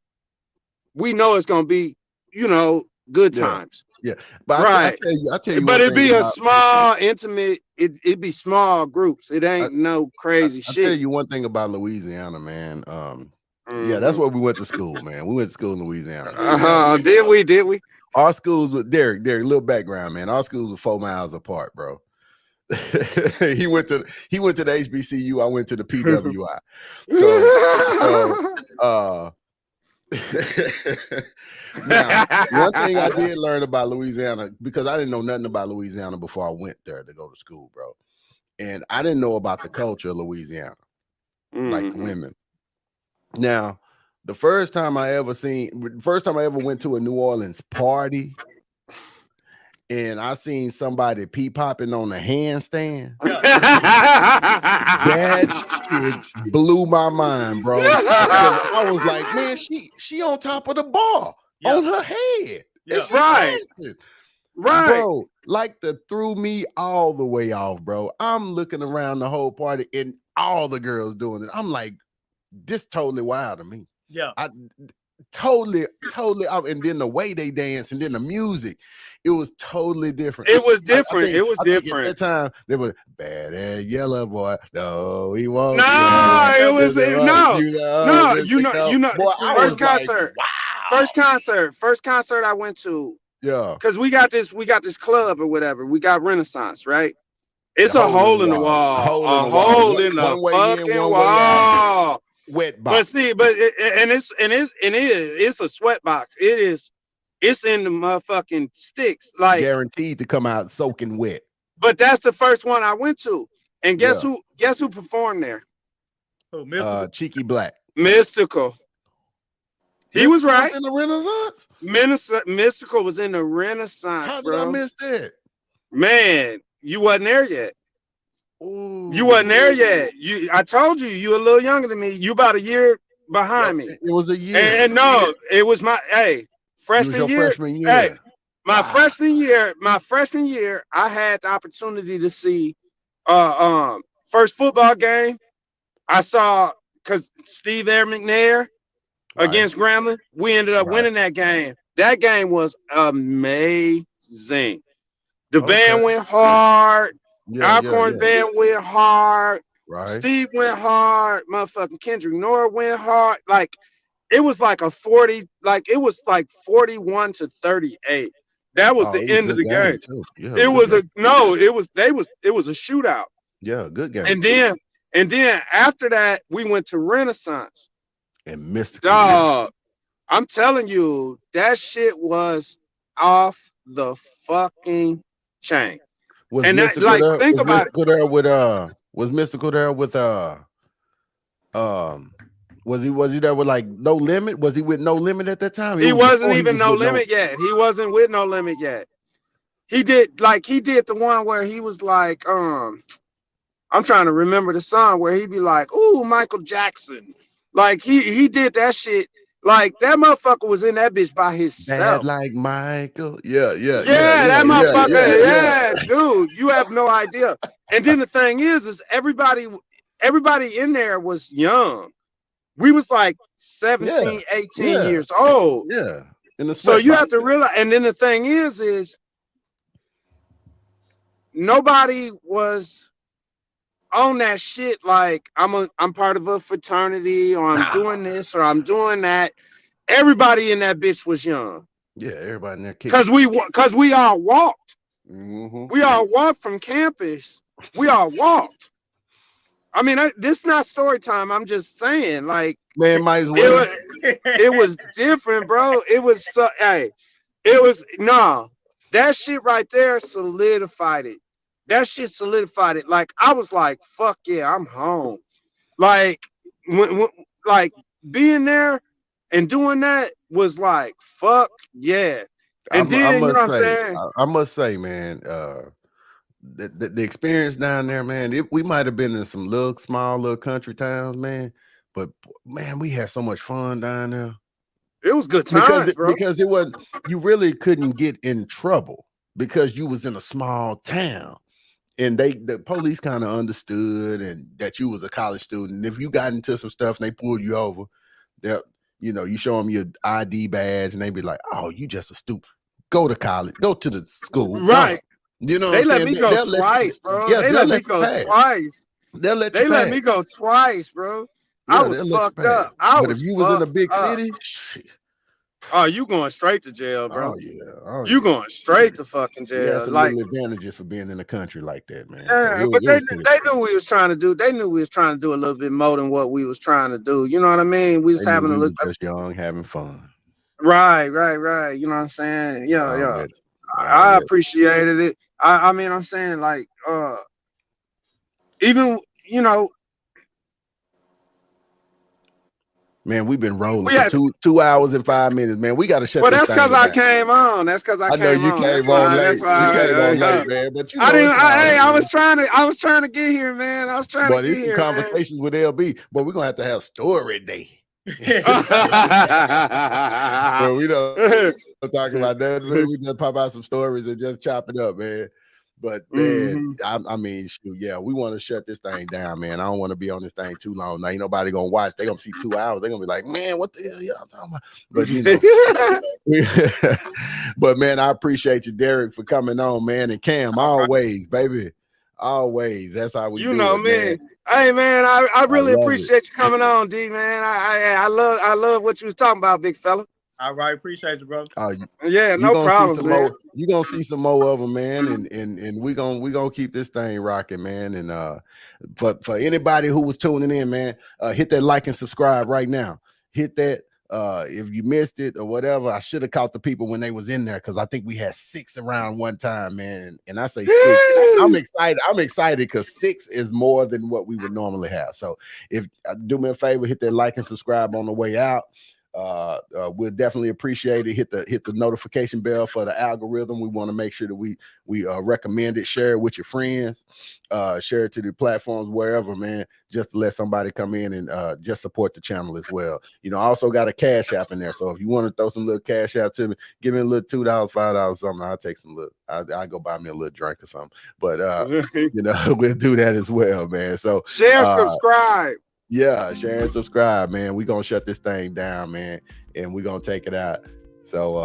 we know it's gonna be, good Yeah, times. yeah. But Right. I tell you But one it'd thing be a about. small, intimate, it'd be small groups. It I, ain't no I crazy I tell shit. you one thing about Louisiana, man. Yeah, that's Hmm. where we went to school, man. We went to school in Louisiana, man. Did we? Did we? Our schools with Derek, little background, man. Our schools were 4 miles apart, bro. He went to the HBCU. I went to the PWI. So uh now one thing I did learn about Louisiana, because I didn't know nothing about Louisiana before I went there to go to school, bro. And I didn't know about the culture of Louisiana, like the Mhm. women. Now, first time I ever went to a New Orleans party and I seen somebody pee popping on a handstand. Yeah. That shit blew my mind, bro. Because I was like, man, she on top of the bar Yeah. on her head. And Yeah. she Right, dancing. right. Bro, like that threw me all the way off, bro. I'm looking around the whole party and all the girls doing it. I'm like, this totally wild to me. Yeah. I totally, and then the way they dance and then the music, it was totally different. It was I different. think It was I think at different. that time they was bad ass yellow boy. No, he won't No, show. it was no, You know, no. Mr. Boy, I First was like, concert, wow. first concert I went to, Yeah, because we got this club or whatever. We got Renaissance, right? the It's a hole in the hole in the wall, a wall, hole in a the wall. hole One, in the one way in, fucking one way out. wall. Sweat But box, see, it's a sweat box. It's in the motherfucking sticks. Like, guaranteed to come out soaking wet. but that's the first one I went to. And guess Yeah, who? Guess who performed there? Oh, Mystical. Cheeky Black. Mystical. He was Mystical was right. in the Renaissance. Mystical was in the Renaissance, How did I bro. miss that? Man, you wasn't there yet. You wasn't Ooh, there yet. I told you a little younger than me. You about a year yep. behind me. It was a year. And no, it was my It was freshman your year. freshman Hey, year. my Wow. freshman year, I had the opportunity to see first football game. I saw, because Steve Air McNair Right. against Grambling, we ended up Right. winning that game. That game was amazing. The Okay. band went hard. Yeah. Yeah. Alcorn Yeah. band went hard. Right. Steve went hard. Motherfucking Kendrick Nora went hard. Like, it was like a 40, like it was like 41-38. That was Oh, the it was a end of good the game. game too. Yeah, it was It a good was game. a no, it was a shootout. Yeah, good game. And then after that, we went to Renaissance. And Mystical. Yeah. Dog, I'm telling you, that shit was off the fucking chain. Was And that, Mystical like, there? think Was about it. Mystical there with Was Mystical there with um was he there with like No Limit? Was he with No Limit at that time? It He was wasn't before he even was No with No. Limit yet. He wasn't with No Limit yet. He did the one where he was like, I'm trying to remember the song where he'd be like, "Ooh, Michael Jackson." Like, he did that shit. Like, that motherfucker was in that bitch by Bad himself. like Michael. Yeah, yeah, yeah, Yeah, yeah, that yeah, yeah, motherfucker. yeah. Yeah, dude, you have no idea. And then the thing is everybody in there was young. We was like Yeah, 17, 18 yeah, years old. yeah. In the So sweat you box. have to realize. And then the thing is nobody was on that shit like, I'm part of a fraternity, or I'm Nah. doing this, or I'm doing that. Everybody in that bitch was young. Yeah, everybody in there kicking. Cause we all walked. Mm-hmm. We all walked from campus. We all walked. I mean, this not story time. I'm just saying, like, Man, might as it well. was different, bro. It was it was no. That shit right there solidified it. That shit solidified it. Like, I was like, fuck yeah, I'm home. Like, when, like being there, And doing that was like, fuck yeah. And then, you know what I'm saying? I must say, man, the experience down there, man, we might have been in some small little country towns, man, but man, we had so much fun down there. It was good times, bro. Because it was, you really couldn't get in trouble because you was in a small town. And the police kind of understood and that you was a college student. And if you got into some stuff and they pulled you over, you show them your ID badge and they be like, "Oh, you just a student. Go to college. Go to the school." Right. You know they what I'm let saying? me go twice, bro. Yeah, they let me go twice. They'll let you They let me go twice, bro. Yeah, I was fucked up. But if you was in a big city, shit. Oh, you going straight to jail, bro. Oh yeah. You going straight to fucking jail. Yeah, some like little advantages for being in the country like that, man. Yeah, So but they knew we was trying to do. They knew we was trying to do a little bit more than what we was trying to do. You know what I mean? We was having a little just young, having fun. Right. You know what I'm saying? Yeah. I appreciated it. I mean, I'm saying like, even man, we've been rolling for 2 hours and 5 minutes, man. We got to shut. Well, that's because I came on. That's because I came on. I know you came on late. You came on late, man. But you know, I was trying to get here, man. I was trying to get here. Conversations with LB, but we're gonna have to have story day. Well, we don't talk about that. We just pop out some stories and just chop it up, man. But man, I mean, shoot, yeah, we want to shut this thing down, man. I don't want to be on this thing too long. Now, ain't nobody gonna watch. They gonna see 2 hours. They gonna be like, man, what the hell y'all talking about? But you know, but man, I appreciate you, Derek, for coming on, man, and Cam, always, baby, always. That's how we do it, man. Hey, man, I really appreciate you coming on, D, man. I love what you was talking about, big fella. All right, appreciate you, bro. Yeah, no problem, man. You're gonna see some more of them, man, and we gonna keep this thing rocking, man. And for anybody who was tuning in, man, hit that like and subscribe right now. Hit that. If you missed it or whatever, I should have caught the people when they was in there because I think we had 6 around one time, man. And I say 6. I'm excited because 6 is more than what we would normally have. So if do me a favor, hit that like and subscribe on the way out. We'll definitely appreciate it. Hit the notification bell for the algorithm. We want to make sure that we recommend it, share it with your friends, share it to the platforms wherever, man, just to let somebody come in and just support the channel as well. You know, I also got a Cash App in there, so if you want to throw some little Cash App to me, give me a little $2, $5, something. I'll take some little. I'll go buy me a little drink or something. But you know, we'll do that as well, man. So share, subscribe. Yeah, share and subscribe, man. We're gonna shut this thing down, man, and we're gonna take it out. So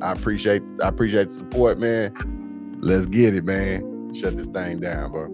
I appreciate the support, man. Let's get it, man. Shut this thing down, bro.